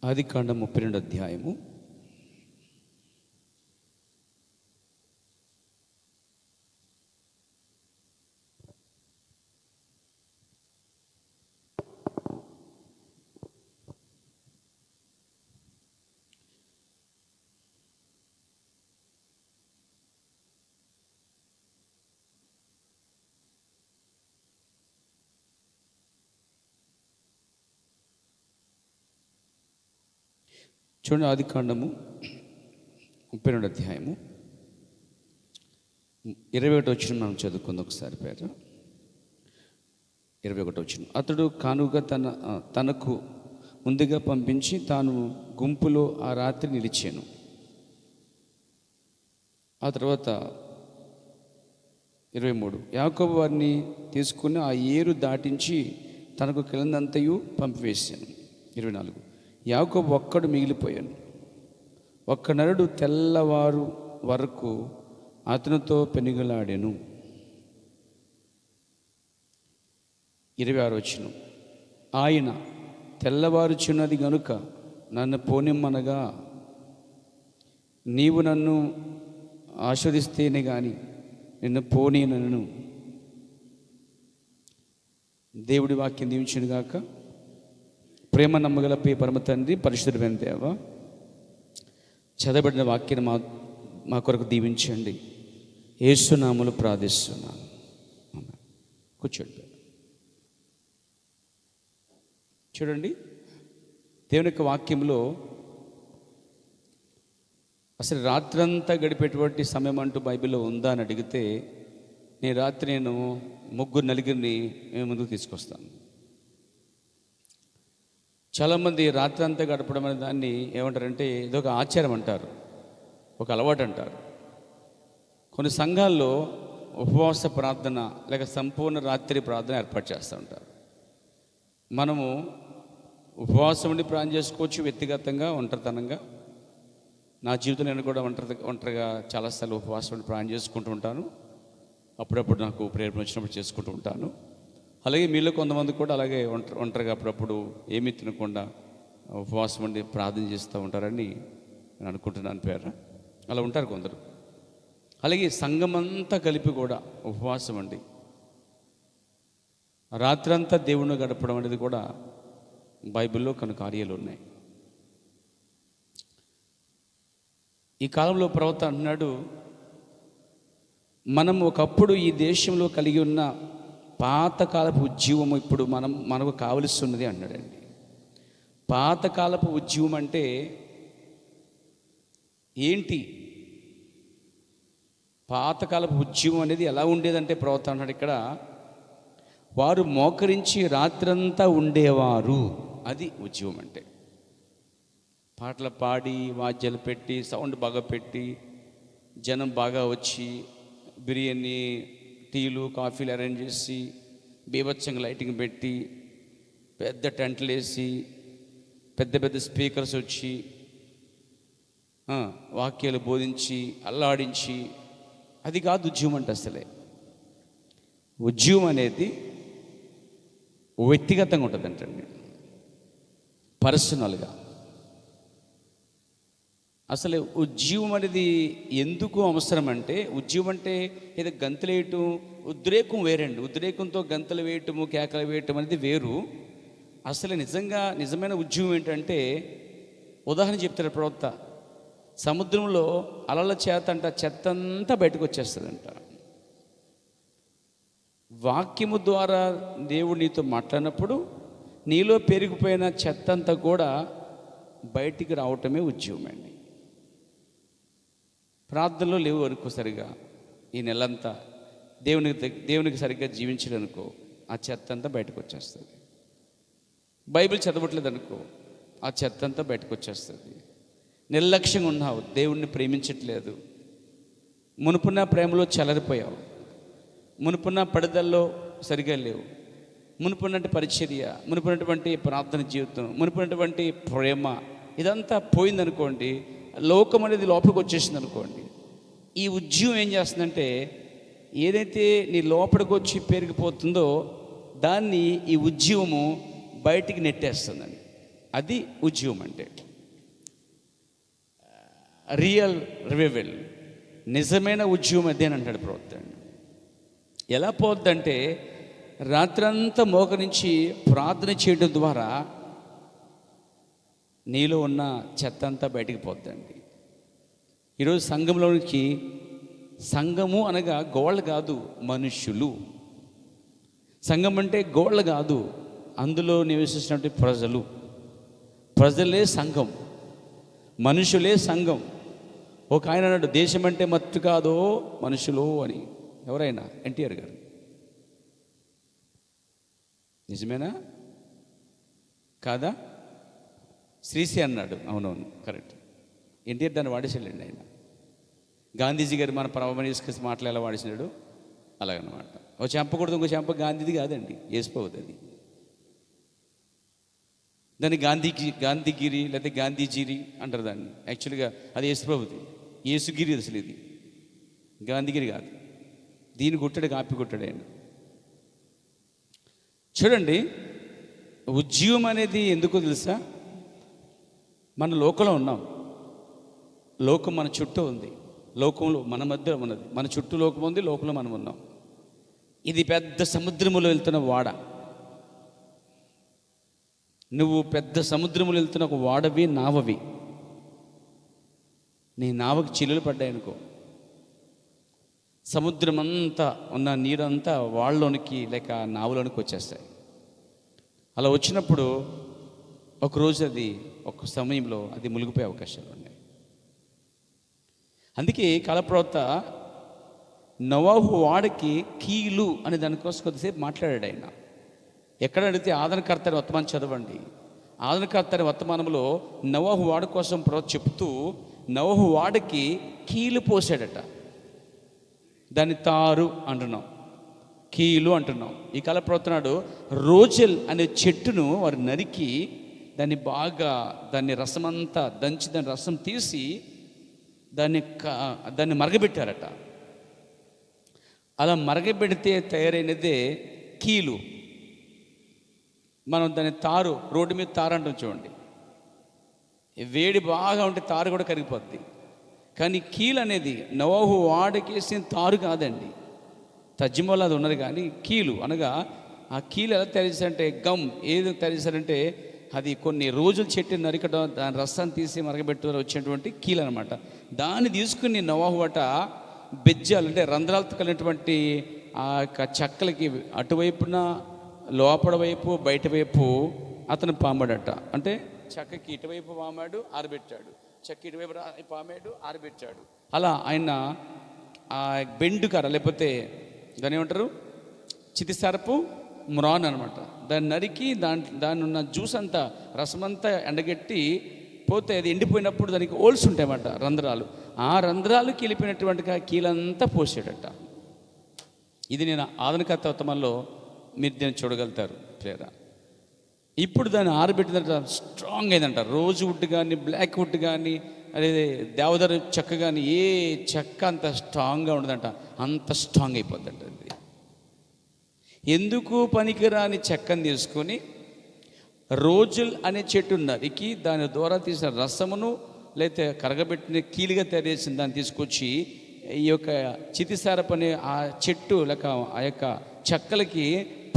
ఆదికాండం 32 అధ్యాయము. చూడండి, ఆదికాండము 32 అధ్యాయము 21 వచనం మనం చదువుకుందాం ఒకసారి. పేర 21 వచనం. అతడు కానుగా తనకు ముందుగా పంపించి తాను గుంపులో ఆ రాత్రి నిలిచాను. ఆ తర్వాత 23, యాకోబు వారిని తీసుకుని ఆ ఏరు దాటించి తనకు కిందంతయు పంపివేశాను. 24, యాకోబు ఒక్కడు మిగిలిపోయాను. ఒక్క నరుడు తెల్లవారు వరకు అతనితో పెనుగులాడాను. 26 వచనం. ఆయన తెల్లవారుచున్నది గనుక నన్ను పోనిమ్మనగా నీవు నన్ను ఆశీర్వదిస్తేనే కానీ నిన్ను పోనీనను. దేవుడి వాక్యం దీవించును గాక. ప్రేమ నమ్మగల పరమ తండ్రి, పరిశుద్ధమైన దేవ, చదవబడిన వాక్యాన్ని మా కొరకు దీవించండి. యేసు నామములో ప్రార్థిస్తున్నాను. కూర్చోండి. చూడండి, దేవుని యొక్క వాక్యంలో అసలు రాత్రంతా గడిపేటువంటి సమయం అంటూ బైబిల్లో ఉందా అని అడిగితే నేను ముగ్గురు నలుగురిని ముందుకు తీసుకొస్తాను. చాలామంది రాత్రి అంతా గడపడం అనే దాన్ని ఏమంటారంటే ఇదొక ఆచారం అంటారు, ఒక అలవాటు అంటారు. కొన్ని సంఘాల్లో ఉపవాస ప్రార్థన లేక సంపూర్ణ రాత్రి ప్రార్థన ఏర్పాటు చేస్తూ ఉంటారు. మనము ఉపవాసం ఉండి ప్రార్థన చేసుకోవచ్చు, వ్యక్తిగతంగా ఒంటరితనంగా. నా జీవితంలో నేను కూడా ఒంటరిగా చాలాసార్లు ఉపవాసం ఉండి ప్రార్థన చేసుకుంటూ ఉంటాను. అప్పుడప్పుడు నాకు ప్రేరణ వచ్చినప్పుడు చేసుకుంటూ ఉంటాను. అలాగే మీలో కొంతమంది కూడా అలాగే ఒంటరిగా అప్పుడప్పుడు ఏమీ తినకుండా ఉపవాసం ఉండి ప్రార్థన చేస్తూ ఉంటారని నేను అనుకుంటున్నాను. పేర అలా ఉంటారు కొందరు. అలాగే సంఘమంతా కలిపి కూడా ఉపవాసం అండి రాత్రంతా దేవుణ్ణి గడపడం అనేది కూడా బైబిల్లో కొన్ని కార్యాలు ఉన్నాయి. ఈ కాలంలో ప్రవక్త అంటున్నాడు, మనం ఒకప్పుడు ఈ దేశంలో కలిగి ఉన్న పాతకాలపు ఉద్యమం ఇప్పుడు మనకు కావలసిస్తున్నది అన్నాడండి. పాతకాలపు ఉద్యమం అంటే ఏంటి? పాతకాలపు ఉద్యమం అనేది ఎలా ఉండేదంటే ప్రవక్త అన్నాడు ఇక్కడ, వారు మోకరించి రాత్రంతా ఉండేవారు. అది ఉద్యమం అంటే. పాటలు పాడి, వాద్యాలు పెట్టి, సౌండ్ బాగా పెట్టి, జనం బాగా వచ్చి, బిర్యానీ, టీలు, కాఫీలు అరేంజ్ చేసి, బీభత్సంగా లైటింగ్ పెట్టి, పెద్ద టెంట్లు వేసి, పెద్ద పెద్ద స్పీకర్స్ వచ్చి వాక్యాలు బోధించి అల్లాడించి, అది కాదు ఉద్యమం అంటే. అసలే ఉద్యమం అనేది వ్యక్తిగతంగా ఉంటుంది అంటండి, పర్సనల్గా. అసలు ఉద్యమం అనేది ఎందుకు అవసరం అంటే, ఉద్యమం అంటే ఏదో గంతులు వేయటం, ఉద్రేకం వేరండి. ఉద్రేకంతో గంతులు వేయటము, కేకలు వేయటం అనేది వేరు. అసలు నిజమైన ఉద్యమం ఏంటంటే, ఉదాహరణ చెప్తారు ప్రవక్త, సముద్రంలో అలల చెత్త అంతా బయటకు వచ్చేస్తుందంట. వాక్యము ద్వారా దేవుడు నీతో మాట్లాడినప్పుడు నీలో పెరిగిపోయిన చెత్త అంతా కూడా బయటికి రావటమే ఉద్యమం అండి. ప్రార్థనలో లేవు అనుకో, సరిగా ఈ నెలంతా దేవునికి సరిగ్గా జీవించడనుకో, ఆ చెత్త అంతా బయటకు వచ్చేస్తుంది. బైబిల్ చదవట్లేదు అనుకో, ఆ చెత్త అంతా బయటకు వచ్చేస్తుంది. నిర్లక్ష్యంగా ఉన్నావు, దేవుణ్ణి ప్రేమించట్లేదు, మునుపున్న ప్రేమలో చెలరిపోయావు, మునుపున్న పడుదల్లో సరిగా లేవు, మునుపున్నటువంటి పరిచర్య, మునుపున్నటువంటి ప్రార్థన జీవితం, మునుపున్నటువంటి ప్రేమ, ఇదంతా పోయిందనుకోండి. లోకం అనేది లోపలికి వచ్చేసింది అనుకోండి. ఈ ఉద్యమం ఏం చేస్తుందంటే, ఏదైతే నీ లోపలికి వచ్చి పెరిగిపోతుందో దాన్ని ఈ ఉద్యమము బయటికి నెట్టేస్తుందండి. అది ఉద్యమం అంటే. రియల్ రివైవల్, నిజమైన ఉద్యమం అదే అని అంటాడు ప్రవక్త. ఎలా పోద్దంటే రాత్రంతా మోకరించి ప్రార్థన చేయడం ద్వారా నీలో ఉన్న చెత్త అంతా బయటికి పోద్దండి. ఈరోజు సంఘంలోనికి, సంఘము అనగా గోళ్ళ కాదు, మనుష్యులు. సంఘం అంటే గోళ్ళ కాదు, అందులో నివసిస్తున్నటువంటి ప్రజలే సంఘం, మనుషులే సంఘం. ఒక ఆయన అన్నాడు, దేశం అంటే మత్తు కాదో మనుషులు అని. ఎవరైనా? ఎన్టీఆర్ గారు. నిజమేనా కాదా? శ్రీశ్రీ అన్నాడు. అవునవును, కరెక్ట్. ఎన్టీఆర్ దాన్ని వాడేసాడండి ఆయన. గాంధీజీ గారు మన ప్రవమని తీసుకొచ్చి మాటలు ఎలా వాడేసినాడు అలాగనమాట. ఒక చెంపకూడదు, ఇంకో చెంప గాంధీది కాదండి, వేసిపోవద్దు అది. దాన్ని గాంధీగిరి లేకపోతే గాంధీజీరి అంటారు దాన్ని. యాక్చువల్గా అది యేసుప్రభుది, యేసుగిరి అసలు. ఇది గాంధీగిరి కాదు. దీన్ని కొట్టాడు, కాపీ కొట్టాడు ఆయన. చూడండి, ఉద్యమం అనేది ఎందుకో తెలుసా? మన లోకంలో ఉన్నాం, లోకం మన చుట్టూ ఉంది, లోకంలో మన మధ్య ఉన్నది, మన చుట్టూ లోకం ఉంది, లోకంలో మనం ఉన్నాం. ఇది పెద్ద సముద్రములో వెళ్తున్న వాడ. నువ్వు పెద్ద సముద్రములు వెళ్తున్న ఒక వాడవి, నావవి. నీ నావకి చిల్లులు పడ్డాయనుకో, సముద్రం అంతా ఉన్న నీరంతా వాళ్ళలోనికి లేక నావలోనికి వచ్చేస్తాయి. అలా వచ్చినప్పుడు ఒకరోజు అది, ఒక సమయంలో అది మునిగిపోయే అవకాశాలు ఉన్నాయి. అందుకే కాలప్రవక్త నోవహు వాడకి కీలు అనే దానికోసం కొద్దిసేపు మాట్లాడాడు ఆయన. ఎక్కడ అడిగితే ఆదరణకర్త అనే వర్తమానం చదవండి. ఆదరణకర్త అనే వర్తమానంలో నోవహు వాడ కోసం చెప్తూ నోవహు వాడకి కీలు పోసాడట. దాన్ని తారు అంటున్నాం, కీలు అంటున్నాం. ఈ కాల ప్రవర్తనాడు రోజెల్ అనే చెట్టును వారు నరికి దాన్ని రసమంతా దంచి దాని రసం తీసి దాన్ని మరగబెట్టారట. అలా మరగబెడితే తయారైనదే కీలు. మనం దాన్ని తారు, రోడ్డు మీద తారు అంటాం చూడండి. వేడి బాగా ఉంటే తారు కూడా కరిగిపోద్ది. కానీ కీలు అనేది నోవహు వాడకేసిన తారు కాదండి. తర్జుమాలో అది ఉన్నది. కానీ కీలు అనగా, ఆ కీలు ఎలా తయారు చేశారంటే, గమ్ ఏది తయారు చేశారంటే, అది కొన్ని రోజులు చెట్టు నరికడం, దాని రసాన్ని తీసి మరగబెట్టడం వచ్చినటువంటి కీలు అనమాట. దాన్ని తీసుకుని నోవహు వాట బెజ్జాలు అంటే రంధ్రాలతో కలిగినటువంటి ఆ యొక్క చెక్కలకి అటువైపున లోపల వైపు బయట వైపు అతను పామాడట. అంటే చెక్కకి ఇటువైపు పామాడు, ఆరబెట్టాడు, చెక్క ఇటువైపు పామాడు, ఆరబెట్టాడు. అలా ఆయన ఆ బెండుకర లేకపోతే దాన్ని ఏమంటారు, చితిసరపు మ్రాన్ అనమాట, దాన్ని నరికి దాని ఉన్న జ్యూస్ అంతా, రసమంతా ఎండగట్టి పోతే అది ఎండిపోయినప్పుడు దానికి ఓల్స్ ఉంటాయన్నమాట, రంధ్రాలు. ఆ రంధ్రాలకి వెళ్ళిపోయినటువంటి కీలంతా పోసాడట. ఇది నేను ఆధునికత ఉత్తమంలో మీరు దీన్ని చూడగలుగుతారు ప్రేరా. ఇప్పుడు దాన్ని ఆరబెట్టిన తర్వాత స్ట్రాంగ్ అయిందంట. రోజ్ వుడ్ కానీ, బ్లాక్ వుడ్ కానీ, అదే దేవదారు చెక్క కానీ, ఏ చెక్క అంత స్ట్రాంగ్గా ఉండదంట, అంత స్ట్రాంగ్ అయిపోద్దంట. అది ఎందుకు పనికిరాని చెక్కని తీసుకొని రోజుల్ అనే చెట్టు నరికి దాని ద్వారా తీసిన రసమును లేకపోతే కరగబెట్టిన కీలుగా తయారు చేసిన దాన్ని తీసుకొచ్చి ఈ యొక్క చితిసారపు అనే ఆ చెట్టు లేక ఆ యొక్క చెక్కలకి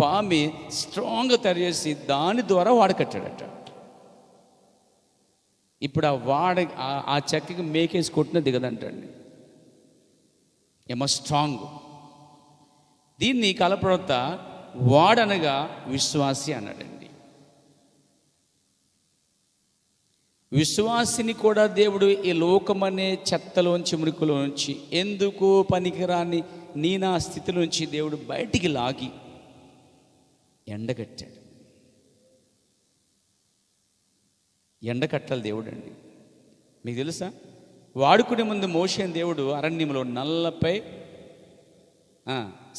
పామి స్ట్రాంగ్గా తయారు చేసి దాని ద్వారా వాడకట్టాడట. ఇప్పుడు ఆ చెక్కకి మేకేసి కొట్టిన దిగదంటండి. ఏమో స్ట్రాంగ్. దీన్ని కాలప్రవక్త వాడనగా విశ్వాసి అన్నాడండి. విశ్వాసిని కూడా దేవుడు ఈ లోకమనే చెత్తలోంచి, మురికిలోంచి, ఎందుకు పనికిరాని నా స్థితిలోంచి దేవుడు బయటికి లాగి ఎండగట్టాడు. ఎండకట్టాలి దేవుడు అండి. మీకు తెలుసా, వాడుకునే ముందు మోషేని దేవుడు అరణ్యంలో 40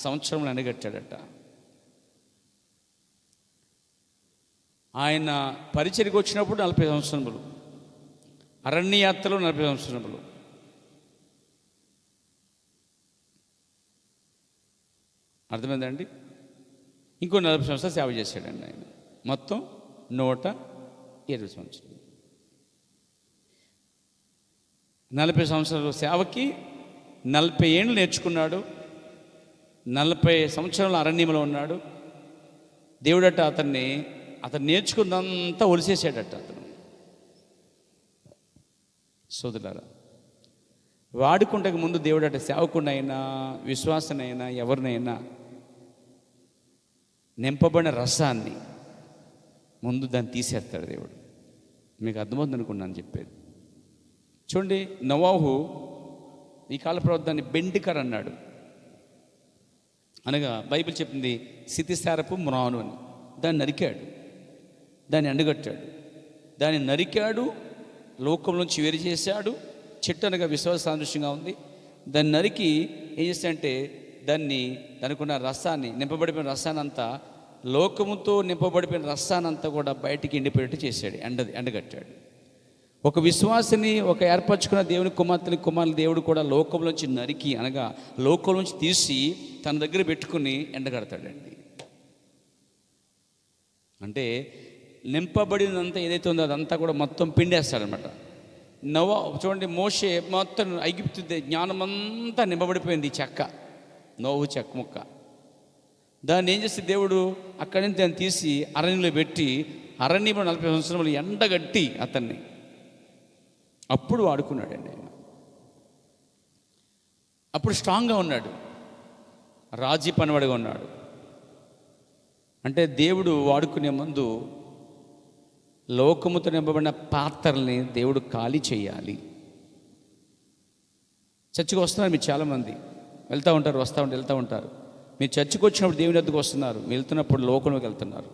సంవత్సరంలో ఎండగట్టాడట. ఆయన పరిచర్యకు వచ్చినప్పుడు 40 సంవత్సరములు, అరణ్యయాత్రలో 40 సంవత్సరములు. అర్థమైందండి? ఇంకో 40 సంవత్సరాలు సేవ చేశాడండి ఆయన. మొత్తం 120 20 సంవత్సరాలు. 40 సంవత్సరాల సేవకి 40 ఏళ్ళు నేర్చుకున్నాడు. 40 సంవత్సరాలు అరణ్యంలో ఉన్నాడు. దేవుడట అతను నేర్చుకున్నంతా ఒలిసేసాడట అతను. సోదరులారా, వాడుకుంటకు ముందు దేవుడట సేవకునైనా విశ్వాసనైనా ఎవరినైనా నింపబడిన రసాన్ని ముందు దాన్ని తీసేస్తాడు దేవుడు. మీకు అర్థమవుతుంది అనుకున్నాను చెప్పేది. చూడండి, నోవాహు ఈ కాల ప్రవక్తని బెండికర్ అన్నాడు. అనగా బైబిల్ చెప్పింది స్థితిసారపు మ్రాను అని. దాన్ని నరికాడు, దాన్ని ఎండగట్టాడు, దాన్ని నరికాడు, లోకం నుంచి వేరు చేశాడు. చెట్టు అనగా విశ్వాస సాదృశ్యంగా ఉంది. దాన్ని నరికి ఏం చేస్తాడంటే దానికి ఉన్న రసాన్ని, నింపబడిపోయిన రసాన్ని అంతా, లోకముతో నింపబడిపోయిన రసానంతా కూడా బయటికి ఎండిపోయేట్టు చేశాడు, ఎండగట్టాడు. ఒక విశ్వాసిని, ఒక ఏర్పరచుకున్న దేవుని కుమారుని దేవుడు కూడా లోకంలోంచి నరికి, అనగా లోకం నుంచి తీసి తన దగ్గర పెట్టుకుని ఎండగడతాడండి. అంటే నింపబడినంతా ఏదైతే ఉందో అదంతా కూడా మొత్తం పిండేస్తాడనమాట. చూడండి, మోషే మొత్తం ఐగుప్తు జ్ఞానమంతా నింపబడిపోయింది చెక్క, నోవు చెక్క ముక్క. దాన్ని ఏం చేస్తే దేవుడు అక్కడి నుంచి దాన్ని తీసి అరణ్యంలో పెట్టి, అరణ్యంలో 40 సంవత్సరాలు ఎండగట్టి అతన్ని అప్పుడు వాడుకున్నాడండి ఆయన. అప్పుడు స్ట్రాంగ్గా ఉన్నాడు, రాజీ పనివాడిగా ఉన్నాడు. అంటే దేవుడు వాడుకునే ముందు లోకముతో నింపబడిన పాత్రల్ని దేవుడు ఖాళీ చేయాలి. చర్చికి వస్తున్నారు మీరు చాలామంది, వెళ్తూ ఉంటారు, వెళ్తూ ఉంటారు. మీరు చర్చికి వచ్చినప్పుడు దేవుని వద్దకు వస్తున్నారు, మీరు వెళ్తున్నప్పుడు లోకంలోకి వెళ్తున్నారు.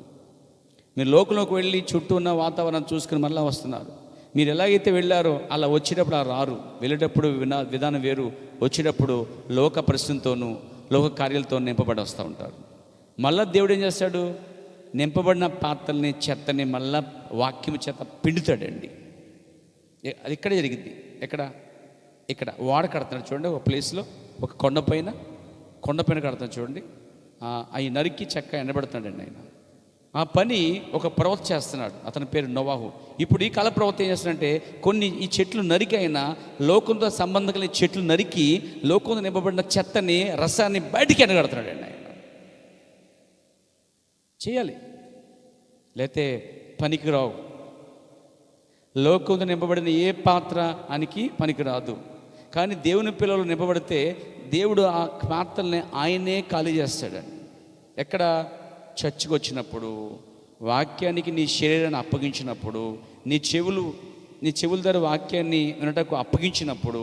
మీరు లోకంలోకి వెళ్ళి చుట్టూ ఉన్న వాతావరణం చూసుకుని మళ్ళీ వస్తున్నారు. మీరు ఎలాగైతే వెళ్ళారో అలా వచ్చేటప్పుడు రారు. వెళ్ళేటప్పుడు విధానం వేరు, వచ్చేటప్పుడు లోక పరిస్థితులతోనూ లోక కార్యాలతో నింపబడి వస్తూ ఉంటారు. మళ్ళీ దేవుడు ఏం చేస్తాడు? నింపబడిన పాత్రల్ని, చెత్తని మళ్ళా వాక్యం చేత పిండుతాడండి. అది ఇక్కడే జరిగింది. ఇక్కడ వాడ కడుతున్నాడు చూడండి, ఒక ప్లేస్లో, ఒక కొండపైన కడుతున్నాడు చూడండి. అవి నరికి చెక్క ఎండబెడుతున్నాడండి ఆయన. ఆ పని ఒక ప్రవక్త చేస్తున్నాడు, అతని పేరు నోవాహు. ఇప్పుడు ఈ కాల ప్రవక్త ఏం చేస్తున్నాడంటే, ఈ చెట్లు నరికి అయినా లోకంతో సంబంధం కలిగిన చెట్లు నరికి లోకంతో నింపబడిన చెత్తని, రసాన్ని బయటికి ఎండగడుతున్నాడండి ఆయన. చేయాలి, లేతే పనికిరావు. లోకంతో నింపబడిన ఏ పాత్ర అనికి పనికిరాదు. కానీ దేవుని పిల్లలు నింపబడితే దేవుడు ఆ పాత్రల్ని ఆయనే ఖాళీ చేస్తాడండి. ఎక్కడ? చర్చికి వచ్చినప్పుడు, వాక్యానికి నీ శరీరాన్ని అప్పగించినప్పుడు, నీ చెవుల ద్వారా వాక్యాన్ని వినటకు అప్పగించినప్పుడు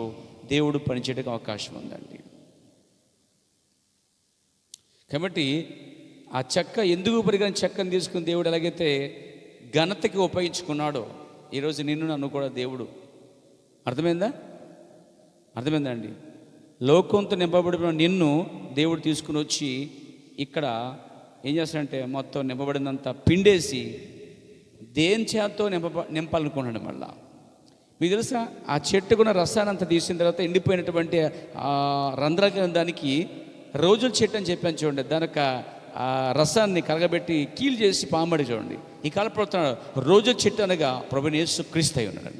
దేవుడు పనిచేయడానికి అవకాశం ఉందండి. కాబట్టి ఆ చెక్క ఎందుకు పరిగణ చెక్కను తీసుకుని దేవుడు ఎలాగైతే ఘనతకి ఉపయోగించుకున్నాడో, ఈరోజు నిన్ను నన్ను కూడా దేవుడు, అర్థమైందా అండి? లోకంతో నింపబడిన నిన్ను దేవుడు తీసుకుని వచ్చి ఇక్కడ ఏం చేస్తాడంటే మొత్తం నింపబడినంత పిండేసి దేని చేత్తో నింపాలనుకున్నాడు. మళ్ళా మీకు తెలుసా, ఆ చెట్టుకున్న రసాన్ని అంతా తీసిన తర్వాత ఎండిపోయినటువంటి రంధ్రాల దానికి రోజుల చెట్టు అని చెప్పాను చూడండి. దానికి ఆ రసాన్ని కరగబెట్టి కీలు చేసి పాంబడి చూడండి. ఈ కాల ప్రవర్తన రోజుల చెట్టు అనగా ప్రభువైన యేసుక్రీస్తు అయి ఉన్నాడు.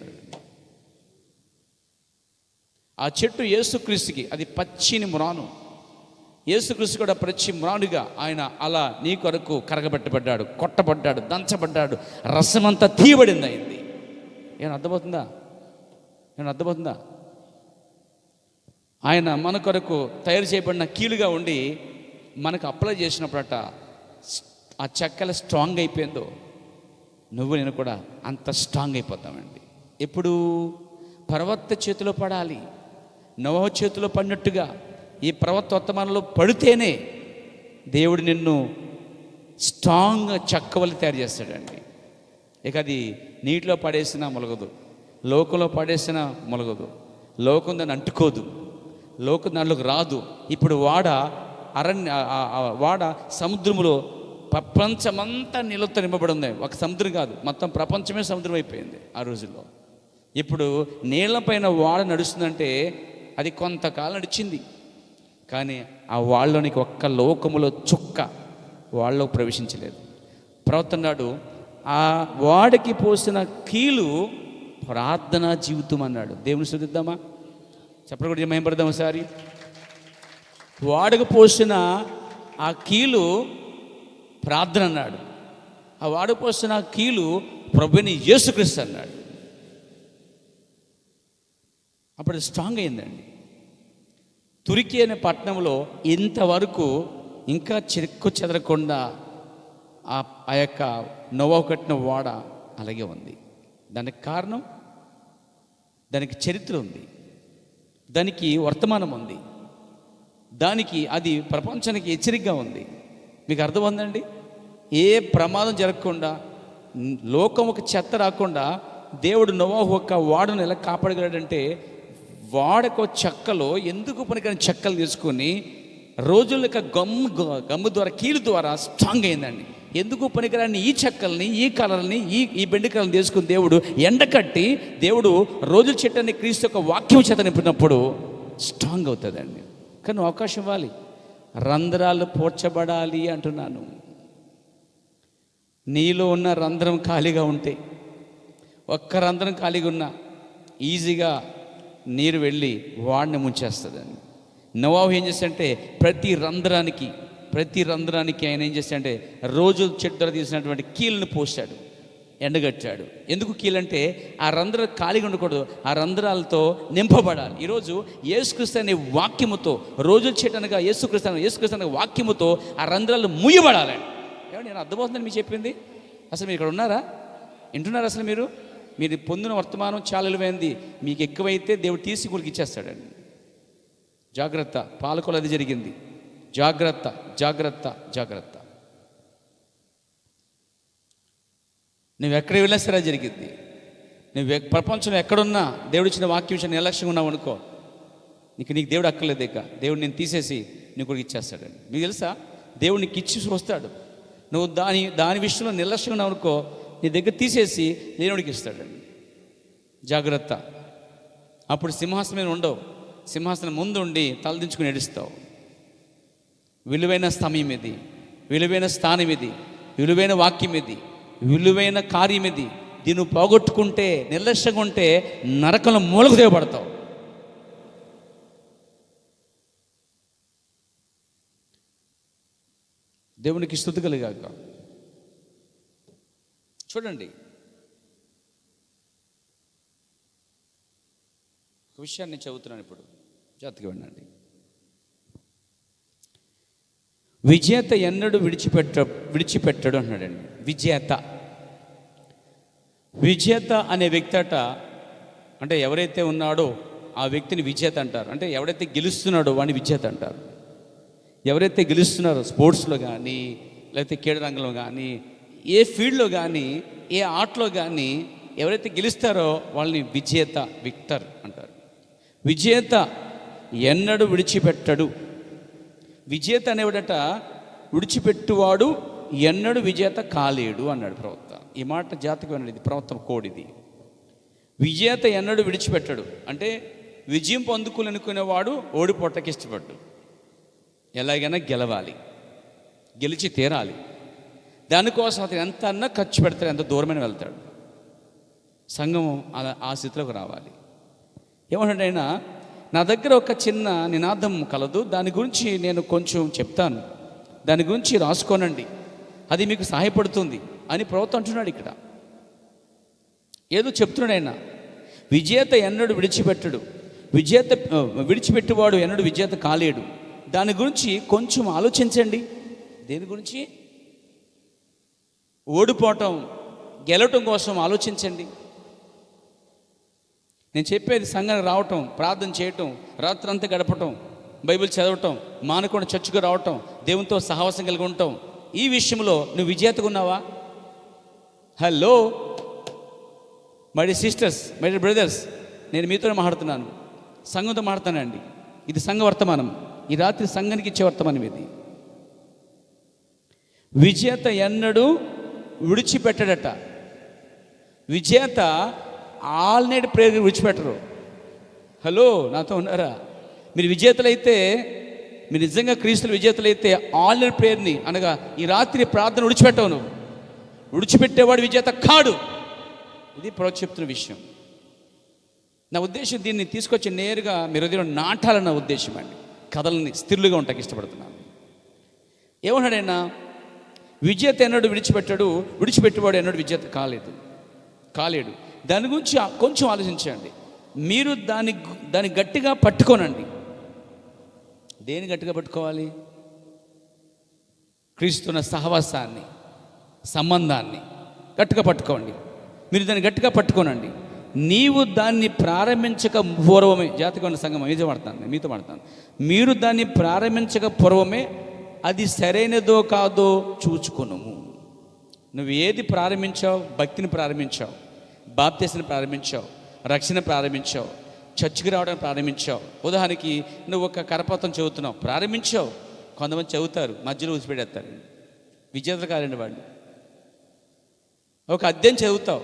ఆ చెట్టు యేసుక్రీస్తుకి అది పచ్చిని మ్రాను. యేసుక్రీస్తు కూడా పచ్చి మ్రానుగా ఆయన అలా నీ కొరకు కరగబెట్టబడ్డాడు, కొట్టబడ్డాడు, దంచబడ్డాడు, రసమంతా తీయబడింది అయింది. ఏమైనా అర్థమవుతుందా? ఆయన మన కొరకు తయారు చేయబడిన కీలుగా ఉండి మనకు అప్లై చేసినప్పుడట ఆ చెక్కల స్ట్రాంగ్ అయిపోయిందో, నువ్వు నేను కూడా అంత స్ట్రాంగ్ అయిపోతామండి. ఎప్పుడు? ప్రవక్త చేతిలో పడాలి. నోవహు చేతిలో పడినట్టుగా ఈ ప్రవక్త వర్తమానంలో పడితేనే దేవుడు నిన్ను స్ట్రాంగ్ చెక్కవల్లి తయారు చేస్తాడండి. ఇక అది నీటిలో పడేసినా మొలగదు, లోకంలో పడేసినా మొలగదు, లోకం దాన్ని అంటుకోదు, లోకం దాంట్లోకి రాదు. ఇప్పుడు వాడ సముద్రములో ప్రపంచమంతా నీళ్ళతో నింపబడి ఉంది. ఒక సముద్రం కాదు, మొత్తం ప్రపంచమే సముద్రం అయిపోయింది ఆ రోజుల్లో. ఇప్పుడు నీళ్లపైన వాడ నడుస్తుందంటే అది కొంతకాలం నడిచింది, కానీ ఆ వాళ్ళలోనికి ఒక్క లోకములో చుక్క వాళ్ళలో ప్రవేశించలేదు. ప్రవర్తనాడు ఆ వాడికి పోసిన కీలు ప్రార్థనా జీవితం అన్నాడు. దేవుని స్తుతిద్దామా, చెప్పకూడదు, మహిమపడదాం ఒకసారి. వాడికి పోసిన ఆ కీలు ప్రార్థన అన్నాడు. ఆ వాడికి పోసిన ఆ కీలు ప్రభుని యేసుక్రీస్తు అన్నాడు. అప్పుడు స్ట్రాంగ్ అయిందండి. తుర్కీ అనే పట్టణంలో ఇంతవరకు ఇంకా చెక్కు చెదరకుండా ఆ యొక్క నోవహు కట్టిన వాడ అలాగే ఉంది. దానికి కారణం, దానికి చరిత్ర ఉంది, దానికి వర్తమానం ఉంది, దానికి అది ప్రపంచానికి హెచ్చరికగా ఉంది. మీకు అర్థమైందండి? ఏ ప్రమాదం జరగకుండా, లోకం ఒక చెత్త రాకుండా దేవుడు నోవహు ఒక వాడను ఎలా కాపాడగలడంటే, వాడకు చెక్కలో ఎందుకు పనికిరాని చెక్కలు తీసుకొని రోజుల గమ్ము ద్వారా, కీలు ద్వారా స్ట్రాంగ్ అయిందండి. ఎందుకు పనికిరాని ఈ చెక్కల్ని, ఈ కలర్ని, ఈ బెండికలను తీసుకుని దేవుడు ఎండకట్టి, దేవుడు రోజుల చెట్టని క్రీస్తు యొక్క వాక్యం చేత నింపినప్పుడు స్ట్రాంగ్ అవుతుందండి. కానీ అవకాశం ఇవ్వాలి. రంధ్రాలు పోడ్చబడాలి అంటున్నాను. నీలో ఉన్న రంధ్రం ఖాళీగా ఉంటే, ఒక్క రంధ్రం ఖాళీగా ఉన్నా ఈజీగా నీరు వెళ్ళి వాడిని ముంచేస్తుందండి. నోవహు ఏం చేస్తాడంటే ప్రతి రంధ్రానికి ఆయన ఏం చేస్తాడంటే రోజు చెట్టు ద్వారా తీసినటువంటి కీళ్ళను పోసాడు, ఎండగట్టాడు. ఎందుకు కీలంటే ఆ రంధ్రాలు ఖాళీగా ఉండకూడదు, ఆ రంధ్రాలతో నింపబడాలి. ఈరోజు యేసుక్రీస్తు అనే వాక్యముతో, రోజు చెట్టు అనగా యేసుక్రీస్తు అనే వాక్యముతో ఆ రంధ్రాలు మూయబడాలండి. ఏమంటే నేను అర్థమవుతుందని మీకు చెప్పింది? అసలు మీరు ఇక్కడ ఉన్నారా? వింటున్నారా? అసలు మీరు పొందిన వర్తమానం చాలా విలువైంది. మీకు ఎక్కువైతే దేవుడు తీసి గురికి ఇచ్చేస్తాడండి. జాగ్రత్త. పాలకులు అది జరిగింది. జాగ్రత్త, జాగ్రత్త, జాగ్రత్త. నువ్వు ఎక్కడ వెళ్ళినా సరే జరిగింది. నువ్వు ప్రపంచంలో ఎక్కడున్నా దేవుడు ఇచ్చిన వాక్యం విషయం నిర్లక్ష్యంగా ఉన్నావు అనుకో, నీకు దేవుడు అక్కర్లేదు. ఇక దేవుడు నేను తీసేసి నీ కొడుకు ఇచ్చేస్తాడండి. మీకు తెలుసా? దేవుడు నీకు ఇచ్చి వస్తాడు. నువ్వు దాని విషయంలో నిర్లక్ష్యంగా ఉన్నావు అనుకో, నీ దగ్గర తీసేసి దేవుడికి ఇస్తాడండి. జాగ్రత్త. అప్పుడు సింహాసనం మీద ఉండవు, సింహాసనం ముందు ఉండి తలదించుకుని ఏడుస్తావు. విలువైన సమయం ఇది, విలువైన స్థానం ఇది, విలువైన వాక్యం ఇది, విలువైన కార్యం ఇది. దీన్ని పోగొట్టుకుంటే, నిర్లక్ష్యంగా ఉంటే నరకంలో మూలకు దేవపడతావు. దేవునికి స్తుతి కలుగాక. చూడండి, ఒక విషయాన్ని చదువుతున్నాను ఇప్పుడు, జాగ్రత్తగా వినండి. విజేత ఎన్నడూ విడిచిపెట్టడు అన్నాడండి. విజేత అనే వ్యక్తి అంటే ఎవరైతే ఉన్నాడో ఆ వ్యక్తిని విజేత అంటారు. అంటే ఎవరైతే గెలుస్తున్నాడో వాడిని విజేత అంటారు. ఎవరైతే గెలుస్తున్నారో స్పోర్ట్స్లో కానీ, లేకపోతే క్రీడా రంగంలో కానీ, ఏ ఫీల్డ్లో కానీ, ఏ ఆటలో కానీ ఎవరైతే గెలుస్తారో వాళ్ళని విజేత, విక్టర్ అంటారు. విజేత ఎన్నడూ విడిచిపెట్టడు. విజేత అనేవాడట విడిచిపెట్టువాడు ఎన్నడూ విజేత కాలేడు అన్నాడు ప్రవక్త. ఈ మాట జాతకం అన్నది, ప్రవక్త కోడిది. విజేత ఎన్నడూ విడిచిపెట్టడు అంటే విజయం పొందుకోవాలనుకునేవాడు ఓడిపోవటానికి ఇష్టపడ్డు. ఎలాగైనా గెలవాలి, గెలిచి తీరాలి. దానికోసం అతను ఎంత అన్నా ఖర్చు పెడతాడు, ఎంత దూరమైన వెళ్తాడు. సంఘం అలా ఆ స్థితిలోకి రావాలి. ఏమంటే ఆయన, నా దగ్గర ఒక చిన్న నినాదం కలదు, దాని గురించి నేను కొంచెం చెప్తాను, దాని గురించి రాసుకోనండి, అది మీకు సహాయపడుతుంది అని ప్రవక్త అంటున్నాడు. ఇక్కడ ఏదో చెప్తున్నాడు ఆయన. విజేత ఎన్నడూ విడిచిపెట్టడు, విడిచిపెట్టువాడు ఎన్నడూ విజేత కాలేడు. దాని గురించి కొంచెం ఆలోచించండి. దేని గురించి? ఓడిపోవటం, గెలవటం కోసం ఆలోచించండి. నేను చెప్పేది సంఘానికి రావటం, ప్రార్థన చేయటం, రాత్రంతా గడపటం, బైబిల్ చదవటం, మానకుండా చర్చకు రావటం, దేవునితో సహవాసం కలిగి ఉండటం, ఈ విషయంలో నువ్వు విజేతగా ఉన్నావా? Hello my dear sisters, my dear brothers, నేను మీతో మాట్లాడుతున్నాను, సంఘంతో మాట్లాడుతానండి. ఇది సంఘ వర్తమానం. ఈ రాత్రి సంఘానికి ఇచ్చే వర్తమానం ఇది. విజేత ఎన్నడూ విడిచిపెట్టడట. విజేత ఆల్రెడీ ప్రేయర్ విడిచిపెట్టరు. హలో, నాతో ఉన్నారా? మీరు విజేతలైతే, మీరు నిజంగా క్రీస్తులు విజేతలైతే ఆల్రెడీ ప్రేయర్ని అనగా ఈ రాత్రి ప్రార్థన విడిచిపెట్టవు. నువ్వు విడిచిపెట్టేవాడు విజేత కాడు. ఇది ప్రవక్త చెప్తున్న విషయం. నా ఉద్దేశం దీన్ని తీసుకొచ్చి నేరుగా మీరు హృదయంలో నాటాలన్న ఉద్దేశం అండి. కథలని స్థిరులుగా ఉంటాకి ఇష్టపడుతున్నాను. ఏమన్నాడైనా, విజేత ఎన్నడు విడిచిపెట్టాడు, విడిచిపెట్టేవాడు ఎన్నడు విజేత కాలేడు. దాని గురించి కొంచెం ఆలోచించండి. మీరు దాన్ని గట్టిగా పట్టుకోనండి. దేని గట్టిగా పట్టుకోవాలి? క్రీస్తున్న సహవాసాన్ని, సంబంధాన్ని గట్టిగా పట్టుకోండి. మీరు దాన్ని గట్టిగా పట్టుకోనండి. నీవు దాన్ని ప్రారంభించక పూర్వమే, జాతకమైన సంఘం మీతో మాడతాను, మీరు దాన్ని ప్రారంభించక పూర్వమే అది సరైనదో కాదో చూచుకొనుము. నువ్వు ఏది ప్రారంభించావు? భక్తిని ప్రారంభించావు, బాప్తిస్మని ప్రారంభించావు, రక్షణ ప్రారంభించావు, చర్చికి రావడానికి ప్రారంభించావు. ఉదాహరణకి నువ్వు ఒక కరపత్రం చదువుతున్నావు, ప్రారంభించావు. కొంతమంది చదువుతారు, మధ్యలో ఊసిపెడేస్తారు, విజేతలు కాదండి వాళ్ళు. ఒక అధ్యాయం చదువుదాం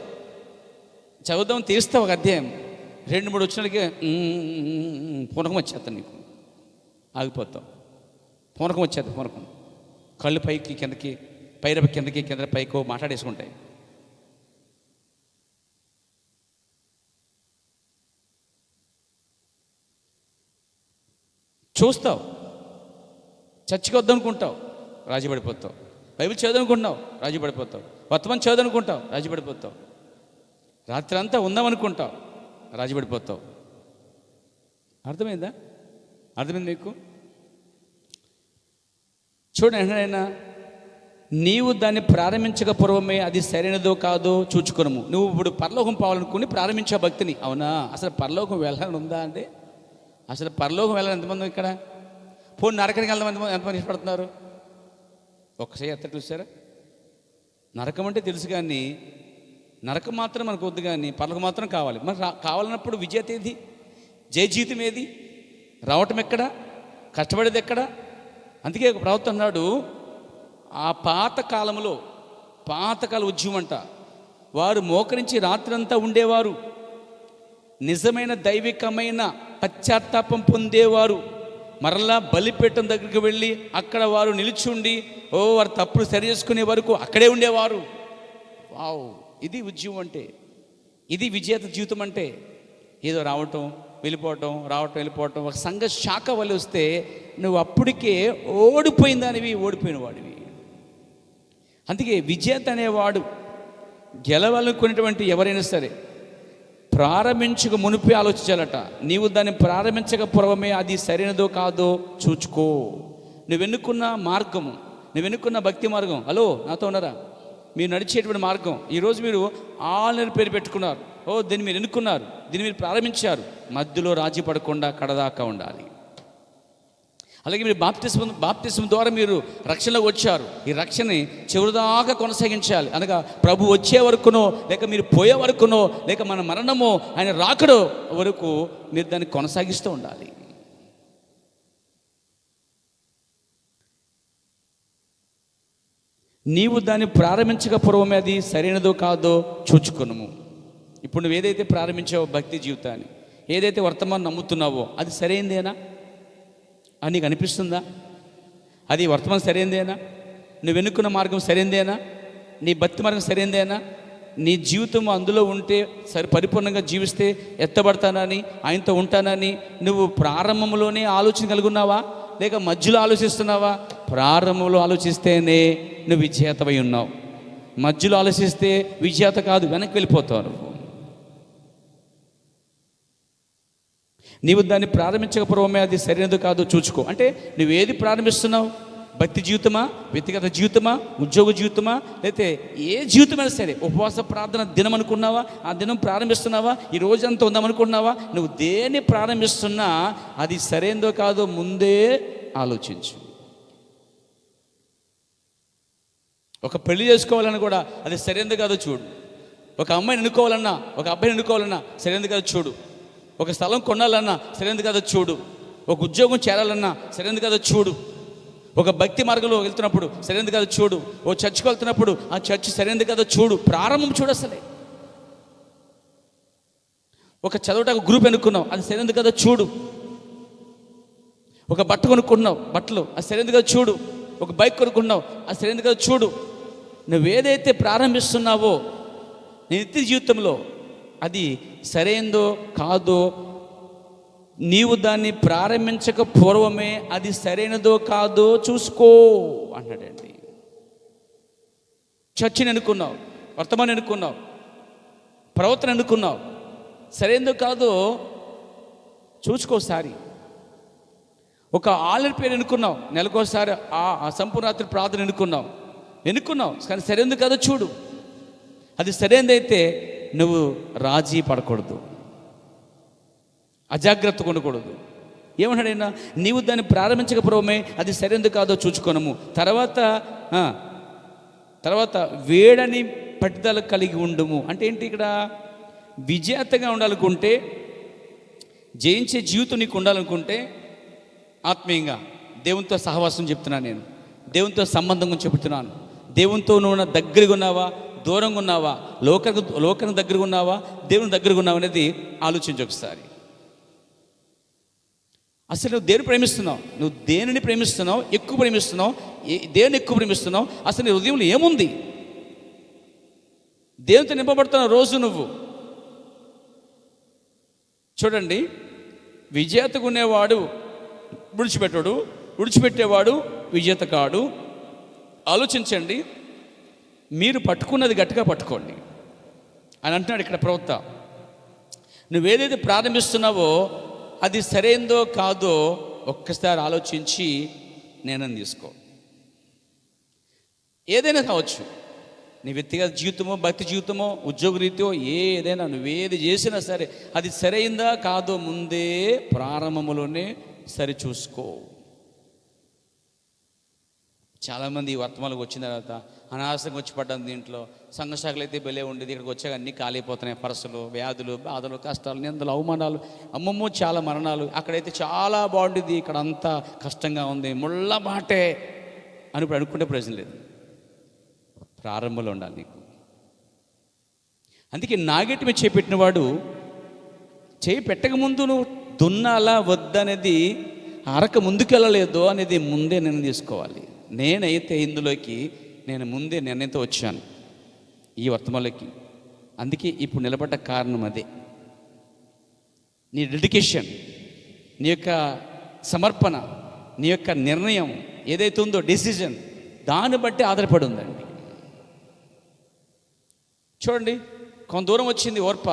తీస్తావు, ఒక అధ్యాయం 2-3 వచ్చినకి పూనకం వచ్చేస్తాను, నీకు ఆగిపోతావు. పూనకం వచ్చేది, పూనకం. కళ్ళు పైకి కిందకి, పైరప కిందకి, కింద పైకో మాట్లాడేసుకుంటాయి. చూస్తావు, చర్చికి వద్దనుకుంటావు, రాజీ పడిపోతావు. బైబిల్ చదవనుకుంటున్నావు, రాజీ పడిపోతావు. వర్తమానం చదవనుకుంటావు, రాజీ పడిపోతావు. రాత్రి అంతా ఉందామనుకుంటావు, రాజీ పడిపోతావు. అర్థమైంది మీకు? చూడండి, ఎన్నడైనా నీవు దాన్ని ప్రారంభించక పూర్వమే అది సరైనదో కాదో చూచుకొనుము. నువ్వు ఇప్పుడు పరలోకం పోవాలనుకుని ప్రారంభించే భక్తిని, అవునా? అసలు పరలోకం వెళ్ళాలని ఉందా అంటే? అసలు పరలోకం వెళ్ళాలని ఎంతమంది ఇక్కడ? పోనీ నరకానికి వెళ్దాం ఎంతమంది ఇష్టపడుతున్నారు? ఒక్కసారి ఎత్త చూసారా? నరకం అంటే తెలుసు, కానీ నరకం మాత్రం మనకు వద్దు, కానీ పరలోకం మాత్రం కావాలి. మరి కావాలన్నప్పుడు విజేత ఏది? జయ జీవితం ఏది? రావటం ఎక్కడ? కష్టపడేది ఎక్కడ? అందుకే ఒక ప్రవక్త అన్నాడు, ఆ పాతకాల ఉద్యమం అంట, వారు మోకరించి రాత్రంతా ఉండేవారు, నిజమైన దైవికమైన పశ్చాత్తాపం పొందేవారు, మరలా బలిపీఠం దగ్గరికి వెళ్ళి అక్కడ వారు నిలిచుండి వారు తప్పులు సరి చేసుకునే వరకు అక్కడే ఉండేవారు. వావ్, ఇది ఉద్యమం అంటే, ఇది విజేత జీవితం అంటే. ఏదో రావటం వెళ్ళిపోవటం, ఒక సంఘ శాఖ వల్ల వస్తే నువ్వు అప్పటికే ఓడిపోయిన వాడివి. అందుకే విజేత అనేవాడు, గెలవాలనుకునేటువంటి ఎవరైనా సరే ప్రారంభించక మునిపే ఆలోచించాలట. నీవు దాన్ని ప్రారంభించక పూర్వమే అది సరైనదో కాదో చూచుకో. నువ్వెన్నుకున్న మార్గము, నువ్వెన్నుకున్న భక్తి మార్గం, హలో నాతో ఉన్నారా? మీరు నడిచేటువంటి మార్గం, ఈరోజు మీరు ఆల్రెడీ పేరు పెట్టుకున్నారు, దీన్ని మీరు ఎన్నుకున్నారు, దీన్ని మీరు ప్రారంభించారు. మధ్యలో రాజీ పడకుండా కడదాకా ఉండాలి. అలాగే మీరు బాప్తిస్మం ద్వారా మీరు రక్షణలోకి వచ్చారు. ఈ రక్షణని చివరిదాకా కొనసాగించాలి. అనగా ప్రభు వచ్చే వరకునో, లేక మీరు పోయే వరకునో, లేక మన మరణమో ఆయన రాకడో వరకు మీరు దాన్ని కొనసాగిస్తూ ఉండాలి. నీవు దాన్ని ప్రారంభించక పూర్వమే అది సరైనదో కాదో చూచుకొనుము. ఇప్పుడు నువ్వు ఏదైతే ప్రారంభించావో భక్తి జీవితాన్ని, ఏదైతే వర్తమానం నమ్ముతున్నావో అది సరైనదేనా అని నీకు అనిపిస్తుందా? అది వర్తమానం సరైనదేనా? నువ్వు ఎన్నుకున్న మార్గం సరైనదేనా? నీ భక్తి మార్గం సరైనదేనా? నీ జీవితం అందులో ఉంటే పరిపూర్ణంగా జీవిస్తే ఎత్తబడతానని, ఆయనతో ఉంటానని నువ్వు ప్రారంభంలోనే ఆలోచన కలిగి ఉన్నావా, లేక మధ్యలో ఆలోచిస్తున్నావా? ప్రారంభంలో ఆలోచిస్తేనే నువ్వు విజేతమై ఉన్నావు. మధ్యలో ఆలోచిస్తే విజేత కాదు, వెనక్కి వెళ్ళిపోతావు నువ్వు. నీవు దాన్ని ప్రారంభించకపోవడమే అది సరైనది కాదు చూచుకో. అంటే నువ్వు ఏది ప్రారంభిస్తున్నావు? భక్తి జీవితమా, వ్యక్తిగత జీవితమా, ఉద్యోగ జీవితమా, లేకపోతే ఏ జీవితమైనా సరే, ఉపవాస ప్రార్థన దినం అనుకున్నావా? ఆ దినం ప్రారంభిస్తున్నావా? ఈ రోజంతా ఉందామనుకున్నావా? నువ్వు దేన్ని ప్రారంభిస్తున్నా అది సరైనదో కాదో ముందే ఆలోచించు. ఒక పెళ్లి చేసుకోవాలన్నా కూడా అది సరైనది కాదో చూడు. ఒక అమ్మాయిని ఎన్నుకోవాలన్నా, ఒక అబ్బాయిని ఎన్నుకోవాలన్నా సరైనది కాదో చూడు. ఒక స్థలం కొనాలన్నా సరైనది కాదో చూడు. ఒక ఉద్యోగం చేరాలన్నా సరైనది కాదో చూడు. ఒక భక్తి మార్గంలో వెళ్తున్నప్పుడు సరైనది కాదో చూడు. ఓ చర్చికి వెళ్తున్నప్పుడు ఆ చర్చి సరైనది కాదో చూడు. ప్రారంభం చూడు. అసలే ఒక చదవటానికి గ్రూప్ ఎన్నుకున్నావు, అది సరైనది కాదో చూడు. ఒక బట్ట కొనుక్కున్నావు, బట్టలు అది సరైనది కాదో చూడు. ఒక బైక్ కొనుక్కున్నావు, అది సరైనది కాదో చూడు. నువ్వేదైతే ప్రారంభిస్తున్నావో నీ నిత్య జీవితంలో అది సరైందో కాదో, నీవు దాన్ని ప్రారంభించక పూర్వమే అది సరైనదో కాదో చూసుకో అన్నాడండి. చర్చిని అనుకున్నావు, వర్తమానం అనుకున్నావు, ప్రవర్తన అనుకున్నావు, సరైనదో కాదో చూసుకోసారి. ఒక ఆలయ పేరు ఎన్నుకున్నావు, నెలకోసారి ఆ సంపూర్ణాత్రి ప్రార్థన ఎన్నుకున్నావు, కానీ సరైనది కాదో చూడు. అది సరైనదైతే నువ్వు రాజీ పడకూడదు, అజాగ్రత్తగా ఉండకూడదు. ఏమన్నాడైనా, నీవు దాన్ని ప్రారంభించకపోవడమే అది సరైనది కాదో చూచుకోనము, తర్వాత వేడని పట్టుదల కలిగి ఉండుము. అంటే ఏంటి? ఇక్కడ విజేతగా ఉండాలనుకుంటే, జయించే జీవితం నీకు ఉండాలనుకుంటే, ఆత్మీయంగా దేవునితో సహవాసం చెప్తున్నాను, నేను దేవునితో సంబంధం చెబుతున్నాను. దేవునితో నువ్వు దగ్గరగా ఉన్నావా, దూరంగా ఉన్నావా, లోకానికి దగ్గరగా ఉన్నావా, దేవుని దగ్గరగా ఉన్నావా అనేది ఆలోచించు ఒకసారి. అసలు నువ్వు దేని ప్రేమిస్తున్నావు? నువ్వు దేనిని ప్రేమిస్తున్నావు? ఎక్కువ ప్రేమిస్తున్నావు? దేని ఎక్కువ ప్రేమిస్తున్నావు? అసలు నీ హృదయంలో ఏముంది? దేవునితో నింపబడుతున్నావు రోజు నువ్వు. చూడండి, విజేతగా ఉండేవాడు విడిచిపెట్టేవాడు విజేత కాడు. ఆలోచించండి, మీరు పట్టుకున్నది గట్టిగా పట్టుకోండి అని అంటున్నాడు ఇక్కడ ప్రవక్త. నువ్వేదైతే ప్రారంభిస్తున్నావో అది సరైందో కాదో ఒక్కసారి ఆలోచించి నిర్ణయం తీసుకో. ఏదైనా కావచ్చు, నీ వ్యక్తిగత జీవితమో, భక్తి జీవితమో, ఉద్యోగ రీతియో, ఏదైనా నువ్వేది చేసినా సరే అది సరైందా కాదో ముందే ప్రారంభంలోనే సరి చూసుకో. చాలామంది ఈ వర్తమాలకు వచ్చిన తర్వాత అనాసంగా వచ్చి పడ్డాను. దీంట్లో సంఘశాఖలు అయితే బెలే ఉండేది, ఇక్కడికి వచ్చాక అన్నీ కాలిపోతున్నాయి. పరసలు, వ్యాధులు, బాధలు, కష్టాలు, నిందలు, అవమానాలు, అమ్మమ్మో చాలా మరణాలు. అక్కడైతే చాలా బాగుండేది, ఇక్కడ అంతా కష్టంగా ఉంది, ముళ్ళ బాటే అని ఇప్పుడు అనుకుంటే ప్రయోజనం లేదు. ప్రారంభంలో ఉండాలి నీకు. అందుకే నాగేటి మీద చేపెట్టిన వాడు చేయి పెట్టకముందు నువ్వు దున్నాలా వద్దనేది, అరక ముందుకెళ్ళలేదో అనేది ముందే నిర్ణయం తీసుకోవాలి. నేనైతే ఇందులోకి నేను ముందే నిర్ణయంతో వచ్చాను ఈ వర్తమానంలోకి. అందుకే ఇప్పుడు నిలబడ్డ కారణం అదే. నీ డెడికేషన్, నీ యొక్క సమర్పణ, నీ యొక్క నిర్ణయం ఏదైతే ఉందో, డెసిజన్, దాన్ని బట్టి ఆధారపడి ఉందండి. చూడండి, కొంత దూరం వచ్చింది ఓర్ప.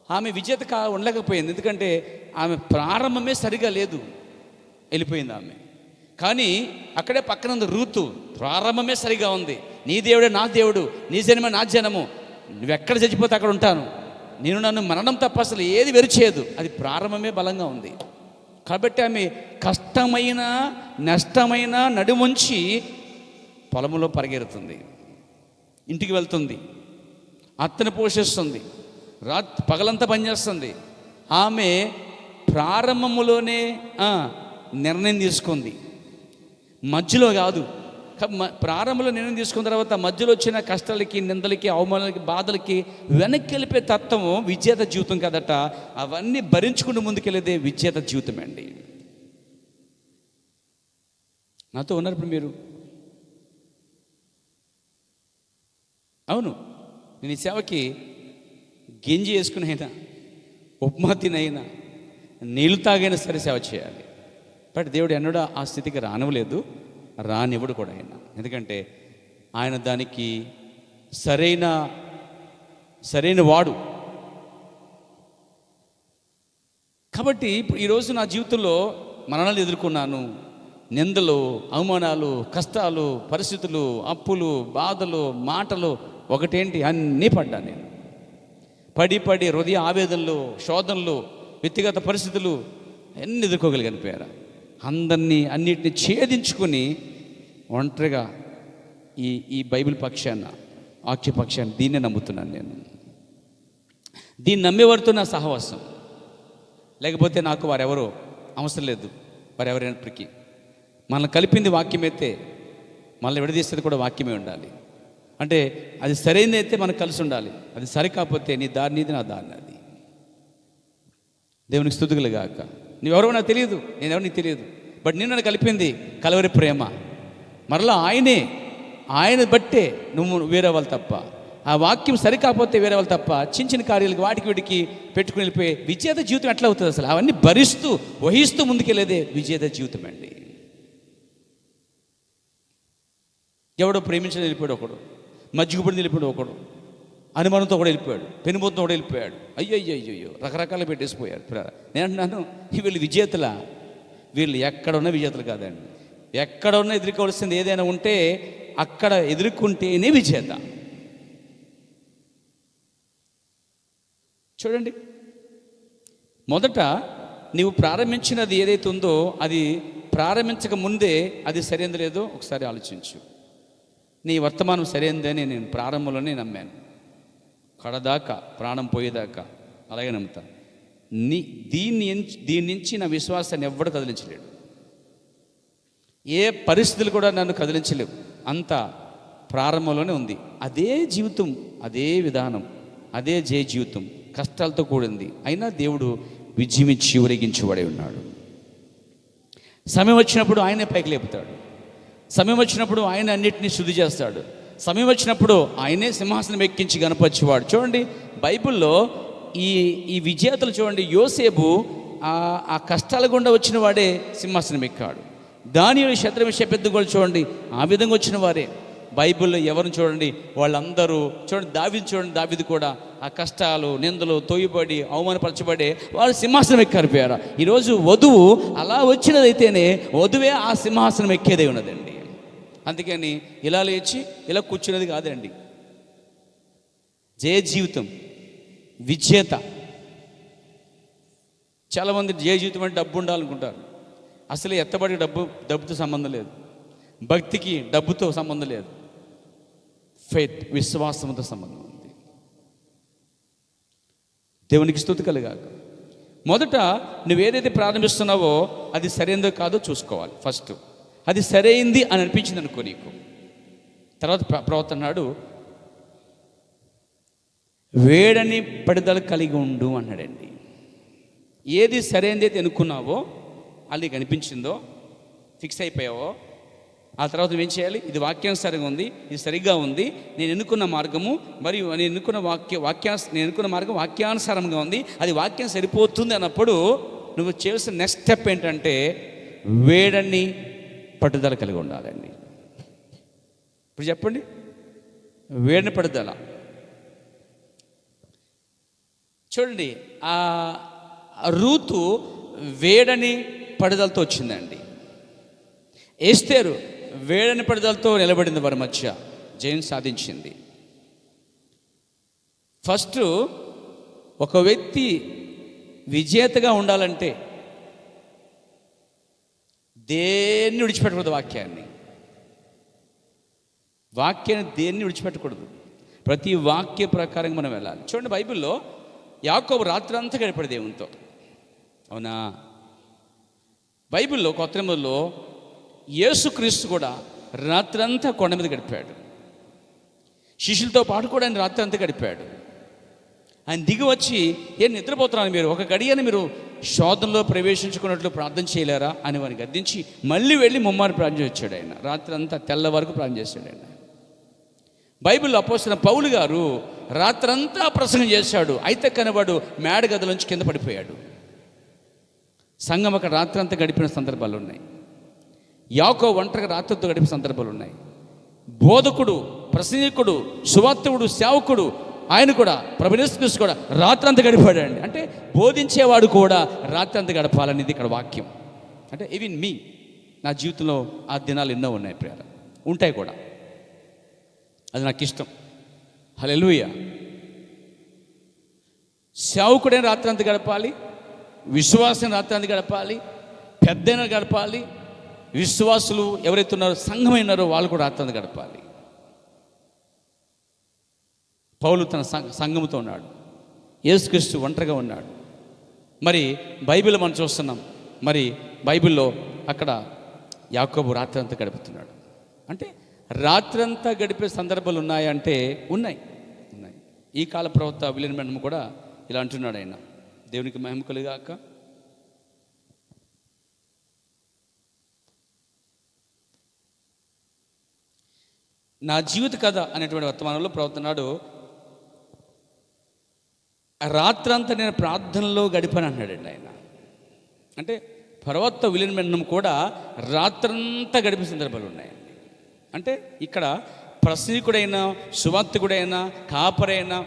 ఆమె విజేత ఉండలేకపోయింది, ఎందుకంటే ఆమె ప్రారంభమే సరిగా లేదు, వెళ్ళిపోయింది ఆమె. కానీ అక్కడే పక్కన రూతు ప్రారంభమే సరిగా ఉంది. నీ దేవుడే నా దేవుడు, నీ జనమే నా జనము, నువ్వెక్కడ చచ్చిపోతే అక్కడ ఉంటాను, నేను నన్ను మరణం తప్ప అసలు ఏది వెరిచేయదు. అది ప్రారంభమే బలంగా ఉంది. కాబట్టి ఆమె కష్టమైన నష్టమైన నడుముంచి పొలంలో పరిగెడుతుంది, ఇంటికి వెళ్తుంది, అత్తను పోషిస్తుంది, పగలంతా పనిచేస్తుంది. ఆమె ప్రారంభములోనే నిర్ణయం తీసుకుంది, మధ్యలో కాదు. ప్రారంభంలో నిర్ణయం తీసుకున్న తర్వాత మధ్యలో వచ్చిన కష్టాలకి, నిందలకి, అవమానాలకి, బాధలకి వెనక్కి వెళ్ళిపోయే తత్వము విజేత జీవితం కదట. అవన్నీ భరించుకుంటూ ముందుకెళ్ళేదే విజేత జీవితం అండి. నాతో ఉన్నారు ఇప్పుడు మీరు? అవును, నేను ఈ సేవకి గింజి వేసుకుని అయినా, ఉప్మా తినైనా, నీళ్ళు తాగైనా సరే సేవ చేయాలి. బట్ దేవుడు ఎన్నడూ ఆ స్థితికి రానివ్వలేదు, రానివ్వడు కూడా ఆయన. ఎందుకంటే ఆయన దానికి సరైన వాడు. కాబట్టి ఇప్పుడు ఈరోజు నా జీవితంలో మరణాలు ఎదుర్కొన్నాను, నిందలు, అవమానాలు, కష్టాలు, పరిస్థితులు, అప్పులు, బాధలు, మాటలు, ఒకటేంటి అన్నీ పడ్డాను నేను. పడి హృదయ ఆవేదనలు, శోధనలు, వ్యక్తిగత పరిస్థితులు అన్నీ ఎదుర్కోగలిగాను. పేర అన్నిటిని ఛేదించుకొని ఒంటరిగా ఈ బైబిల్ పక్షాన, వాక్య పక్షాన్ని దీన్నే నమ్ముతున్నాను నేను. దీన్ని నమ్మేవారితో నా సహవాసం, లేకపోతే నాకు వారెవరో అవసరం లేదు. వారెవరైనప్పటికీ మనల్ని కలిపింది వాక్యమైతే మనల్ని విడదీసేది కూడా వాక్యమే ఉండాలి. అంటే అది సరైనది అయితే మనకు కలిసి ఉండాలి, అది సరికాకపోతే నీ దారి నీది, నా దారి నాది. దేవునికి స్తుతులు గాక. నువ్వెవరో నాకు తెలియదు, నేనెవరో నీకు తెలియదు, బట్ నేను నన్ను కలిపింది కలవరి ప్రేమ. మరలా ఆయనే ఆయన బట్టే నువ్వు వేరే వాళ్ళు తప్ప, ఆ వాక్యం సరికాకపోతే వేరే వాళ్ళు తప్ప, చిన్న చిన్న కార్యాలకు వాటికి వీటికి పెట్టుకుని వెళ్ళిపోయి విజేత జీవితం ఎట్లా అవుతుంది? అసలు అవన్నీ భరిస్తూ వహిస్తూ ముందుకెళ్ళేదే విజేత జీవితం అండి. ఎవడో ప్రేమించడం వెళ్ళిపోయాడు ఒకడు, మజ్జిగపడి వెళ్ళిపోయాడు ఒకడు, అనుమానంతో కూడా వెళ్ళిపోయాడు, పెనుబోతుతో కూడా వెళ్ళిపోయాడు. అయ్యో రకరకాలు పెట్టేసిపోయారు. నేను అంటున్నాను, వీళ్ళు విజేతలా? వీళ్ళు ఎక్కడున్న విజేతలు కాదండి. ఎక్కడ ఉన్న ఎదుర్కోవాల్సింది ఏదైనా ఉంటే అక్కడ ఎదుర్కొంటేనే విజేత. చూడండి, మొదట నీవు ప్రారంభించినది ఏదైతే ఉందో అది ప్రారంభించక ముందే అది సరైనది లేదో ఒకసారి ఆలోచించు. నీ వర్తమానం సరైనదని నేను ప్రారంభంలోనే నమ్మాను, కడదాకా ప్రాణం పోయేదాకా అలాగే నమ్ముతాను. దీని నుంచి నా విశ్వాసాన్ని ఎవ్వడు కదిలించలేడు. ఏ పరిస్థితులు కూడా నన్ను కదిలించలేవు. అంత ప్రారంభంలోనే ఉంది. అదే జీవితం, అదే విధానం, అదే జయ జీవితం, కష్టాలతో కూడింది. అయినా దేవుడు విజయమిచ్చి ఊరేగించబడి ఉన్నాడు. సమయం వచ్చినప్పుడు ఆయనే పైకి లేపుతాడు. సమయం వచ్చినప్పుడు ఆయన అన్నిటినీ శుద్ధి చేస్తాడు. సమయం వచ్చినప్పుడు ఆయనే సింహాసనం ఎక్కించి గణపరిచేవాడు. చూడండి, బైబిల్లో ఈ విజేతలు చూడండి, యోసేపు ఆ కష్టాల గుండా వచ్చిన వాడే సింహాసనం ఎక్కాడు. దానియేలు శద్రక్ పెద్దగోళ్ళు చూడండి, ఆ విధంగా వచ్చిన వారే. బైబిల్లో ఎవరిని చూడండి, వాళ్ళందరూ చూడండి, దావీదు చూడండి, దావీదు కూడా ఆ కష్టాలు, నిందలు, తోయబడి, అవమానపరచబడి వాళ్ళు సింహాసనం ఎక్కారిపోయారు. ఈరోజు వధువు అలా వచ్చినదైతేనే వధువే ఆ సింహాసనం ఎక్కేదే ఉన్నదండి. అందుకని ఇలా లేచి ఇలా కూర్చున్నది కాదండి. జయ జీవితం, విజేత. చాలామంది జయ జీవితం అంటే డబ్బు ఉండాలనుకుంటారు. అసలు ఎత్తబడి డబ్బుతో సంబంధం లేదు, భక్తికి డబ్బుతో సంబంధం లేదు. ఫెయిత్, విశ్వాసంతో సంబంధం ఉంది. దేవునికి స్తుతి కలుగాక. మొదట నువ్వేదైతే ప్రారంభిస్తున్నావో అది సరైనదో కాదో చూసుకోవాలి. ఫస్ట్ అది సరైంది అని అనిపించింది అనుకో నీకు, తర్వాత ప్రవక్త అన్నాడు, వేడని పడుదల కలిగి ఉండు అన్నాడండి. ఏది సరైనది అయితే అనుకున్నావో, అది కనిపించిందో, ఫిక్స్ అయిపోయావో, ఆ తర్వాత నువ్వేం చేయాలి? ఇది వాక్యానుసారంగా ఉంది, ఇది సరిగ్గా ఉంది, నేను ఎన్నుకున్న మార్గము మరియు నేను ఎన్నుకున్న నేను ఎన్నుకున్న మార్గం వాక్యానుసారంగా ఉంది, అది వాక్యం సరిపోతుంది అన్నప్పుడు నువ్వు చేయాల్సిన నెక్స్ట్ స్టెప్ ఏంటంటే వేడని పట్టుదల కలిగి ఉండాలండి. ఇప్పుడు చెప్పండి, వేడని పట్టుదల. చూడండి, ఆ రూతు వేడని పట్టుదలతో వచ్చిందండి. ఎస్తేరు వేడని పట్టుదలతో నిలబడింది, వారి మధ్య జయం సాధించింది. ఫస్ట్ ఒక వ్యక్తి విజేతగా ఉండాలంటే దేన్ని విడిచిపెట్టకూడదు. వాక్యాన్ని దేన్ని విడిచిపెట్టకూడదు. ప్రతి వాక్య ప్రకారంగా మనం వెళ్ళాలి. చూడండి, బైబిల్లో యాకోబు రాత్రి అంతా గడిపాడు దేవునితో, అవునా? బైబిల్లో కొత్త నిబంధనలో యేసుక్రీస్తు కూడా రాత్రంతా కొండ మీద గడిపాడు. శిష్యులతో పాటు కూడా ఆయన రాత్రి అంతా గడిపాడు. ఆయన దిగి వచ్చి, ఏం నిద్రపోతున్నాను మీరు, ఒక గడియని మీరు శోధనలో ప్రవేశించుకున్నట్లు ప్రార్థన చేయలేరా అని వారిని గద్దించి మళ్ళీ వెళ్ళి ముమ్మారు ప్రార్థన వచ్చాడు. ఆయన రాత్రి అంతా తెల్ల వరకు ప్రార్థన చేశాడు. ఆయన బైబిల్లో అపోస్తలుడైన పౌలు గారు రాత్రంతా ప్రసంగం చేశాడు. అయితే కనబడు మేడ గదిలోంచి కింద పడిపోయాడు. సంఘం అక్కడ రాత్రంతా గడిపిన సందర్భాలు ఉన్నాయి. యాకోబు ఒంటరిగా రాత్రితో గడిపిన సందర్భాలు ఉన్నాయి. బోధకుడు, ప్రసంగికుడు, సువార్తికుడు, సేవకుడు ఆయన కూడా, ప్రభువు యేసు క్రీస్తు కూడా రాత్రంతా గడిపాడండి. అంటే బోధించేవాడు కూడా రాత్రంతా గడపాలనేది ఇక్కడ వాక్యం. అంటే ఈవెన్ మీ, నా జీవితంలో ఆ దినాలు ఎన్నో ఉన్నాయి ప్రియారా, ఉంటాయి కూడా. అది నాకు ఇష్టం. హల్లెలూయా. సేవకుడైన రాత్రంతా గడపాలి, విశ్వాసం రాత్రంతా గడపాలి, పెద్దైన గడపాలి, విశ్వాసులు ఎవరైతే ఉన్నారో సంఘమైనారో వాళ్ళు కూడా రాత్రంతా గడపాలి. పౌలు తన సంఘముతో ఉన్నాడు, యేసుక్రీస్తు ఒంటరిగా ఉన్నాడు. మరి బైబిల్ మనం చూస్తున్నాం, మరి బైబిల్లో అక్కడ యాకోబు రాత్రంతా గడుపుతున్నాడు. అంటే రాత్రంతా గడిపే సందర్భాలు ఉన్నాయంటే ఉన్నాయి. ఈ కాల ప్రవక్త విలియం బ్రాన్హమ్ కూడా ఇలా అంటున్నాడు. ఆయన దేవునికి మహిమ కలుగాక. నా జీవిత కథ అనేటువంటి వర్తమానంలో ప్రవర్తనాడు, రాత్రంతా నేను ప్రార్థనలో గడిపాను అన్నాడండి ఆయన. అంటే ప్రవక్త విలియం బ్రన్హాం కూడా రాత్రంతా గడిపే సందర్భాలు ఉన్నాయండి. అంటే ఇక్కడ ప్రసంగికుడైనా, సువార్తికుడైనా, కాపరైనా,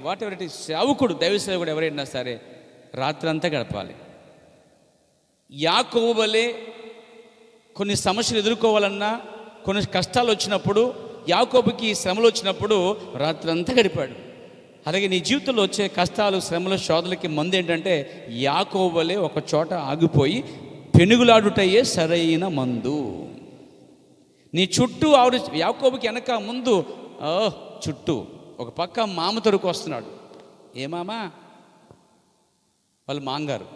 వాట్ ఎవర్ ఇట్ ఈస్, సేవకుడు, దైవ సేవకుడు ఎవరైనా సరే రాత్రంతా గడపాలి. యాకోబు వలె కొన్ని సమస్యలు ఎదుర్కోవాలన్నా, కొన్ని కష్టాలు వచ్చినప్పుడు, యాకోబుకి శ్రమలు వచ్చినప్పుడు రాత్రంతా గడిపాడు. అలాగే నీ జీవితంలో వచ్చే కష్టాలు, శ్రమలు, శోధనలకి మందు ఏంటంటే యాకోబు వలె ఒక చోట ఆగిపోయి పెనుగులాడుటయే సరైన మందు. నీ చుట్టూ ఆవిడ, యాకోబుకి వెనక ముందు చుట్టూ ఒక పక్క మామ తొడుకు వస్తున్నాడు. ఏ మామ? వాళ్ళు మాంగారు.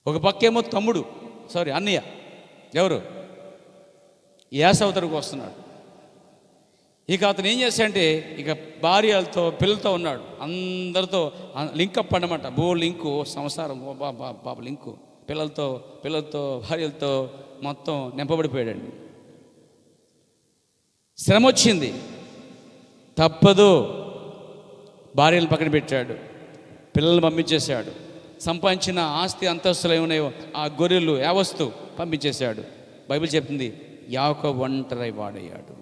ఒక పక్క ఏమో తమ్ముడు, అన్నయ్య, ఎవరు? ఏసావు తొడుకు వస్తున్నాడు. ఇక అతను ఏం చేశాడంటే ఇక భార్యలతో, పిల్లలతో ఉన్నాడు. అందరితో లింకప్ అన్నమాట. లింకు సంసారం, బాబా లింకు, పిల్లలతో భార్యలతో మొత్తం నింపబడిపోయాడండి. శ్రమ వచ్చింది, తప్పదు. భార్యలు పక్కన పెట్టాడు, పిల్లల్ని పంపించేశాడు. సంపాదించిన ఆస్తి అంతస్తులు ఏమున్నాయో ఆ గొర్రెలు, యావస్తు పంపించేశాడు. బైబిల్ చెప్తుంది యాకోబు ఒంటరి వాడయ్యాడు.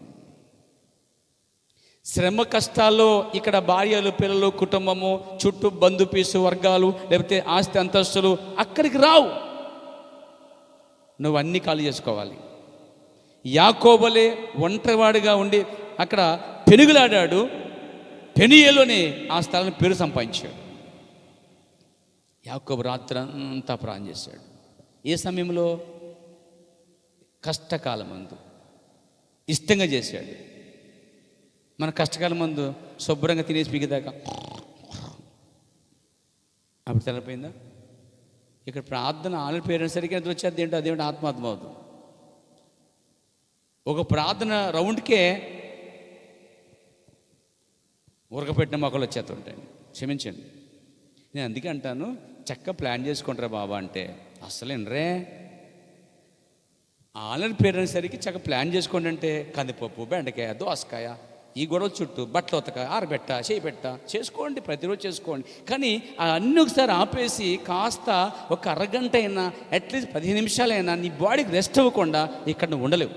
శ్రమ కష్టాల్లో ఇక్కడ భార్యలు, పిల్లలు, కుటుంబము, చుట్టూ బంధుపీసు వర్గాలు, లేకపోతే ఆస్తి అంతస్తులు అక్కడికి రావు. నువ్వు అన్నీ ఖాళీ చేసుకోవాలి. యాకోబులే ఒంటరివాడిగా ఉండి అక్కడ పెనుగులాడాడు. పెనియేలోనే ఆ స్థలాన్ని పేరు సంపాదించాడు. యాకోబు రాత్రంతా ప్రార్థన చేశాడు. ఏ సమయంలో? కష్టకాలం మందు ఇష్టంగా చేశాడు. మన కష్టకాలం మందు శుభ్రంగా తినేసి పీకిదాకా అప్పుడు తెల్లపోయిందా? ఇక్కడ ప్రార్థన ఆలు పేరెంట్స్ సరిగ్గా ఎంత వచ్చేది ఏంటో అదేంటి ఆత్మాత్మ అవుతుంది. ఒక ప్రార్థన రౌండ్కే ఉరకపెట్టిన మొక్కలు వచ్చేస్తుంటాయి. క్షమించండి, నేను అందుకే అంటాను, చక్కగా ప్లాన్ చేసుకుంటారా బాబా అంటే అస్సలు వినరే. ఆన్లైన్ పేరెంట్స్ సరికి చక్కగా ప్లాన్ చేసుకోండి అంటే కందిపప్పు, బెండకాయ, దోసకాయ, ఈ గొడవ చుట్టూ బట్టలు ఉతక, ఆరబెట్ట, చేయి పెట్ట చేసుకోండి, ప్రతిరోజు చేసుకోండి. కానీ అన్నీ ఒకసారి ఆపేసి కాస్త ఒక అరగంట అయినా, అట్లీస్ట్ 15 నిమిషాలైనా నీ బాడీకి రెస్ట్ ఇవ్వకుండా ఇక్కడ నువ్వు ఉండలేవు.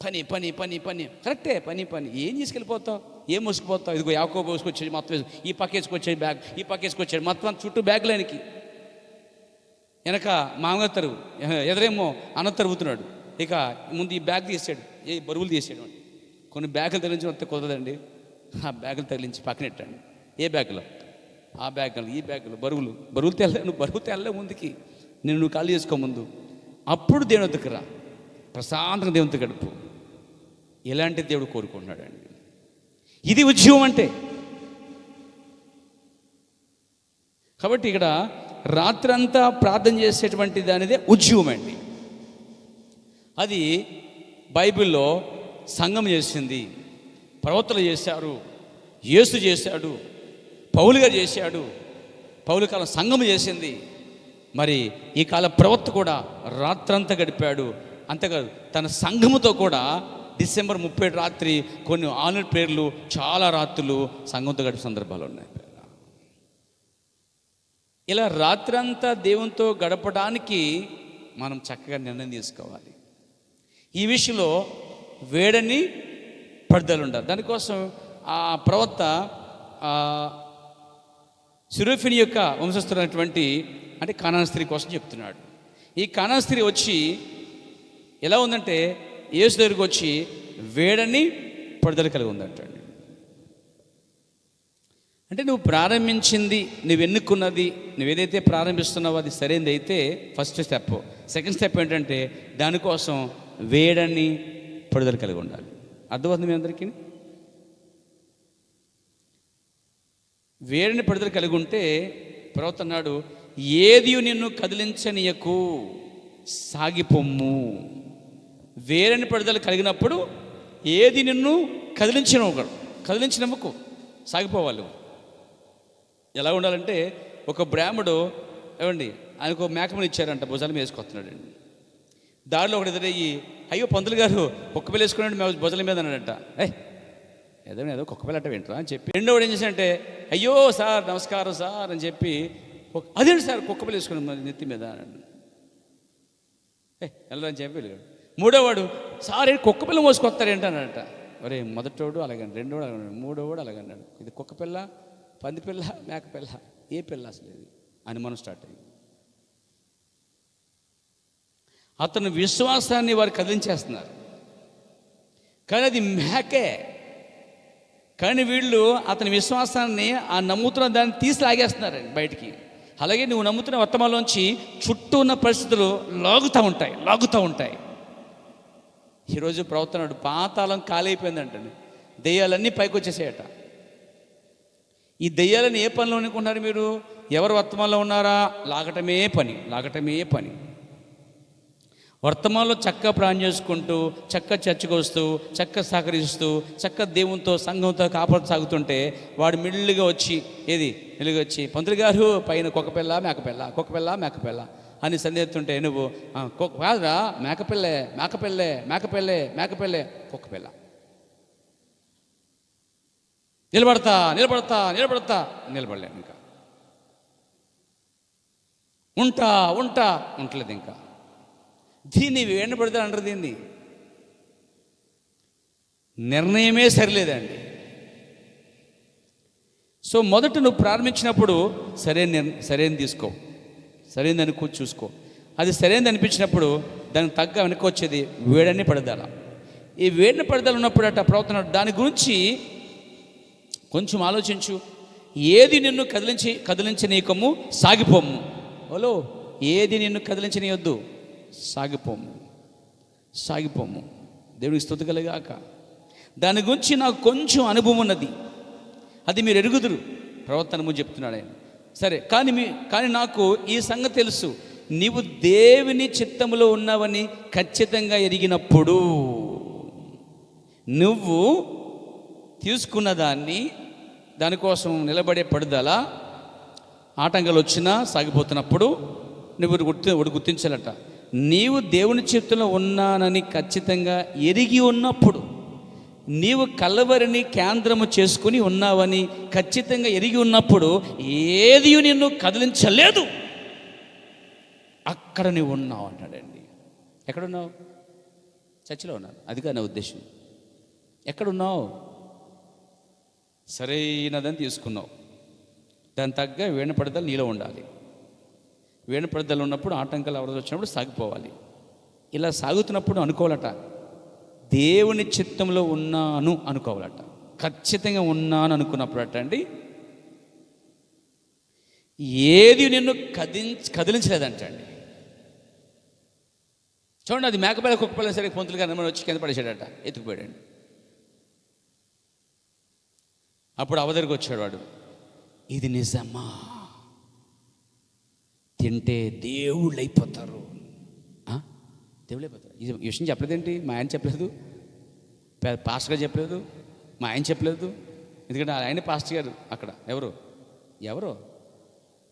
పని పని పని పని కరెక్టే, పని పని ఏం తీసుకెళ్ళిపోతావు, ఏం మోసుకుపోతావు? ఇదిగో యాకోబు మోసుకొచ్చేది మొత్తం, ఈ పక్క వేసుకొచ్చేది బ్యాగ్, ఈ పక్క వేసుకొచ్చాడు మొత్తం చుట్టూ బ్యాగ్లోనికి. వెనక మామగారు ఎదురేమో అన్న తరుగుతున్నాడు. ఇక ముందు ఈ బ్యాగ్ తీసాడు, ఏ బరువులు తీసాడు. కొన్ని బ్యాగులు తగిలించి వస్తే కుదరదండి. ఆ బ్యాగులు తగిలించి పక్కనెట్టండి. ఏ బ్యాగులో? ఆ బ్యాగులు, ఈ బ్యాగులు, బరువులు నువ్వు బరువు తెల్లే ముందుకి నువ్వు ఖాళీ చేసుకో ముందు. అప్పుడు దేవుని వద్దకు రా, ప్రశాంతంగా దేవునితో గడుపు. ఎలాంటి దేవుడు కోరుకుంటున్నాడండి? ఇది ఉద్యమం అంటే. కాబట్టి ఇక్కడ రాత్రంతా ప్రార్థన చేసేటువంటి దానిదే ఉద్యమం అండి. అది బైబిల్లో సంఘం చేసింది, ప్రవక్తలు చేశారు, యేసు చేశాడు, పౌలు గారు చేశాడు, పౌలు కాలం సంఘం చేసింది. మరి ఈ కాల ప్రవక్త కూడా రాత్రంతా గడిపాడు. అంతేకాదు తన సంఘముతో కూడా డిసెంబర్ 30 రాత్రి కొన్ని ఆన్లైన్ ప్రేయర్లు, చాలా రాత్రులు సంఘంతో గడిపే సందర్భాలు ఉన్నాయి. ఇలా రాత్రంతా దేవునితో గడపడానికి మనం చక్కగా నిర్ణయం తీసుకోవాలి. ఈ విషయంలో వేడని పడుదల ఉండాలి. దానికోసం ఆ ప్రవక్త సిరోఫిని యొక్క వంశస్థులైనటువంటి అంటే కానాను స్త్రీ కోసం చెప్తున్నాడు. ఈ కానాను స్త్రీ వచ్చి ఎలా ఉందంటే యేసు దగ్గరికి వచ్చి వేడని పడుదల కలిగి ఉందంటాడు. అంటే నువ్వు ప్రారంభించింది, నువ్వు ఎన్నుకున్నది, నువ్వు ఏదైతే ప్రారంభిస్తున్నావో అది సరైనది అయితే ఫస్ట్ స్టెప్. సెకండ్ స్టెప్ ఏంటంటే దానికోసం వేడని పడుదల కలిగి ఉండాలి. అర్థమవుతుంది మీ అందరికీ? వేడిని పడుదల కలిగి ఉంటే ప్రవక్త అన్నాడు, ఏది నిన్ను కదిలించనీయకు, సాగిపొమ్ము. వేడిని పడుదల కలిగినప్పుడు ఏది నిన్ను కదిలించినవ్వకు, సాగిపోవాలి. ఎలా ఉండాలంటే ఒక బ్రాహ్మడు ఏమండి ఆయనకు మేకమని ఇచ్చారంట, భుజాల మీద వేసుకొస్తున్నాడండి. దారిలో ఒకటి ఎదురయ్యి అయ్యో పంతులు గారు కుక్క పిల్ల వేసుకున్నాడు మేము భుజల మీద అన్నాడట. ఏదో కుక్క పిల్ల అట్ట వింటరా అని చెప్పి రెండోవాడు ఏం చేశాడంటే, అయ్యో సార్ నమస్కారం సార్ అని చెప్పి, అదేంటి సార్ కుక్క పిల్ల వేసుకున్నాడు నెత్తి మీద అన్నాడు. వెళ్ళని చెప్పి వెళ్ళాడు. మూడోవాడు, సార్ కుక్క పిల్ల మోసుకొస్తారేంటి అన్నాడట. ఒరే మొదటోడు అలాగన్నాడు, రెండోడు అలాగన్నాడు, మూడోవాడు అలాగన్నాడు. ఇది కుక్క పిల్ల, పంది పిల్ల, మేక పిల్ల, ఏ పిల్ల అసలు ఇది అని మనం స్టార్ట్ అయ్యింది. అతను విశ్వాసాన్ని వారు కదిలించేస్తున్నారు, కానీ అది మేకే. కానీ వీళ్ళు అతని విశ్వాసాన్ని, ఆ నమ్ముతున్న దాన్ని తీసి లాగేస్తున్నారు బయటికి. అలాగే నువ్వు నమ్ముతున్న వర్తమానంలోంచి చుట్టూ ఉన్న పరిస్థితులు లాగుతూ ఉంటాయి. ఈరోజు ప్రవర్తనాడు పాతాళం ఖాళీ అయిపోయిందంటండి. దెయ్యాలన్నీ పైకి వచ్చేసాయట. ఈ దెయ్యాలని ఏ పనిలో అనుకుంటున్నారు మీరు? ఎవరు వర్తమానంలో ఉన్నారా? లాగటమే పని. వర్తమానంలో చక్కగా ప్రాణం చేసుకుంటూ, చక్కగా చర్చకు వస్తూ, చక్కగా సహకరిస్తూ, చక్కగా దేవునితో సంఘంతో కాపాడు సాగుతుంటే వాడు మెల్లిగా వచ్చి వచ్చి పంతులు గారు పైన కుక్క పిల్ల మేకపిల్ల అని సందేహిస్తుంటే నువ్వు కాదురా మేకపిల్లే కుక్క పిల్ల. నిలబడతా నిలబడలేను, ఇంకా ఉండలేదు. ఇంకా దీన్ని వేడిన పడితే అంటారు. దీన్ని నిర్ణయమే సరిలేదండి. సో మొదట నువ్వు ప్రారంభించినప్పుడు సరైనది తీసుకో, సరైనదని చూసుకో. అది సరైనది అనిపించినప్పుడు దానికి తగ్గ వెనక్కి వచ్చేది వేడని పడదాల. ఈ వేడిన పడదలు ఉన్నప్పుడు అట్ట ప్రవర్తన, దాని గురించి కొంచెం ఆలోచించు. ఏది నిన్ను కదిలించనీయకము సాగిపోము. ఏది నిన్ను కదిలించనీయొద్దు, సాగిపోము. దేవునికి స్తుతి కలుగాక. దాని గురించి నాకు కొంచెం అనుభవం ఉన్నది, అది మీరు ఎరుగుదురు. ప్రవర్తన ముందు చెప్తున్నాడు ఆయన. సరే, కానీ నాకు ఈ సంగతి తెలుసు, నీవు దేవుని చిత్తములో ఉన్నావని ఖచ్చితంగా ఎరిగినప్పుడు నువ్వు తీసుకున్న దానికోసం నిలబడే పడుదల ఆటంకాలు వచ్చినా సాగిపోతున్నప్పుడు నువ్వు గుర్తించాలట. నీవు దేవుని చిత్తంలో ఉన్నానని ఖచ్చితంగా ఎరిగి ఉన్నప్పుడు, నీవు కలవరిని కేంద్రము చేసుకుని ఉన్నావని ఖచ్చితంగా ఎరిగి ఉన్నప్పుడు ఏది నిన్ను కదిలించలేదు, అక్కడ నువ్వు ఉన్నావు అంటాడండి. ఎక్కడున్నావు? చర్చిలో ఉన్నాను, అదిగా నా ఉద్దేశం. ఎక్కడున్నావు? సరైనదని తీసుకున్నావు, దాని తగ్గ వేణపడదలు నీలో ఉండాలి. వేణపడదలు ఉన్నప్పుడు ఆటంకాలు అవరోధం వచ్చినప్పుడు సాగిపోవాలి. ఇలా సాగుతున్నప్పుడు అనుకోవాలట, దేవుని చిత్తంలో ఉన్నాను అనుకోవాలట. ఖచ్చితంగా ఉన్నాను అనుకున్నప్పుడు అండి ఏది నిన్ను కదిలించలేదంటండి. చూడండి, అది మేకపిల్ల కుక్కపిల్ల సరే పొంతులుగా నెమ్మది వచ్చి కింద పడేసాడట, ఎత్తుకుపోయాడండి. అప్పుడు అవదరికి వచ్చాడు వాడు, ఇది నిజమా? తింటే దేవుళ్ళు అయిపోతారు. ఈ విషయం చెప్పలేదేంటి? మా ఆయన చెప్పలేదు, పాస్టర్ గారు చెప్పలేదు, మా ఆయన చెప్పలేదు. ఎందుకంటే ఆయన పాస్టర్ గారు అక్కడ ఎవరు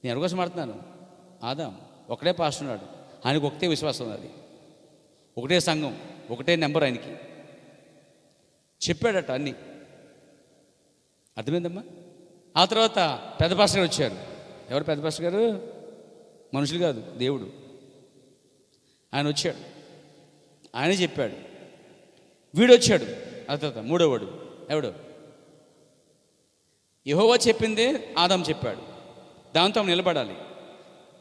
నేను ఎవరి కోసం ఆడుతున్నాను? ఆదాం ఒకటే పాస్టర్ ఉన్నాడు, ఆయనకు ఒకటే విశ్వాసం ఉన్నది, ఒకటే సంఘం, ఒకటే నెంబర్ ఆయనకి. చెప్పాడట అన్నీ. అర్థమైందమ్మా? ఆ తర్వాత పెద్ద పాస్టర్ గారు వచ్చారు. ఎవరు పెద్ద పాస్టర్ గారు? మనుషులు కాదు, దేవుడు. ఆయన వచ్చాడు, ఆయన చెప్పాడు. వీడు వచ్చాడు. ఆ తర్వాత మూడోవాడు ఎవడు? యెహోవా చెప్పిందే ఆదాం చెప్పాడు, దాంతో నిలబడాలి.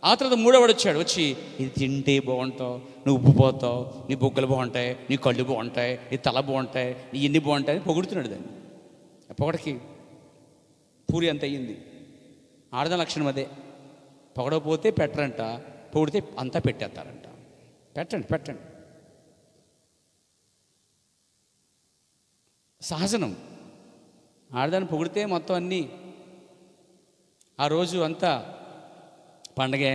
ఆ తర్వాత మూడోవాడు వచ్చాడు. వచ్చి ఇది తింటే బాగుంటావు, నువ్వు ఉబ్బిపోతావు, నీ బొగ్గలు బాగుంటాయి, నీ కళ్ళు బాగుంటాయి, నీ తల బాగుంటాయి, నీ ఎన్ని బాగుంటాయి అని పొగుడుతున్నాడు దాన్ని. పొగడకి పూరి అంత అయ్యింది. ఆడదాని లక్షణం అదే, పొగడపోతే పెట్టరంట, పొగిడితే అంతా పెట్టేస్తారంట. పెట్టండి సహజనం. ఆడదాన్ని పొగిడితే మొత్తం అన్నీ ఆ రోజు అంతా పండగే,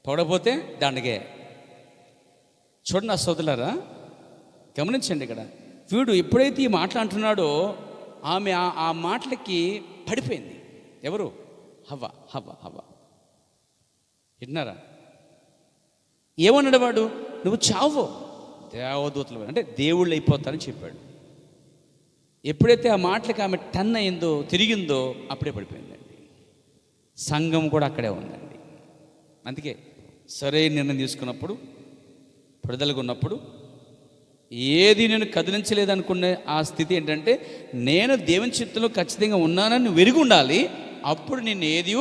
పొగడపోతే దండగే. చూడండి నా సోదరులారా, గమనించండి. ఇక్కడ వీడు ఎప్పుడైతే ఈ మాటలు అంటున్నాడో ఆమె ఆ మాటలకి పడిపోయింది. ఎవరు? హవ్వ. విన్నారా? ఏమన్నాడు వాడు? నువ్వు చావు, దేవదూతలు అంటే దేవుళ్ళు అయిపోతారని చెప్పాడు. ఎప్పుడైతే ఆ మాటలకి ఆమె టన్ అయిందో, తిరిగిందో, అప్పుడే పడిపోయిందండి. సంఘం కూడా అక్కడే ఉందండి. అందుకే సరైన నిర్ణయం తీసుకున్నప్పుడు, పడుదలకు ఉన్నప్పుడు, ఏది నేను కదిలించలేదనుకునే ఆ స్థితి ఏంటంటే, నేను దేవుని చిత్తంలో ఖచ్చితంగా ఉన్నానని వెరిగి ఉండాలి. అప్పుడు నిన్ను ఏది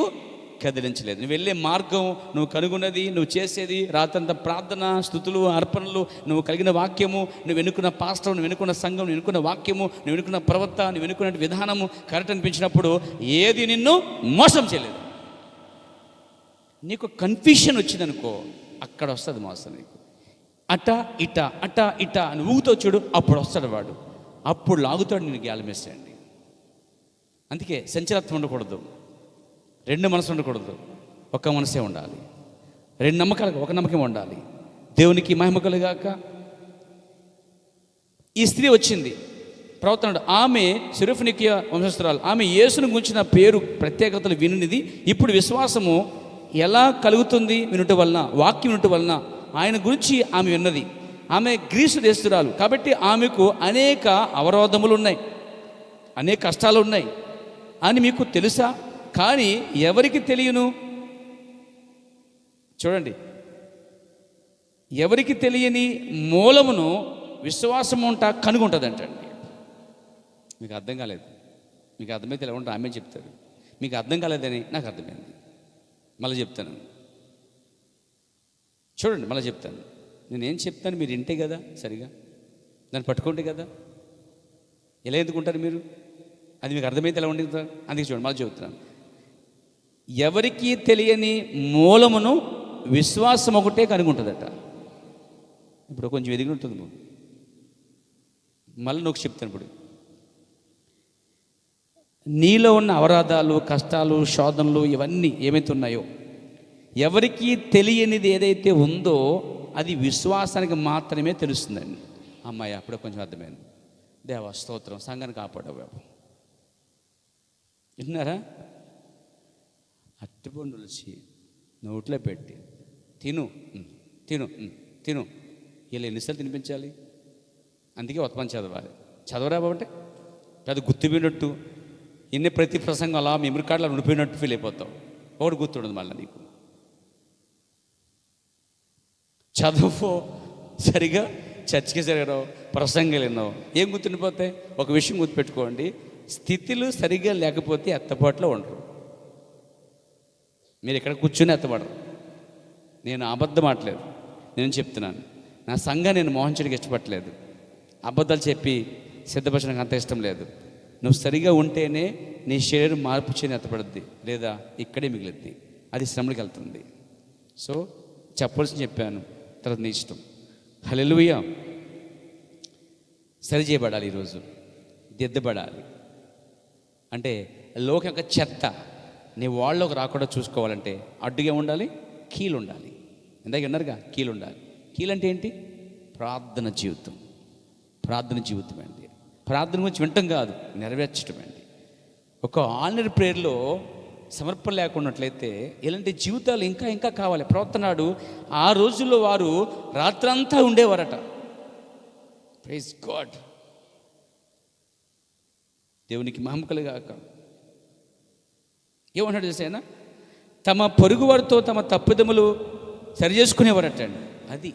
కదిలించలేదు. నువ్వు వెళ్ళే మార్గం, నువ్వు కనుగొన్నది, నువ్వు చేసేది, రాత్రంతా ప్రార్థన, స్తుతులు, అర్పణలు, నువ్వు కలిగిన వాక్యము, నువ్వు ఎన్నుకున్న పాస్టర్, నువ్వు ఎన్నుకున్న సంఘం, నువ్వు ఎన్నుకున్న వాక్యము, నువ్వు ఎన్నుకున్న ప్రవక్త, నువ్వు ఎన్నుకున్న విధానము కరెక్ట్ అనిపించినప్పుడు ఏది నిన్ను మోసం చేయలేదు. నీకు కన్ఫ్యూషన్ వచ్చిందనుకో, అక్కడ వస్తుంది మోసం. నీకు అట ఇట అని ఊగుతో చూడు, అప్పుడు వస్తాడు వాడు, అప్పుడు లాగుతాడు నేను గ్యాలమేసేయండి. అందుకే సంచలత్వం ఉండకూడదు, రెండు మనసు ఉండకూడదు, ఒక మనసే ఉండాలి. రెండు నమ్మకాలు, ఒక నమ్మకం ఉండాలి. దేవునికి మహిమ కలుగాక. ఈ స్త్రీ వచ్చింది, ప్రవర్తన, ఆమె సిరఫెనికియా వంశస్థురాలు. ఆమె యేసును గురించిన పేరు ప్రత్యేకతలు వినిది. ఇప్పుడు విశ్వాసము ఎలా కలుగుతుంది? వినుట వలన, వాక్యం వినుట వలన. ఆయన గురించి ఆమె విన్నది. ఆమె గ్రీసు దేశస్తురాలు కాబట్టి ఆమెకు అనేక అవరోధములు ఉన్నాయి, అనేక కష్టాలు ఉన్నాయి అని మీకు తెలుసా? కానీ ఎవరికి తెలియను? చూడండి, ఎవరికి తెలియని మూలమును విశ్వాసం ఉంటా కనుగొంటుందంటండి. మీకు అర్థం కాలేదు, మీకు అర్థమైతే ఎలా ఉంటా ఆమె చెప్తారు. మీకు అర్థం కాలేదని నాకు అర్థమైంది, మళ్ళీ చెప్తాను. చూడండి, మళ్ళీ చెప్తాను. నేనేం చెప్తాను మీరు వింటే కదా, సరిగా దాన్ని పట్టుకుంటే కదా. ఎలా ఎందుకుంటారు మీరు? అది మీకు అర్థమైతే ఎలా ఉంటుంది? అందుకే చూడండి, మళ్ళీ చెబుతున్నాను. ఎవరికి తెలియని మూలమును విశ్వాసం ఒకటే కనుగొంటుందట. ఇప్పుడు కొంచెం ఎదిగి ఉంటుంది. మళ్ళీ నువ్వు చెప్తాను. ఇప్పుడు నీలో ఉన్న అవరాధాలు, కష్టాలు, శోధనలు, ఇవన్నీ ఏమైతే ఉన్నాయో, ఎవరికి తెలియనిది ఏదైతే ఉందో అది విశ్వాసానికి మాత్రమే తెలుస్తుందండి. అమ్మాయి అప్పుడే కొంచెం అర్థమైంది. దేవా స్తోత్రం, సంఘాన్ని కాపాడవు. విన్నారా? అట్టిపండు రుచి నోట్లో పెట్టి తిను తిను తిను. వీళ్ళు ఎన్నిసార్లు తినిపించాలి? అందుకే ఉత్పత్తి చదవాలి. చదవరా బాబంటే పెద్ద గుర్తుపోయినట్టు, ఇన్ని ప్రతి ప్రసంగం అలా మెమరీ కార్డులో ఉండిపోయినట్టు ఫీల్ అయిపోతావు. ఒకటి గుర్తుండదు మళ్ళీ నీకు. చదువు సరిగా చర్చికి జరిగావు, ప్రసంగాలు విన్నావు, ఏం గుర్తుండిపోతాయి? ఒక విషయం గుర్తుపెట్టుకోండి, స్థితిలు సరిగా లేకపోతే ఎత్తపాట్లో ఉండరు. మీరు ఇక్కడ కూర్చుని ఎత్తపడరు. నేను అబద్ధం ఆడలేదు, నేను చెప్తున్నాను. నా సంఘాన్ని నేను మోహించడానికి ఇష్టపడలేదు, అబద్ధాలు చెప్పి సిద్ధపరచడానికి అంత ఇష్టం లేదు. నువ్వు సరిగా ఉంటేనే నీ శరీరం మార్పు చేయని ఎత్తపడుద్ది, లేదా ఇక్కడే మిగిలిద్ది, అది శ్రమలకు వెళ్తుంది. సో చెప్పవలసి చెప్పాను, తర్వాత నీ ఇష్టం. హల్లెలూయా. సరి చేయబడాలి, ఈరోజు దిద్దబడాలి. అంటే లోకం యొక్క చెత్త నీ వాళ్ళలోకి రాకుండా చూసుకోవాలంటే అడ్డుగా ఉండాలి, కీలు ఉండాలి. ఇందాక విన్నారుగా, కీలు ఉండాలి. కీలు అంటే ఏంటి? ప్రార్థన జీవితం. ప్రార్థన జీవితం అండి. ప్రార్థన గురించి వింటం కాదు, నెరవేర్చడం అండి. ఒక ఆర్డినరీ ప్రేయర్లో సమర్పణ లేకున్నట్లయితే ఇలాంటి జీవితాలు ఇంకా ఇంకా కావాలి. ప్రవర్తనాడు ఆ రోజుల్లో వారు రాత్రంతా ఉండేవారట. Praise God. దేవునికి మహిమ కలుగాక. ఏమన్నాడు చూసానా? తమ పొరుగువారితో తమ తప్పిదములు సరి చేసుకునేవారటండి. అది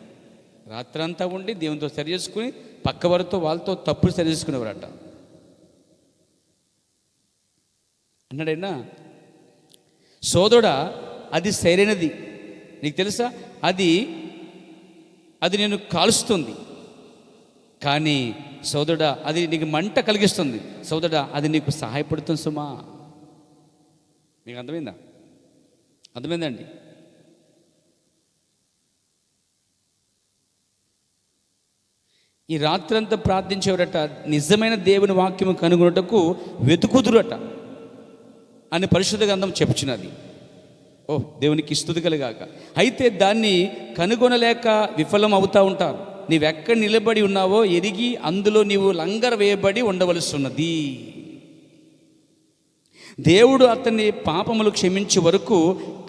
రాత్రంతా ఉండి దేవునితో సరి చేసుకుని పక్కవారితో వాళ్ళతో తప్పులు సరి చేసుకునేవారట. అన్నాడైనా, సోదరుడా అది సరైనది, నీకు తెలుసా, అది నేను కాలుస్తుంది. కానీ సోదరుడా అది నీకు మంట కలిగిస్తుంది. సోదరుడా అది నీకు సహాయపడుతుంది సుమా. మీకు అర్థమైందా? అర్థమైందండి? ఈ రాత్రంతా ప్రార్థించేవారట నిజమైన దేవుని వాక్యము కనుగొనుటకు వెతుకుదురట అని పరిశుద్ధ గ్రంథం చెప్పుచున్నది. ఓ దేవునికి స్తుతి కలుగాక. అయితే దాన్ని కనుగొనలేక విఫలం అవుతూ ఉంటారు. నీవెక్కడ నిలబడి ఉన్నావో ఎరిగి అందులో నీవు లంగర వేయబడి ఉండవలసి ఉన్నది. దేవుడు అతన్ని పాపములు క్షమించే వరకు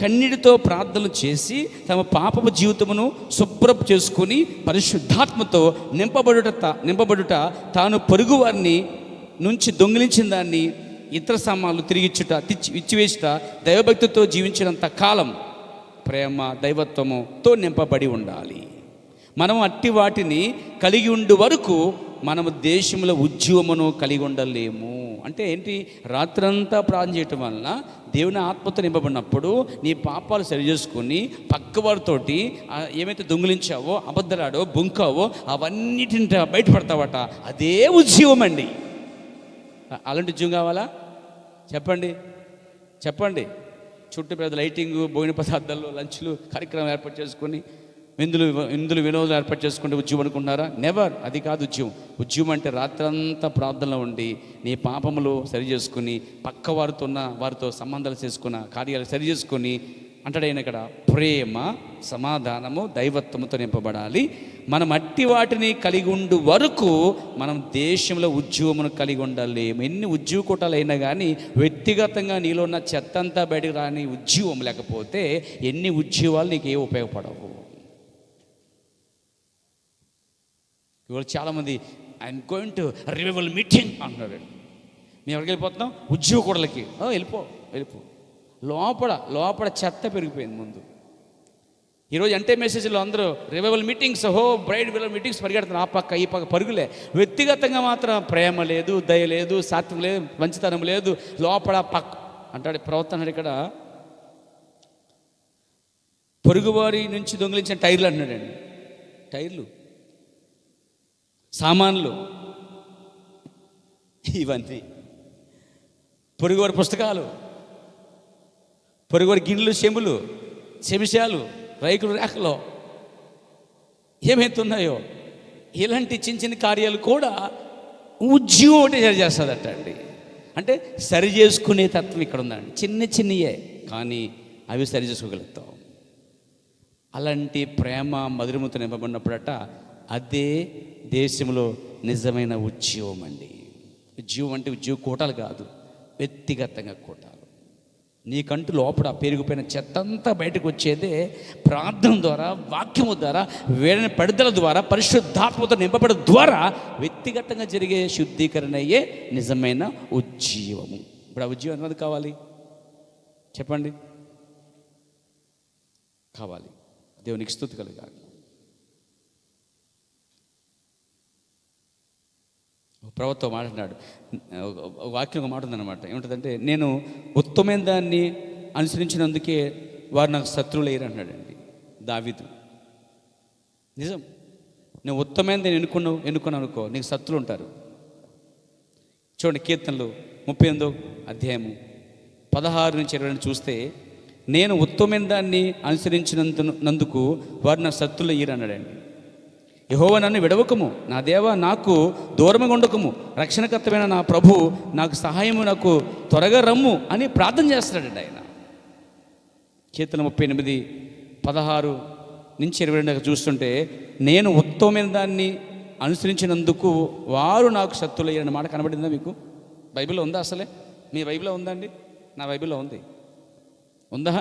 కన్నీటితో ప్రార్థనలు చేసి తమ పాపపు జీవితమును శుభ్రపు చేసుకుని పరిశుద్ధాత్మతో నింపబడుట తాను పొరుగు వారిని నుంచి దొంగిలించిన దాన్ని ఇతర సామాన్లు ఇచ్చివేసుట దైవభక్తితో జీవించినంత కాలం ప్రేమ దైవత్వముతో నింపబడి ఉండాలి. మనం అట్టి వాటిని కలిగి ఉండే వరకు మనము దేశంలో ఉద్యమమును కలిగి ఉండలేము. అంటే ఏంటి? రాత్రంతా ప్రార్థన చేయటం వలన దేవుని ఆత్మతో నింపబడినప్పుడు నీ పాపాలు సరి చేసుకుని పక్కవారితోటి ఏమైతే దొంగిలించావో, అబద్ధలాడో, బొంకావో అవన్నిటిని బయటపడతావట. అదే ఉద్యమం అండి. అలాంటి ఉద్యమం కావాలా? చెప్పండి. చుట్టూ పెద్ద లైటింగ్, భోజన పదార్థాలు, లంచ్లు కార్యక్రమం ఏర్పాటు చేసుకొని విందులు వినోదాలు ఏర్పాటు చేసుకుంటే ఉద్యమం అనుకుంటున్నారా? నెవర్. అది కాదు ఉద్యమం. ఉద్యమం అంటే రాత్రంతా ప్రార్థనలో ఉండి నీ పాపములు సరి చేసుకుని పక్క వారితో సంబంధాలు చేసుకున్న కార్యాలు సరి చేసుకొని అంటాడైన ఇక్కడ ప్రేమ, సమాధానము, దైవత్వముతో నింపబడాలి. మనం అట్టి వాటిని కలిగి ఉండు వరకు మనం దేశంలో ఉద్యోగమును కలిగి ఉండలేము. ఎన్ని ఉద్యోగ కూటాలు అయినా కానీ వ్యక్తిగతంగా నీలో ఉన్న చెత్త అంతా బయటకు రాని ఉద్యోగం లేకపోతే ఎన్ని ఉద్యోగాలు నీకు ఏ ఉపయోగపడవు. ఇవాళ చాలామంది I'm going to revival meeting అంటున్నాడు. మేము ఎవరికి వెళ్ళిపోతున్నాం? ఉద్యోగ కూడలకి. వెళ్ళిపో. లోపల చెత్త పెరిగిపోయింది ముందు. ఈరోజు అంటే మెసేజ్లో అందరూ revival meetings, bride revival meetings పరిగెడుతున్నారు. ఆ పక్క ఈ పక్క పరుగులే. వ్యక్తిగతంగా మాత్రం ప్రేమ లేదు, దయ లేదు, సాత్వం లేదు, మంచితనం లేదు. లోపల అంటాడు ప్రవర్తన. ఇక్కడ పొరుగువారి నుంచి దొంగిలించిన టైర్లు అంటున్నాడండి. టైర్లు, సామాన్లు, ఇవన్నీ పొరుగువారి పుస్తకాలు, పొరుగువారి గిన్నెలు, చెమిషాలు, రైకులు, రేఖలో ఏమైతున్నాయో ఇలాంటి చిన్న కార్యాలు కూడా ఉద్యోగం ఒకటి సరి చేస్తుందట అండి. అంటే సరి చేసుకునే తత్వం ఇక్కడ ఉందండి. చిన్నయే కానీ అవి సరి చేసుకోగలుగుతాం. అలాంటి ప్రేమ మధురముతో నింపబడినప్పుడట అదే దేశంలో నిజమైన ఉద్యోగం అండి. ఉద్యోగం అంటే ఉద్యోగ కూటాలు కాదు, వ్యక్తిగతంగా కూటాలు. నీకంటూ లోపల పెరిగిపోయిన చెత్తంతా బయటకు వచ్చేదే ప్రార్థన ద్వారా, వాక్యము ద్వారా, వేడిన పడుదల ద్వారా, పరిశుద్ధాత్మతో నింపబడడం ద్వారా వ్యక్తిగతంగా జరిగే శుద్ధీకరణ అయ్యే నిజమైన ఉజ్జీవము. ఇప్పుడు ఆ ఉజ్జీవం ఎంతమంది కావాలి? చెప్పండి. కావాలి. దేవునికి స్తుతి కలుగాలి. ప్రవక్త మాట్లాడినాడు. వాక్యం ఒక మాట ఉందన్నమాట. ఏముంటుందంటే, నేను ఉత్తమైన దాన్ని అనుసరించినందుకే వారు నాకు శత్రువులు అయ్యారు అంటున్నాడండి దావీదు. నిజం. నువ్వు ఉత్తమైన దాన్ని ఎన్నుకున్నావు అనుకో, నీకు శత్రువులు ఉంటారు. చూడండి, కీర్తనలు 38వ అధ్యాయము 16-20 చూస్తే, నేను ఉత్తమైన దాన్ని అనుసరించినందుకు వారు నాకు శత్రువులు అయ్యారు అన్నాడండి. యెహోవా నన్ను విడవకము, నా దేవా నాకు దూరంగా ఉండకము, రక్షణకర్తమైన నా ప్రభు నాకు సహాయము, నాకు త్వరగా రమ్ము అని ప్రార్థన చేస్తున్నాడండి ఆయన. కీర్తన 38:16-22 చూస్తుంటే, నేను ఉత్తమమైన దాన్ని అనుసరించినందుకు వారు నాకు శత్రులయ్యారన్న మాట కనబడిందా మీకు? బైబిల్లో ఉందా? అసలే మీ బైబిల్లో ఉందా అండి? నా బైబిల్లో ఉంది. ఉందా?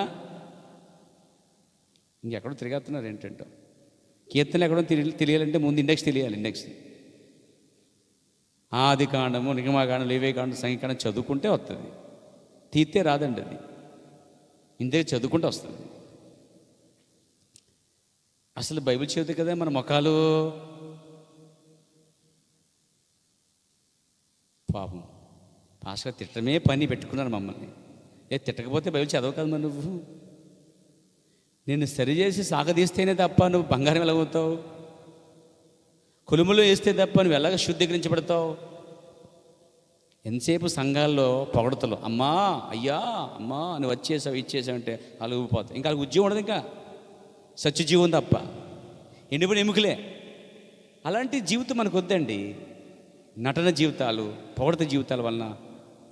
ఇంకెక్కడో తిరిగేస్తున్నారు ఏంటంటే. కీర్తనలు ఎక్కడో తెలియాలంటే ముందు ఇండెక్స్ తెలియాలి. ఇండెక్స్ ఆది కాండము, నిగమకాండం, లేవికాండం, సంఖ్యాకాండం చదువుకుంటే వస్తుంది. తీస్తే రాదండి. అది ఇంతే చదువుకుంటే వస్తుంది. అసలు బైబిల్ చదివితే కదా మన ముఖాలు పాపం పాస్టర్ తిట్టమే పని పెట్టుకున్నారు మమ్మల్ని. తిట్టకపోతే బైబిల్ చదవ కదా మరి నువ్వు. నిన్ను సరిచేసి సాగదీస్తేనే తప్ప నువ్వు బంగారం ఎలాగవుతావు? కొలుములు వేస్తే తప్ప నువ్వు ఎలాగ శుద్ధీకరించబడతావు? ఎంతసేపు సంఘాల్లో పొగడతలు, అమ్మా, అయ్యా, అమ్మా నువ్వు వచ్చేసావు, ఇచ్చేసావు అంటే వాళ్ళు ఊపిపోతావు. ఇంకా వాళ్ళకి ఉద్యోగం ఉండదు. ఇంకా సత్యజీవం తప్ప ఎండిపోయిన ఎముకలే. అలాంటి జీవితం మనకు వద్దండి. నటన జీవితాలు, పొగడత జీవితాల వలన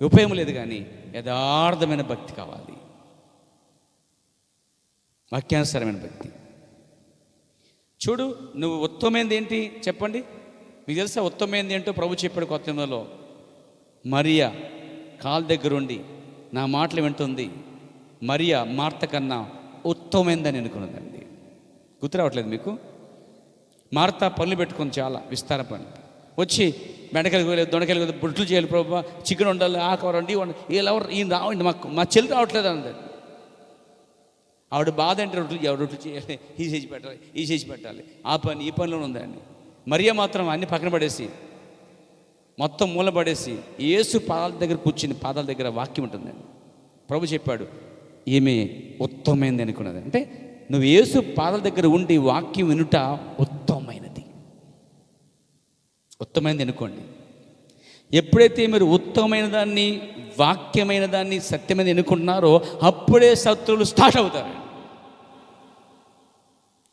ఉపయోగం లేదు. కానీ యథార్థమైన భక్తి కావాలి, వాక్యానుసారమైన భక్తి. చూడు, నువ్వు ఉత్తమమైనది ఏంటి చెప్పండి? మీకు తెలుసా ఉత్తమమైనది ఏంటో? ప్రభు చెప్పాడు కొత్త నిబంధనలో, మరియా కాలు దగ్గరుండి నా మాటలు వింటుంది. మరియా మార్త కన్నా ఉత్తమమైందని అనుకున్నదండి. గుర్తు రావట్లేదు మీకు? మార్త పనులు పెట్టుకుంది, చాలా విస్తార పనులు. వచ్చి బెండకాయలు కోయలేదు, దొండకాయలు కోయలేదు, బుట్లు చేయాలి, ప్రభు చికెన్ వండాలి, ఆకు వండి వీళ్ళెవరు, ఈయన రావండి, మా చెల్లి రావట్లేదు అన్నది. ఆవిడ బాధ అంటే రొట్టెలు చేయాలి, ఈ చేసి పెట్టాలి, ఈ చేసి పెట్టాలి, ఆ పని ఈ పనిలో ఉందండి. మరియా మాత్రం అన్ని పక్కన పడేసి, మొత్తం మూల పడేసి యేసు పాదాల దగ్గర కూర్చుని, పాదాల దగ్గర వాక్యం ఉంటుందండి. ప్రభు చెప్పాడు, ఈమె ఉత్తమమైనది అనుకున్నది. అంటే నువ్వు యేసు పాదాల దగ్గర ఉండి వాక్యం వినుట ఉత్తమమైనది, ఉత్తమైనది అనుకోండి. ఎప్పుడైతే మీరు ఉత్తమమైన దాన్ని, వాక్యమైన దాన్ని, సత్యమైన ఎన్నుకుంటున్నారో అప్పుడే శత్రువులు స్టార్ట్ అవుతారు.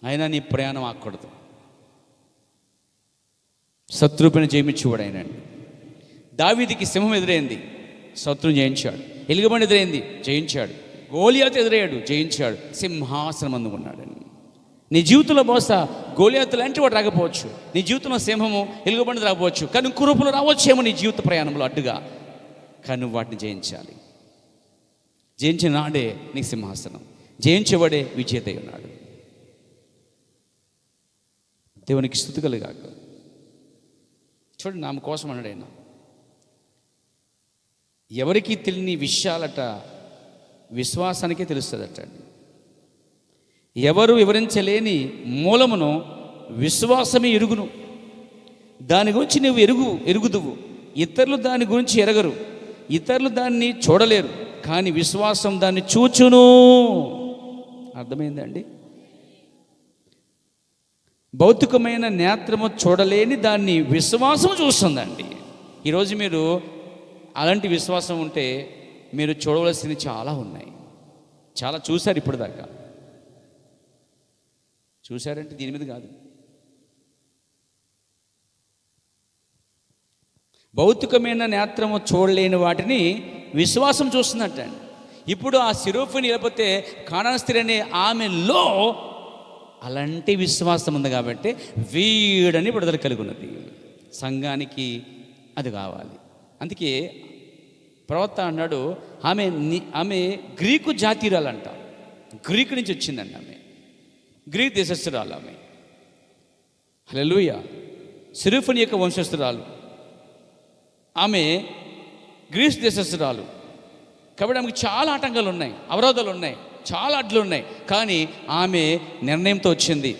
అయినా నీ ప్రయాణం ఆకూడదు. శత్రువుపైన జయించేవాడు ఆయనండి. దావీదుకి సింహం ఎదురైంది, శత్రువుని జయించాడు. ఎలుగుబంటి ఎదురైంది, జయించాడు. గోలియాతు ఎదురయ్యాడు, జయించాడు. సింహాసనం అందుకున్నాడని. నీ జీవితంలో బహుశా గోలియాతు లాంటి వాడు రాకపోవచ్చు, నీ జీవితంలో సింహము ఎలుగుబంటి రాకపోవచ్చు, కానీ ఇంకో రూపంలో రావచ్చేమో నీ జీవిత ప్రయాణంలో అడ్డుగా. కానీ నువ్వు వాటిని జయించాలి. జయించిన నాడే నీకు సింహాసనం, జయించేవాడే విజేత ఉన్నాడు. దేవునికి స్తుతి కలుగాక. చూడండి, నామ కోసం అన్నాడు ఆయన. ఎవరికి తెలియని విషయాలట విశ్వాసానికే తెలుస్తుందట. ఎవరు వివరించలేని మూలమును విశ్వాసమే ఎరుగును. దాని గురించి నువ్వు ఎరుగుదువు. ఇతరులు దాని గురించి ఎరగరు, ఇతరులు దాన్ని చూడలేరు, కానీ విశ్వాసం దాన్ని చూచును. అర్థమైందండి? భౌతికమైన నేత్రము చూడలేని దాన్ని విశ్వాసం చూస్తుందండి. ఈరోజు మీరు అలాంటి విశ్వాసం ఉంటే మీరు చూడవలసినవి చాలా ఉన్నాయి. చాలా చూశారు ఇప్పుడు దాకా. చూశారంటే దీని మీద కాదు, భౌతికమైన నేత్రము చూడలేని వాటిని విశ్వాసం చూస్తున్నట్ట. ఇప్పుడు ఆ సిరోఫిని లేకపోతే కానాను స్త్రీ అనే ఆమెలో అలాంటి విశ్వాసం ఉంది కాబట్టి వీడని విడుదల కలిగి ఉన్నది. సంఘానికి అది కావాలి. అందుకే ప్రవక్త అన్నాడు, ఆమె గ్రీకు జాతీయురాలంట, గ్రీకు నుంచి వచ్చిందండి. ఆమె గ్రీక్ దేశస్థురాలు. ఆమె హల్లెలూయా, సిరోఫిని యొక్క వంశస్థురాలు. ఆమె గ్రీస్ దేశస్థురాలు కాబట్టి ఆమెకు చాలా ఆటంకాలు ఉన్నాయి, అవరోధాలు ఉన్నాయి, చాలా అడ్లు ఉన్నాయి. కానీ ఆమె నిర్ణయంతో వచ్చింది,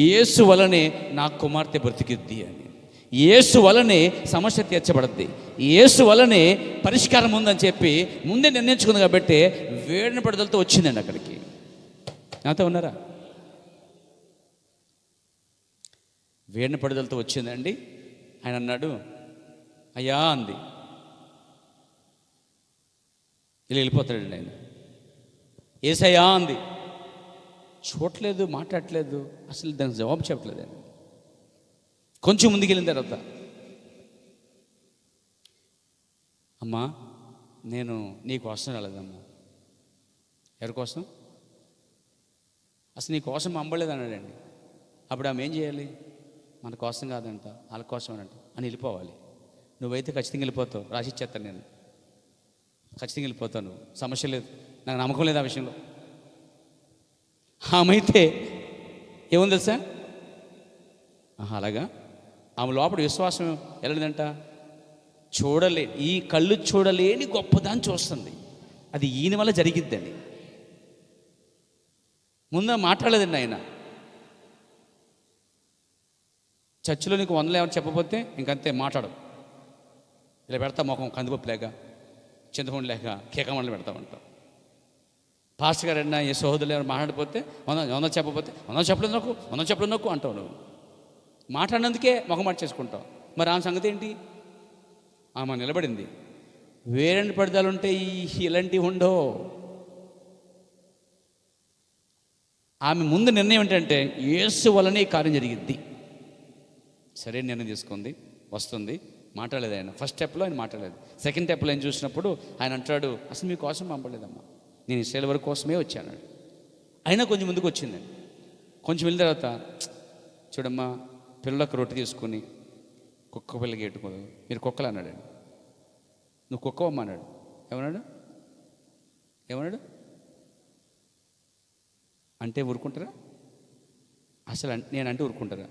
యేసు వలనే నా కుమార్తె బ్రతికిద్ది అని. యేసు వలనే సమస్య తీర్చబడద్ది, యేసు వలనే పరిష్కారం ఉందని చెప్పి ముందే నిర్ణయించుకుంది. కాబట్టి వేడిన పడుదలతో వచ్చిందండి అక్కడికి. నాతో ఉన్నారా? వేడిన పడుదలతో వచ్చిందండి. ఆయన అన్నాడు, అయ్యా అంది. ఇలా వెళ్ళిపోతాడండి ఆయన. ఏసయ్యా అంది. చూడట్లేదు, మాట్లాడట్లేదు, అసలు దానికి జవాబు చెప్పట్లేదు. ఆయన కొంచెం ముందుకు వెళ్ళిన తర్వాత, అమ్మా నేను నీ కోసం రాలేదమ్మా. ఎవరి కోసం? అసలు నీ కోసం పంపలేదు అన్నాడండి. అప్పుడు ఆమె ఏం చేయాలి? మన కోసం కాదంట, వాళ్ళ కోసం అనంట అని వెళ్ళిపోవాలి. నువ్వైతే ఖచ్చితంగా వెళ్ళిపోతావు, రాసిచ్చేస్తాను నేను, ఖచ్చితంగా వెళ్ళిపోతావు నువ్వు, సమస్య లేదు, నాకు నమ్మకం లేదు ఆ విషయంలో. ఆమె అయితే ఏముంది తెలుసా? అలాగా ఆమె లోపల విశ్వాసం వెళ్ళలేదంట. ఈ కళ్ళు చూడలేని గొప్పదాన్ని చూస్తుంది. అది ఈయన వల్ల జరిగిద్దని. ముందు మాట్లాడలేదండి ఆయన. చర్చిలో నీకు 100 ఏమైనా చెప్పకపోతే ఇంకంతే, మాట్లాడు. ఇలా పెడతా ముఖం కందిపప్పు లేక, చింతపండు లేక, కేకమండలు పెడతామంటాం. పాస్టర్ గారు అన్నా, ఏ సహోదరులు ఎవరు మాట్లాడిపోతే 100 చెప్పకపోతే 100 చెప్పలేదు నాకు అంటావు. నువ్వు మాట్లాడినందుకే ముఖం మార్చేసుకుంటావు. మరి ఆమె సంగతి ఏంటి? ఆమె నిలబడింది. వేరేంటి పడదాలు ఉంటే ఇలాంటివి ఉండవు. ఆమె ముందు నిర్ణయం ఏంటంటే యేసు వలనే ఈ కార్యం జరిగిద్ది. సరే నిర్ణయం తీసుకుంది, వస్తుంది. మాట్లాడలేదు ఆయన. ఫస్ట్ స్టెప్లో ఆయన మాట్లాడలేదు. సెకండ్ స్టెప్లో ఆయన చూసినప్పుడు ఆయన అంటాడు, అసలు మీకోసం పంపలేదమ్మా, నేను ఇశ్రాయేలు వారి కోసమే వచ్చాను. అయినా కొంచెం ముందుకు వచ్చిందండి. కొంచెం వెళ్ళిన తర్వాత, చూడమ్మా పిల్లలకు రొట్టె తీసుకొని కుక్క పిల్లకి ఎట్టుకోదు, మీరు కుక్కలు అన్నాడండి. నువ్వు కుక్కవమ్మ అన్నాడు. ఏమన్నాడు? ఏమన్నాడు? అంటే ఊరుకుంటారా? అసలు నేనంటే ఊరుకుంటారా?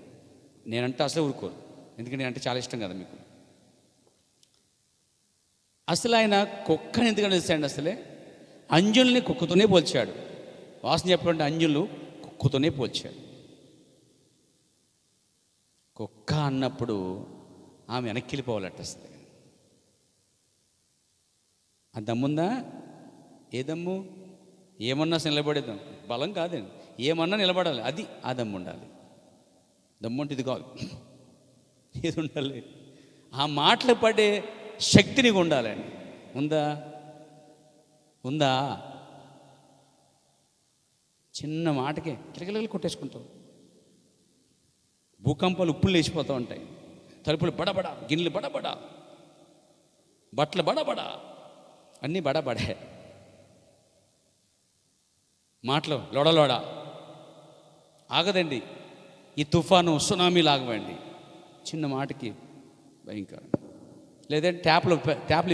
నేనంటే అసలు ఊరుకోరు, ఎందుకంటే నేనంటే చాలా ఇష్టం కదా మీకు. అసలు ఆయన కుక్కని ఎందుకని తెలుసండి? అసలే అంజుల్ని కుక్కతోనే పోల్చాడు. వాసన చెప్పాలంటే అంజులు కుక్కతోనే పోల్చాడు. కుక్క అన్నప్పుడు ఆమె వెనక్కి వెళ్ళిపోవాలట. అసలు ఆ దమ్ముందా? ఏ దమ్ము? ఏమన్నా నిలబడేద్దాం, బలం కాదండి, ఏమన్నా నిలబడాలి, అది ఆ దమ్ము ఉండాలి. దమ్ము అంటే ఇది కాదు, ఏది ఉండాలి? ఆ మాటలు పడే శక్తి నీకు ఉండాలండి. ఉందా? ఉందా? చిన్న మాటకే కిలకిలలు కొట్టేసుకుంటావు. భూకంపాలు ఉప్పులు లేచిపోతూ ఉంటాయి, తలుపులు బడబడ, గిన్నెలు బడబడ, బట్టలు బడబడ, అన్నీ బడబడే. మాటలు లోడలోడ ఆగదండి. ఈ తుఫాను సునామీ లాగవండి, చిన్న మాటకి భయంకరం. లేదంటే ట్యాప్లు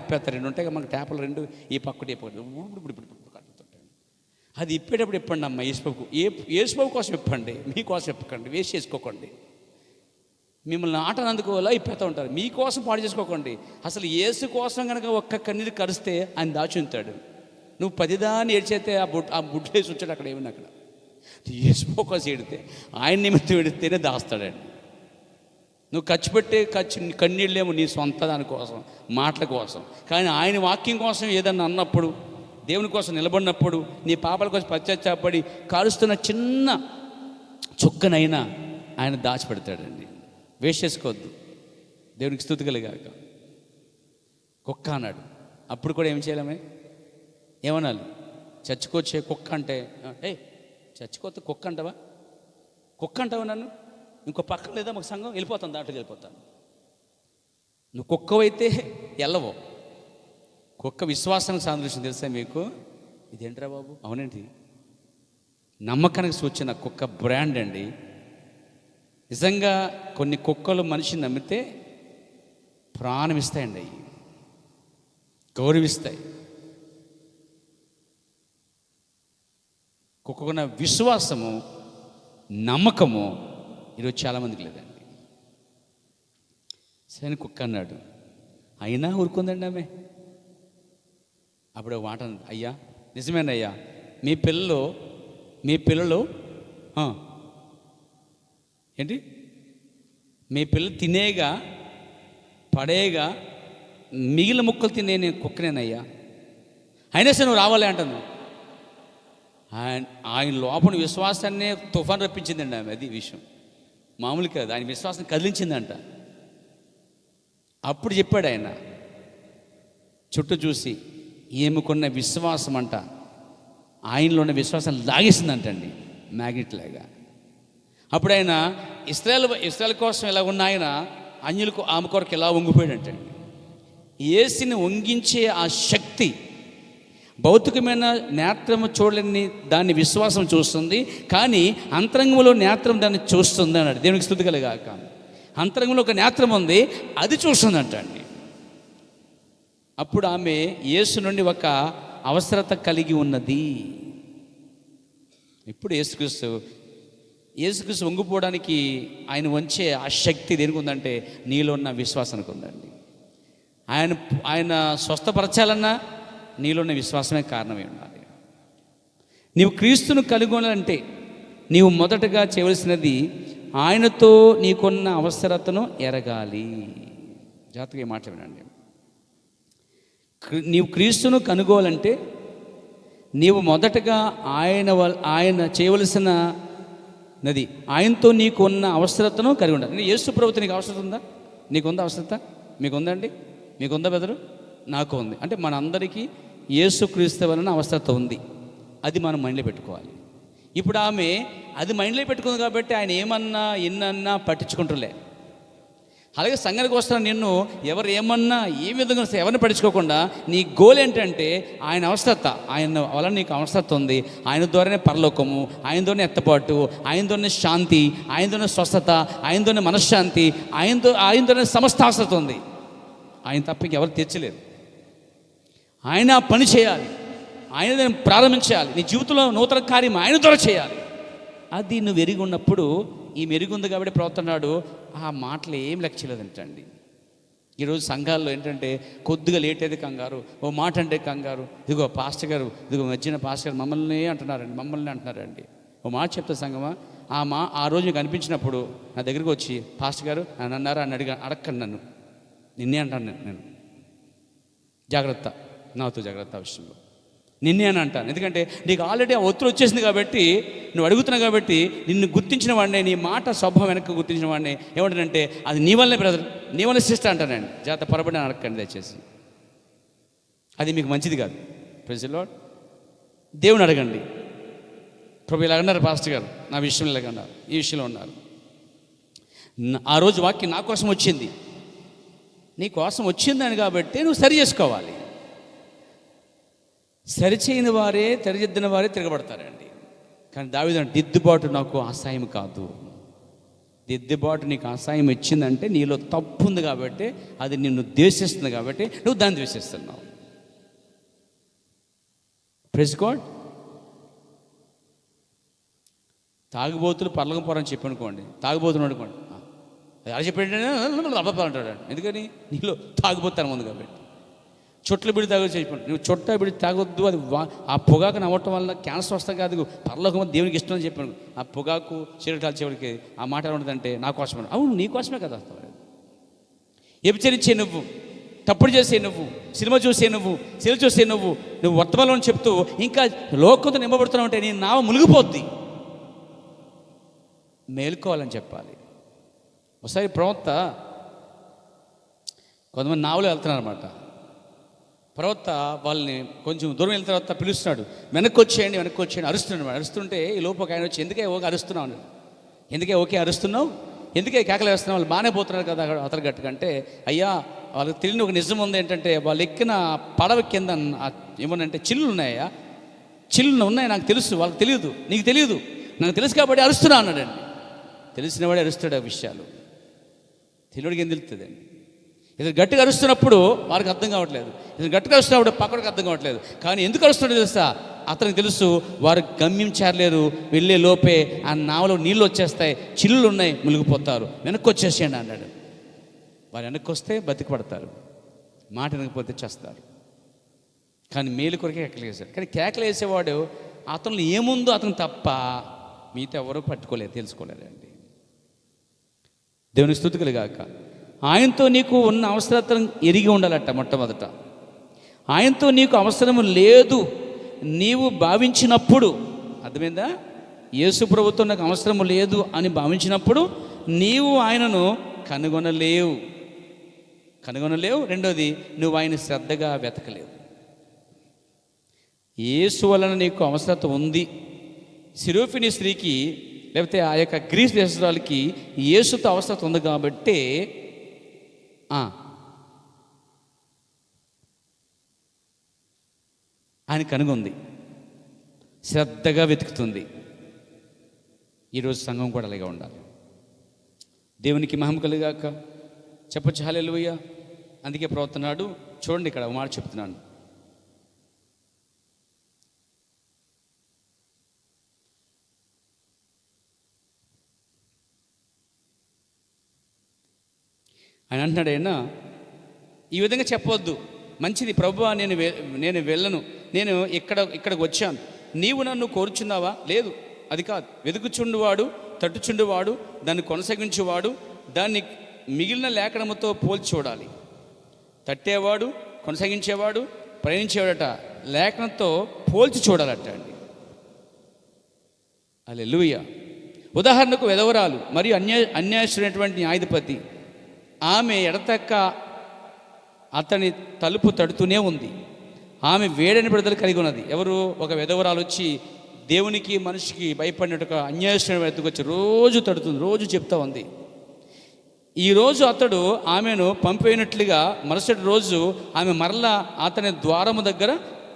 ఇప్పేస్తారు, రెండు ఉంటాయి కదా మనకు ట్యాప్లు, రెండు ఈ పక్కటి కట్టుతుంటాయి. అది ఇప్పేటప్పుడు ఇప్పండి అమ్మ, యేసుబాబు కోసం ఇప్పండి, మీకోసం ఇప్పకండి, వేస్ట్ చేసుకోకండి. మిమ్మల్ని ఆటనందుకు అలా ఇప్పేస్తూ ఉంటారు, మీకోసం పాడు చేసుకోకండి. అసలు యేసు కోసం కనుక ఒక్క కన్నీరు కరిస్తే ఆయన దాచుంటాడు. నువ్వు 10 దాన్ని ఏడ్చేస్తే ఆ బుడ్లు వేసి ఉంచాడు అక్కడ, ఏమన్నా అక్కడ యేసుబాబు కోసం ఏడితే, ఆయన నిమిత్తం ఏడితేనే దాస్తాడండి. నువ్వు ఖర్చు పెట్టే కన్నీళ్ళేమో నీ సొంత దానికోసం, మాటల కోసం. కానీ ఆయన వాక్యం కోసం ఏదన్నా అన్నప్పుడు, దేవుని కోసం నిలబడినప్పుడు, నీ పాపాల కోసం పశ్చాత్తాపడి కాలుస్తున్న చిన్న చుక్కనైనా ఆయన దాచిపెడతాడండి. వేస్ట్ చేసుకోవద్దు. దేవునికి స్తుతి కలుగాక. కుక్క అన్నాడు, అప్పుడు కూడా ఏం చేయలేమే? ఏమనాలి? చచ్చికొచ్చే కుక్క అంటే, చచ్చిపోతే కుక్క అంటావా? కుక్క అంటావా నన్ను? ఇంకో పక్కన లేదా మాకు సంఘం, వెళ్ళిపోతాను, దాంట్లో వెళ్ళిపోతాను. నువ్వు కుక్కవైతే వెళ్ళవు. కుక్క విశ్వాసానికి సాదృశ్యం తెలుసా మీకు? ఇదేంట్రా బాబు? అవునండి, నమ్మకానికి సూచన కుక్క బ్రాండ్ అండి. నిజంగా కొన్ని కుక్కలు మనిషిని నమ్మితే ప్రాణం ఇస్తాయండి, అవి గౌరవిస్తాయి. కుక్కకున్న విశ్వాసము, నమ్మకము ఈరోజు చాలామందికి లేదండి. సరే కుక్క అన్నాడు, అయినా ఊరుకుందండి ఆమె. అప్పుడు మాట అన్నది, అయ్యా నిజమేనయ్యా, మీ పిల్లలు ఏంటి, మీ పిల్లలు తినేగా పడేగా మిగిలిన ముక్కలు తినే నేను కుక్కనేనయ్యా, అయినా సరే నువ్వు రావాలి అంటాను. ఆయన లోపల విశ్వాసాన్నే తుఫాన్ రప్పించిందండి ఆమె. అది విషయం, మామూలు కాదు. ఆయన విశ్వాసం కదిలించిందంట. అప్పుడు చెప్పాడు ఆయన, చుట్టూ చూసి, ఈమెకున్న విశ్వాసం అంట ఆయనలో ఉన్న విశ్వాసం లాగేసిందంటండి, మ్యాగ్నెట్ లాగా. అప్పుడు ఆయన ఇశ్రాయేల్ కోసం ఎలా ఉన్న ఆయన అన్యులకు ఆమె కొరకు ఎలా వంగిపోయాడంటండి. యేసుని వంగించే ఆ శక్తి, భౌతికమైన నేత్రము చూడలేని దాన్ని విశ్వాసం చూస్తుంది, కానీ అంతరంగంలో నేత్రం దాన్ని చూస్తుంది అన్నాడు. దేవునికి స్తుతి కలుగాక. అంతరంగంలో ఒక నేత్రం ఉంది, అది చూస్తుందంట అండి. అప్పుడు ఆమె యేసు నుండి ఒక అవసరత కలిగి ఉన్నది. ఇప్పుడు యేసుక్రీస్తు వంగిపోవడానికి ఆయన వంచే ఆ శక్తి దేనికి ఉందంటే నీలో ఉన్న విశ్వాసానికి ఉందండి. ఆయన స్వస్థపరచాలన్నా నీలో ఉన్న విశ్వాసమే కారణమై ఉండాలి. నీవు క్రీస్తును కనుగొనాలంటే నీవు మొదటగా చేయవలసినది ఆయనతో నీకున్న అవసరతను ఎరగాలి. జాగ్రత్తగా మాట్లాడండి. నీవు క్రీస్తును కనుగోవాలంటే నీవు మొదటగా ఆయన చేయవలసిన నది, ఆయనతో నీకు ఉన్న అవసరతను కలిగి ఉండాలి. యేసు ప్రభువుతో నీకు అవసరం ఉందా? నీకుందా అవసరత? మీకుందండి? మీకుందా బెదరు? నాకు ఉంది. అంటే మనందరికీ యేసుక్రీస్తు వలన అవసరత ఉంది. అది మనం మైండ్లో పెట్టుకోవాలి. ఇప్పుడు ఆమె అది మైండ్లో పెట్టుకుంది కాబట్టి ఆయన ఏమన్నా ఎన్నన్నా పట్టించుకుంటులే. అలాగే సంఘానికి వస్తున్న నిన్ను ఎవరు ఏమన్నా ఏ విధంగా ఎవరిని పట్టించుకోకుండా నీ గోల్ ఏంటంటే ఆయన అవసరత, ఆయన వలన నీకు అవసరత ఉంది. ఆయన ద్వారానే పరలోకము, ఆయన ద్వారానే ఎత్తపాటు, ఆయన ద్వారానే శాంతి, ఆయన ద్వారానే స్వస్థత, ఆయన ద్వారానే మనశ్శాంతి, ఆయన ద్వారానే సమస్త అవసరత ఉంది. ఆయన తప్ప ఎవరు తీర్చలేరు. ఆయన పని చేయాలి. ఆయన ప్రారంభించాలి. నీ జీవితంలో నూతన కార్యం ఆయన ద్వారా చేయాలి. అది నువ్వు ఎరిగి ఉన్నప్పుడు, ఈ మెరుగుంది కాబట్టి ప్రవర్తనాడు ఆ మాటలు ఏం లెక్క చేయలేదంటండి. ఈరోజు సంఘాల్లో ఏంటంటే కొద్దిగా లేట్ అయితే కంగారు, ఓ మాట అంటే కంగారు. ఇదిగో పాస్టర్ గారు, ఇదిగో మధ్యన పాస్టర్ గారు మమ్మల్ని అంటున్నారండి. ఓ మాట చెప్తా సంగమా, ఆ రోజు మీకు అనిపించినప్పుడు నా దగ్గరికి వచ్చి పాస్టర్ గారు నన్ను అన్నారా అని అడగండి. నన్ను నిన్నే అంటాను నేను. జాగ్రత్త, నాతో జాగ్రత్త విషయంలో నిన్నే అని అంటాను. ఎందుకంటే నీకు ఆల్రెడీ ఆ ఒత్తిడి వచ్చేసింది కాబట్టి, నువ్వు అడుగుతున్నావు కాబట్టి, నిన్ను గుర్తించిన వాడినే, నీ మాట స్వభావం వెనక్కి గుర్తించిన వాడిని ఏమంటానంటే అది నీ వల్లనే బ్రదర్, నీ వల్ల సిస్టర్ అంటానండి. జాగ్రత్త, పొరపడి అడగండి దయచేసి, అది మీకు మంచిది కాదు. Praise the lord. దేవుని అడగండి. ప్రభు ఇలా అన్నారు పాస్టర్ గారు, నా విషయంలో ఇలాగ అన్నారు, ఈ విషయంలో ఉన్నారు. ఆ రోజు వాక్యం నా కోసం వచ్చింది, నీ కోసం వచ్చిందని కాబట్టి నువ్వు సరి చేసుకోవాలి. సరిచేయని వారే, తెరదిద్దిన వారే తిరగబడతారండి. కానీ దావీదు దిద్దుబాటు నాకు అసహ్యం కాదు. దిద్దుబాటు నీకు అసహ్యం ఇచ్చిందంటే నీలో తప్పు ఉంది కాబట్టి, అది నిన్ను ద్వేషిస్తుంది కాబట్టి నువ్వు దాన్ని ద్వేషిస్తున్నావు. Praise God. తాగుబోతులు పర్లోకం పోరని చెప్పనుకోండి, తాగుబోతులు అనుకోండి, ఎలా చెప్పాడు అబ్బా అంటాడు. ఎందుకని? నీలో తాగుబోతాను ఉంది కాబట్టి. చుట్టలు బిడి తాగొచ్చు చెప్పండి, నువ్వు చుట్ట బిడి తాగొద్దు, అది ఆ పొగాకు నవ్వటం వల్ల క్యాన్సర్ వస్తాం కాదు, పరలోకం దేవునికి ఇష్టం అని చెప్పాను. ఆ పొగాకు సిగరెట్ కాల్చేవాడికి ఆ మాట ఎలా ఉంటుందంటే నా కోసమే. అవును, నీ కోసమే కదా. వ్యభిచరించే నువ్వు, తప్పుడు చేసే నువ్వు, సినిమా చూసే నువ్వు, సీరియల్ చూసే నువ్వు వర్తమానం చెప్తూ ఇంకా లోకంతో నింపబడుతున్నావు అంటే నీ నావ మునిగిపోద్ది. మేలుకోవాలని చెప్పాలి. ఒకసారి ప్రవక్త, కొంతమంది నావలో వెళ్తున్నారన్నమాట. ప్రవక్త వాళ్ళని కొంచెం దూరం వెళ్ళిన తర్వాత పిలుస్తున్నాడు, వెనక్కి వచ్చేయండి అరుస్తున్నాడు. అరుస్తుంటే ఈ లోపు ఒక ఆయన వచ్చి, ఎందుకే ఓకే అరుస్తున్నావు, ఎందుకే కేకలు వేస్తున్నావు, వాళ్ళు బాగానే పోతున్నారు కదా అతను గట్టుకంటే, అయ్యా వాళ్ళకి తెలియని ఒక నిజం ఉంది. ఏంటంటే వాళ్ళు ఎక్కిన పడవ కింద ఏమనంటే చిల్లులు ఉన్నాయా, చిల్లులు ఉన్నాయి, నాకు తెలుసు, వాళ్ళకి తెలియదు, నీకు తెలియదు, నాకు తెలుసు కాబట్టి అరుస్తున్నా అన్నాడండి. తెలిసినవాడే అరుస్తాడు ఆ విషయాలు, తెలియడికి ఏం తెలుస్తుందండి. ఇతను గట్టిగా అరుస్తున్నప్పుడు వారికి అర్థం కావట్లేదు, ఇతను గట్టిగా అరుస్తున్నప్పుడు పక్కడికి అర్థం కావట్లేదు. కానీ ఎందుకు అరుస్తున్నాడో తెలుసా? అతనికి తెలుసు వారు గమ్యం చేరలేరు, వెళ్ళే లోపే ఆ నావలో నీళ్ళు వచ్చేస్తాయి, చిల్లులు ఉన్నాయి, మునిగిపోతారు, వెనక్కి వచ్చేసేయండి అన్నాడు. వారు వెనక్కి వస్తే బతికపడతారు, మాట వినకపోతే చేస్తారు. కానీ మేలు కొరకే కేకలు వేశాడు. కానీ కేకలు వేసేవాడు అతను ఏముందో అతను తప్ప మిగతా ఎవరూ పట్టుకోలేదు, తెలుసుకోలేదండి. దేవునికి స్తుతి కలుగాక. ఆయనతో నీకు ఉన్న అవసరతను ఎరిగి ఉండాలట. మొట్టమొదట ఆయనతో నీకు అవసరం లేదు నీవు భావించినప్పుడు, అర్థమైందా? యేసు ప్రభుతో నాకు అవసరం లేదు అని భావించినప్పుడు నీవు ఆయనను కనుగొనలేవు. రెండోది, నువ్వు ఆయన శ్రద్ధగా వెతకలేవు. యేసు వలన నీకు అవసరత ఉంది. సిరోఫిని స్త్రీకి, లేకపోతే ఆ యొక్క గ్రీస్ దేశస్తురాలకి యేసుతో అవసరత ఉంది కాబట్టి ఆయన కనుగొంది, శ్రద్ధగా వెతుకుతుంది. ఈరోజు సంఘం కూడా అలాగే ఉండాలి. దేవునికి మహిమ కలుగాక. చెప్పొచ్చు హల్లెలూయా. అందుకే ప్రవర్తనాడు చూడండి, ఇక్కడ ఒక మాట చెప్తున్నాను. ఆయన అంటున్నాడు, అయినా ఈ విధంగా చెప్పవద్దు, మంచిది ప్రభువా, నేను వెళ్ళను, నేను ఇక్కడికి వచ్చాను, నీవు నన్ను కోరుచున్నావా? లేదు, అది కాదు. వెతుకుచుండువాడు, తట్టుచుండువాడు, దాన్ని కొనసాగించువాడు దాన్ని మిగిలిన లేఖనముతో పోల్చి చూడాలి. తట్టేవాడు, కొనసాగించేవాడు, ప్రయాణించేవాడట లేఖనంతో పోల్చి చూడాలట అండి. హల్లెలూయా. ఉదాహరణకు విధవరాలు మరియు అన్యాయస్తుడైనటువంటి న్యాయాధిపతి, ఆమె ఎడతెక్క అతని తలుపు తడుతూనే ఉంది. ఆమె వేడని బిడ్డలు కలిగి ఉన్నది. ఎవరు? ఒక విధవరాలు వచ్చి దేవునికి మనిషికి భయపడినట్టుగా అన్యాయస్తుని ఎత్తుకు వచ్చి రోజు తడుతుంది, రోజు చెప్తా ఉంది. ఈరోజు అతడు ఆమెను పంపినట్లుగా మరుసటి రోజు ఆమె మరలా అతని ద్వారము దగ్గర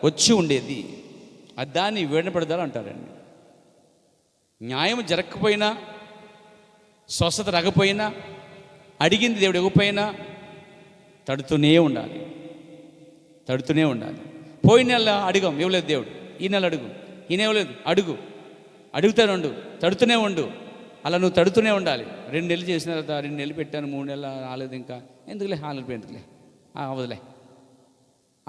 వచ్చి ఉండేది. దాన్ని వేడనపడదాలు అంటారండి. న్యాయం జరగకపోయినా, స్వస్థత రాకపోయినా, అడిగింది దేవుడు ఇవ్వకపోయినా తడుతూనే ఉండాలి. పోయిన నెల అడిగాం, ఇవ్వలేదు దేవుడు. ఈ నెల అడుగు, ఈ నెల ఇవ్వలేదు, అడుగుతూనే ఉండు, తడుతూనే ఉండు. అలా నువ్వు తడుతూనే ఉండాలి. 2 నెలలు చేసిన తర్వాత 2 నెలలు పెట్టాను, 3 నెలలు రాలేదు, ఇంకా ఎందుకులే ఎందుకులే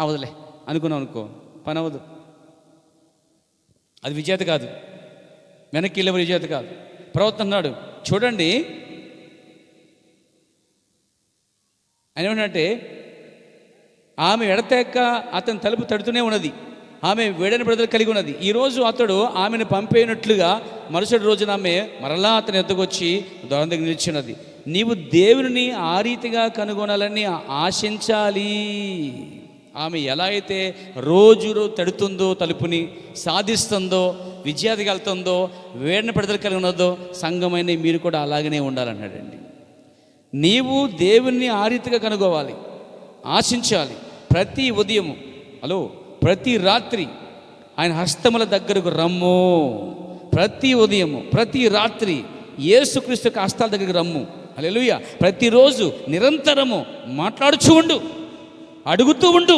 అవదులే అనుకున్నావు అనుకో, పని అవ్వదు. అది విజేత కాదు, వెనక్కి వెళ్ళే విజేత కాదు. ప్రవక్త అన్నాడు చూడండి, ఆయన ఏమంటే ఆమె ఎడతెక్క అతని తలుపు తడుతూనే ఉన్నది, ఆమె వేడని బ్రదలు కలిగి ఉన్నది. ఈరోజు అతడు ఆమెను పంపేయనట్లుగా మరుసటి రోజున ఆమె మరలా అతని ఎద్దకు వచ్చి దూరం దగ్గర నిలిచినది. నీవు దేవుని ఆ రీతిగా కనుగొనాలని ఆశించాలి. ఆమె ఎలా అయితే రోజు తడుతుందో, తలుపుని సాధిస్తుందో, విజయానికి వెళ్తుందో, వేడిని పడతలు కలిగి ఉన్నదో, సంఘమైన మీరు కూడా అలాగనే ఉండాలన్నాడండి. నీవు దేవుణ్ణి ఆ రీతిగా కనుగోవాలి, ఆశించాలి. ప్రతి ఉదయము, ప్రతి రాత్రి ఆయన హస్తముల దగ్గరకు రమ్ము. ప్రతి ఉదయము, ప్రతి రాత్రి యేసుక్రీస్తు యొక్క హస్తాల దగ్గరకు రమ్ము. హల్లెలూయా. ప్రతిరోజు నిరంతరము మాట్లాడుచూ ఉండు, అడుగుతూ ఉండు,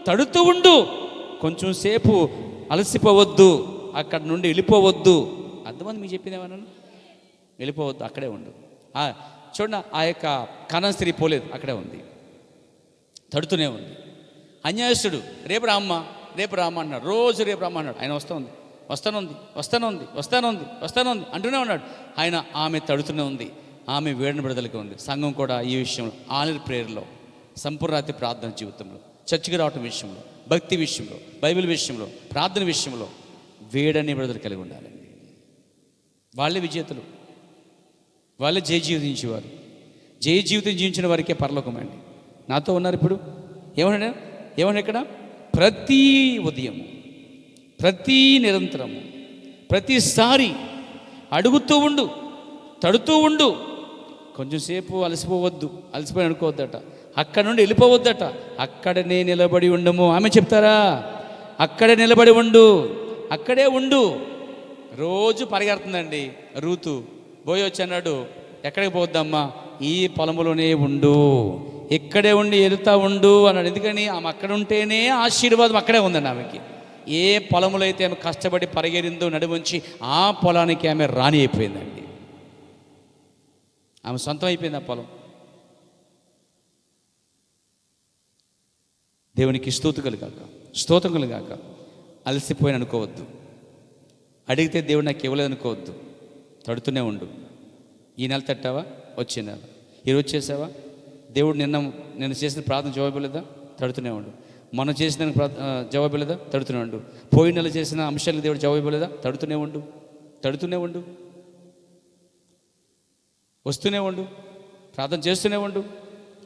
తడుతూ ఉండు. కొంచెం సేపు అలసిపోవద్దు, అక్కడ నుండి వెళ్ళిపోవద్దు. అర్థమంది మీకు చెప్పింది ఏమన్నా? వెళ్ళిపోవద్దు, అక్కడే ఉండు. చూడండి, ఆ యొక్క కనాన్ స్త్రీ పోలేదు, అక్కడే ఉంది, తడుతూనే ఉంది. అన్యాయస్తుడు రేపు రామ్మ అన్నాడు, రోజు రేపు రామ్మ అన్నాడు. ఆయన వస్తానుంది అంటూనే ఉన్నాడు. ఆయన ఆమె తడుతూనే ఉంది, ఆమె వేడిన బిడదలకి ఉంది. సంఘం కూడా ఈ విషయంలో ఆనర్ ప్రేయర్లో, సంపూర్ణాతి ప్రార్థన జీవితంలో, చర్చికి రావటం విషయంలో, భక్తి విషయంలో, బైబిల్ విషయంలో, ప్రార్థన విషయంలో వేడని బిడదలు కలిగి ఉండాలండి. వాళ్ళే విజేతలు, వాళ్ళే జయ జీవితం జీవించేవారు. జయ జీవితం జీవించిన వారికే పరలోకం అండి. నాతో ఉన్నారు ఇప్పుడు. ఏమన్నా ఇక్కడ ప్రతి ఉదయం, ప్రతి నిరంతరము, ప్రతిసారి అడుగుతూ ఉండు, తడుతూ ఉండు. కొంచెం సేపు అలసిపోయి అనుకోవద్దట, అక్కడ నుండి వెళ్ళిపోవద్దట, అక్కడనే నిలబడి ఉండము. ఆమె చెప్తారా? అక్కడే నిలబడి ఉండు, అక్కడే ఉండు. రోజు పరిగెడుతుందండి రూతు. పోయి వచ్చి అన్నాడు, ఎక్కడికి పోవద్దమ్మా, ఈ పొలంలోనే ఉండు, ఇక్కడే ఉండి వెళ్తా ఉండు అన్నాడు. ఎందుకని? ఆమె అక్కడ ఉంటేనే ఆశీర్వాదం అక్కడే ఉందండి. ఆమెకి ఏ పొలములో అయితే ఆమె కష్టపడి పరిగెరిందో నడుముంచి ఆ పొలానికి ఆమె రాణి అయిపోయిందండి. ఆమె సొంతం అయిపోయింది ఆ పొలం. దేవునికి స్తోత్రం కలుగాక. అలసిపోయిన అనుకోవద్దు, అడిగితే దేవుడు నాకు ఇవ్వలేదు అనుకోవద్దు. తడుతూనే ఉండు. ఈ నెల తట్టావా, వచ్చే నెల, ఈరోజు చేసావా, దేవుడు నిన్న చేసిన ప్రార్థన జవాబులేదా, తడుతూనే ఉండు. మనం చేసిన జవాబులేదా, తడుతూనే ఉండు. పోయిన నెల చేసిన అంశాలకు దేవుడు జవాబులేదా, తడుతూనే ఉండు. వస్తూనే ఉండు, ప్రార్థన చేస్తూనే ఉండు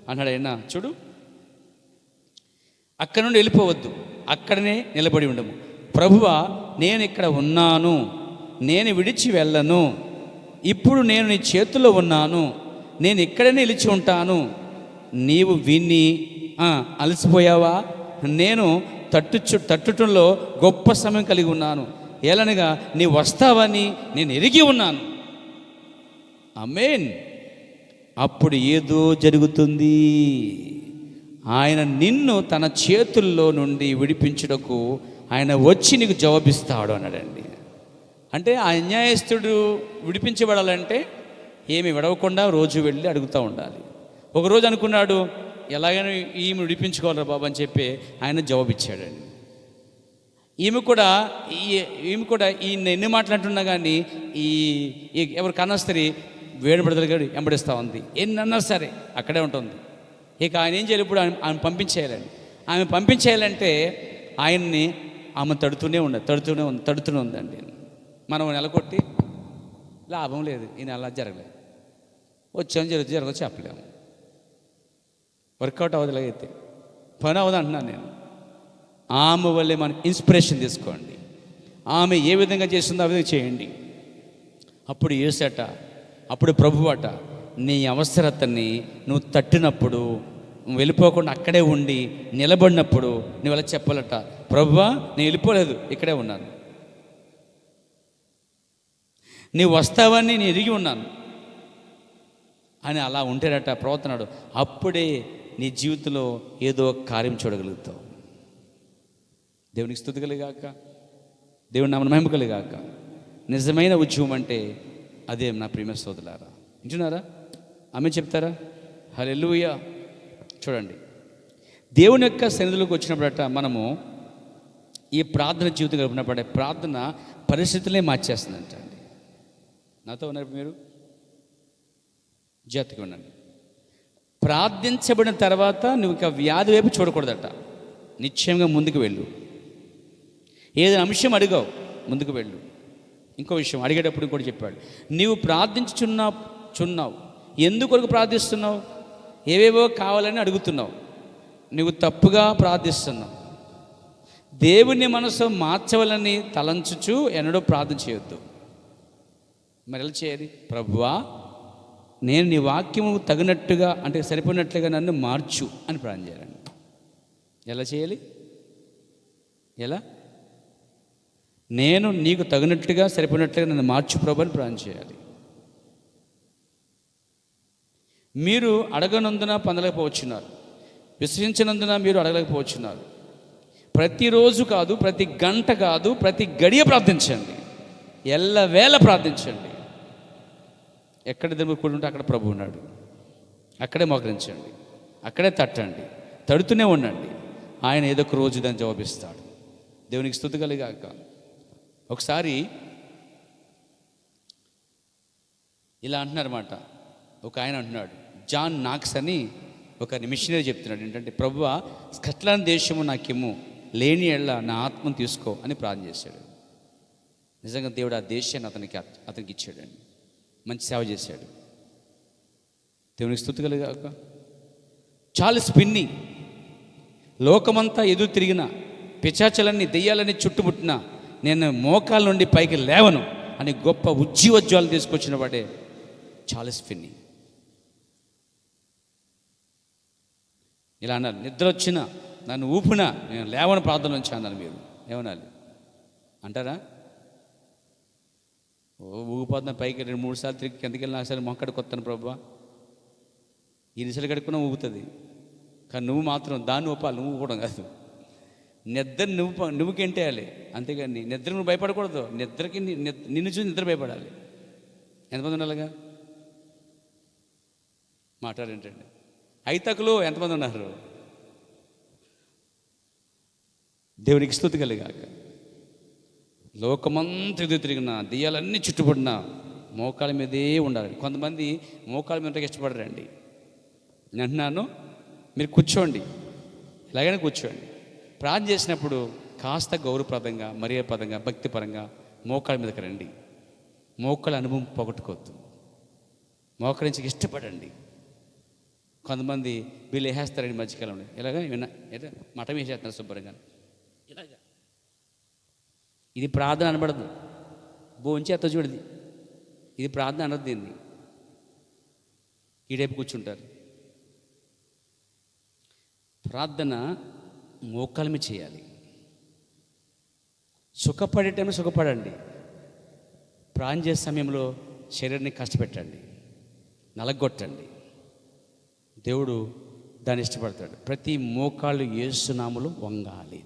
అన్నాడు ఆయన. చూడు, అక్కడ నుండి వెళ్ళిపోవద్దు, అక్కడనే నిలబడి ఉండము. ప్రభువా, నేను ఇక్కడ ఉన్నాను, నేను విడిచి వెళ్ళను. ఇప్పుడు నేను నీ చేతుల్లో ఉన్నాను, నేను ఇక్కడనే నిలిచి ఉంటాను. నీవు విని అలసిపోయావా? నేను తట్టుటంలో గొప్ప సమయం కలిగి ఉన్నాను. ఏలనగా నీ వస్తావని నేను ఎరిగి ఉన్నాను. ఆమేన్. అప్పుడు ఏదో జరుగుతుంది. ఆయన నిన్ను తన చేతుల్లో నుండి విడిపించుటకు ఆయన వచ్చి నీకు జవాబిస్తాడు అన్నాడండి. అంటే ఆ అన్యాయస్తుడు విడిపించబడాలంటే ఏమి విడవకుండా రోజు వెళ్ళి అడుగుతూ ఉండాలి. ఒకరోజు అనుకున్నాడు, ఎలాగైనా ఈమె విడిపించుకోవాలరా బాబు అని చెప్పి ఆయన జవాబిచ్చాడండి. ఈమె కూడా ఈయన ఎన్ని మాట్లాడుతున్నా కానీ ఎవరు కన్నస్త్రీ వేడి పడతలు వెంబడిస్తూ ఉంది. ఎన్నన్నా సరే అక్కడే ఉంటుంది. ఇక ఆయన ఏం చేయాలి? ఇప్పుడు ఆమె పంపించేయాలండి. ఆమె పంపించేయాలంటే ఆయన్ని ఆమె తడుతూనే ఉందండి. మనం నెలకొట్టి లాభం లేదు, ఈ నెల జరగలేదు, జరగదు చెప్పలేము. వర్కౌట్ అవ్వదు, అయితే పని అవ్వదు అంటున్నాను నేను. ఆమె వల్లే మనం ఇన్స్పిరేషన్ తీసుకోండి. ఆమె ఏ విధంగా చేస్తుందో ఆ విధంగా చేయండి. అప్పుడు యేసట, అప్పుడు ప్రభువట నీ అవసరతని నువ్వు తట్టినప్పుడు, నువ్వు వెళ్ళిపోకుండా అక్కడే ఉండి నిలబడినప్పుడు నువ్వు అలా చెప్పాలట, ప్రభువా నేను వెళ్ళిపోలేదు, ఇక్కడే ఉన్నాను, నీవు వస్తావని నేను ఎరిగి ఉన్నాను అని అలా ఉంటేనట ప్రవర్తనాడు. అప్పుడే నీ జీవితంలో ఏదో కార్యం చూడగలుగుతావు. దేవునికి స్తుతి కలుగాక, దేవుని నామమున మహిమ కలుగాక. నిజమైన ఉద్యమం అంటే అదే నా ప్రియమైన సోదరులారా. వింటున్నారా? ఆమె చెప్తారా? హల్లెలూయా. చూడండి, దేవుని యొక్క సన్నిధిలోకి వచ్చినప్పుడట మనము ఈ ప్రార్థన జీవితం గడిపినప్పుడే ప్రార్థన పరిస్థితులే మార్చేస్తుందంట అండి. నాతో ఉన్నారు మీరు? జాగ్రత్తగా ఉండండి. ప్రార్థించబడిన తర్వాత నువ్వు ఇక వ్యాధి వైపు చూడకూడదట. నిశ్చయంగా ముందుకు వెళ్ళు. ఏదైనా అంశం అడిగావు, ముందుకు వెళ్ళు. ఇంకో విషయం అడిగేటప్పుడు కూడా చెప్పాడు, నీవు చున్నావు ఎందుకొరకు ప్రార్థిస్తున్నావు? ఏవేవో కావాలని అడుగుతున్నావు. నువ్వు తప్పుగా ప్రార్థిస్తున్నావు. దేవుని మనసు మార్చవాలని తలంచుచు ఎన్నడూ ప్రార్థన చేయొద్దు. మరి ఎలా చేయాలి? ప్రభువా, నేను నీ వాక్యము తగినట్టుగా అంటే సరిపోయినట్లుగా నన్ను మార్చు అని ప్రార్థన చేయాలండి. ఎలా చేయాలి? ఎలా? నేను నీకు తగినట్టుగా సరిపోయినట్లుగా నన్ను మార్చు ప్రభు అని ప్రార్థన చేయాలి. మీరు అడగనందున పొందలేకపోవచ్చున్నారు, విశ్వసించినందున మీరు అడగలేకపోవచ్చున్నారు. ప్రతిరోజు కాదు, ప్రతి గంట కాదు, ప్రతి గడియ ప్రార్థించండి, ఎల్లవేళ ప్రార్థించండి. ఎక్కడ దేవుడు కూడా ఉంటే అక్కడ ప్రభు ఉన్నాడు. అక్కడే మోకరించండి, అక్కడే తట్టండి, తడుతూనే ఉండండి. ఆయన ఏదో ఒక రోజు దాన్ని జవాబిస్తాడు. దేవునికి స్తుతి కలుగాక. ఒకసారి ఇలా అంటున్నారన్నమాట. ఒక ఆయన అంటున్నాడు, జాన్ నాక్స్ అని ఒక మిషనరీ చెప్తున్నాడు ఏంటంటే, ప్రభువా, స్కాట్లాండ్ దేశము నాకేమో లేని ఎళ్ళ నా ఆత్మను తీసుకో అని ప్రార్థన చేశాడు. నిజంగా దేవుడు ఆ దేశాన్ని అతనికి ఇచ్చాడండి. మంచి సేవ చేశాడు. దేవునికి స్తుతి కలుగాక. చార్లెస్ ఫిన్నీ లోకమంతా ఎదురు తిరిగిన, పిశాచాలన్నీ దెయ్యాలన్నీ చుట్టుముట్టిన, నేను మోకాల నుండి పైకి లేవను అని గొప్ప ఉజ్జీవజ్వాలు తీసుకొచ్చిన వాడే చార్లెస్ ఫిన్నీ. ఇలా అన్నారు, నిద్ర వచ్చిన నన్ను ఊపినా నేను లేవని ప్రార్థన నుంచి అన్నారు. మీరు ఏమనాలి అంటారా? ఊగిపోతున్నా పైకి 2-3 సార్లు తిరిగి కిందకి వెళ్ళినా సరే మొక్కడికి వస్తాను ప్రభువా, ఈ దిశలు కడుక్కున్నా ఊగుతుంది. కానీ నువ్వు మాత్రం దాన్ని ఊపాలి, నువ్వు ఊపడం కాదు. నిద్ర నువ్వుకి ఎంటేయాలి, అంతేగాని నిద్ర నువ్వు భయపడకూడదు. నిద్రకి నిన్ను చూసి నిద్ర భయపడాలి. ఎంతమంది ఉండాలిగా? మాట్లాడేంటండి? ఐతకులు ఎంతమంది ఉన్నారు? దేవునికి స్తుతి కలుగాక. లోకమంతా ఎదురు తిరిగిన, దెయ్యాలన్నీ చుట్టుపడిన మోకాళ్ళ మీదే ఉండాలి. కొంతమంది మోకాళ్ళ మీద ఇష్టపడరండి. నేను అంటున్నాను, మీరు కూర్చోండి, ఇలాగైనా కూర్చోండి. ప్రార్థన చేసినప్పుడు కాస్త గౌరవప్రదంగా, మర్యాదపరంగా, భక్తిపరంగా మోకాళ్ళ మీదకి రండి. మోకాళ్ళ అనుభవం పోగొట్టుకోవద్దు. మోకరించి ఇష్టపడండి. కొంతమంది వీళ్ళు వేసేస్తారండి మధ్యకాలంలో, ఇలాగా మఠం వేసేస్తున్నారు శుభ్రంగా. ఇలాగా ఇది ప్రార్థన అనబడదు. భోంచేత్త చూడది, ఇది ప్రార్థన అనదు. దీన్ని ఈ టైపు కూర్చుంటారు. ప్రార్థన మోకాళ్ళ మీద చేయాలి. సుఖపడే టైంలో సుఖపడండి. ప్రార్థన చేసే సమయంలో శరీరాన్ని కష్టపెట్టండి, నలగొట్టండి. దేవుడు దాన్ని ఇష్టపడతాడు. ప్రతి మోకాళ్ళు యేసు నామములో వంగాలి.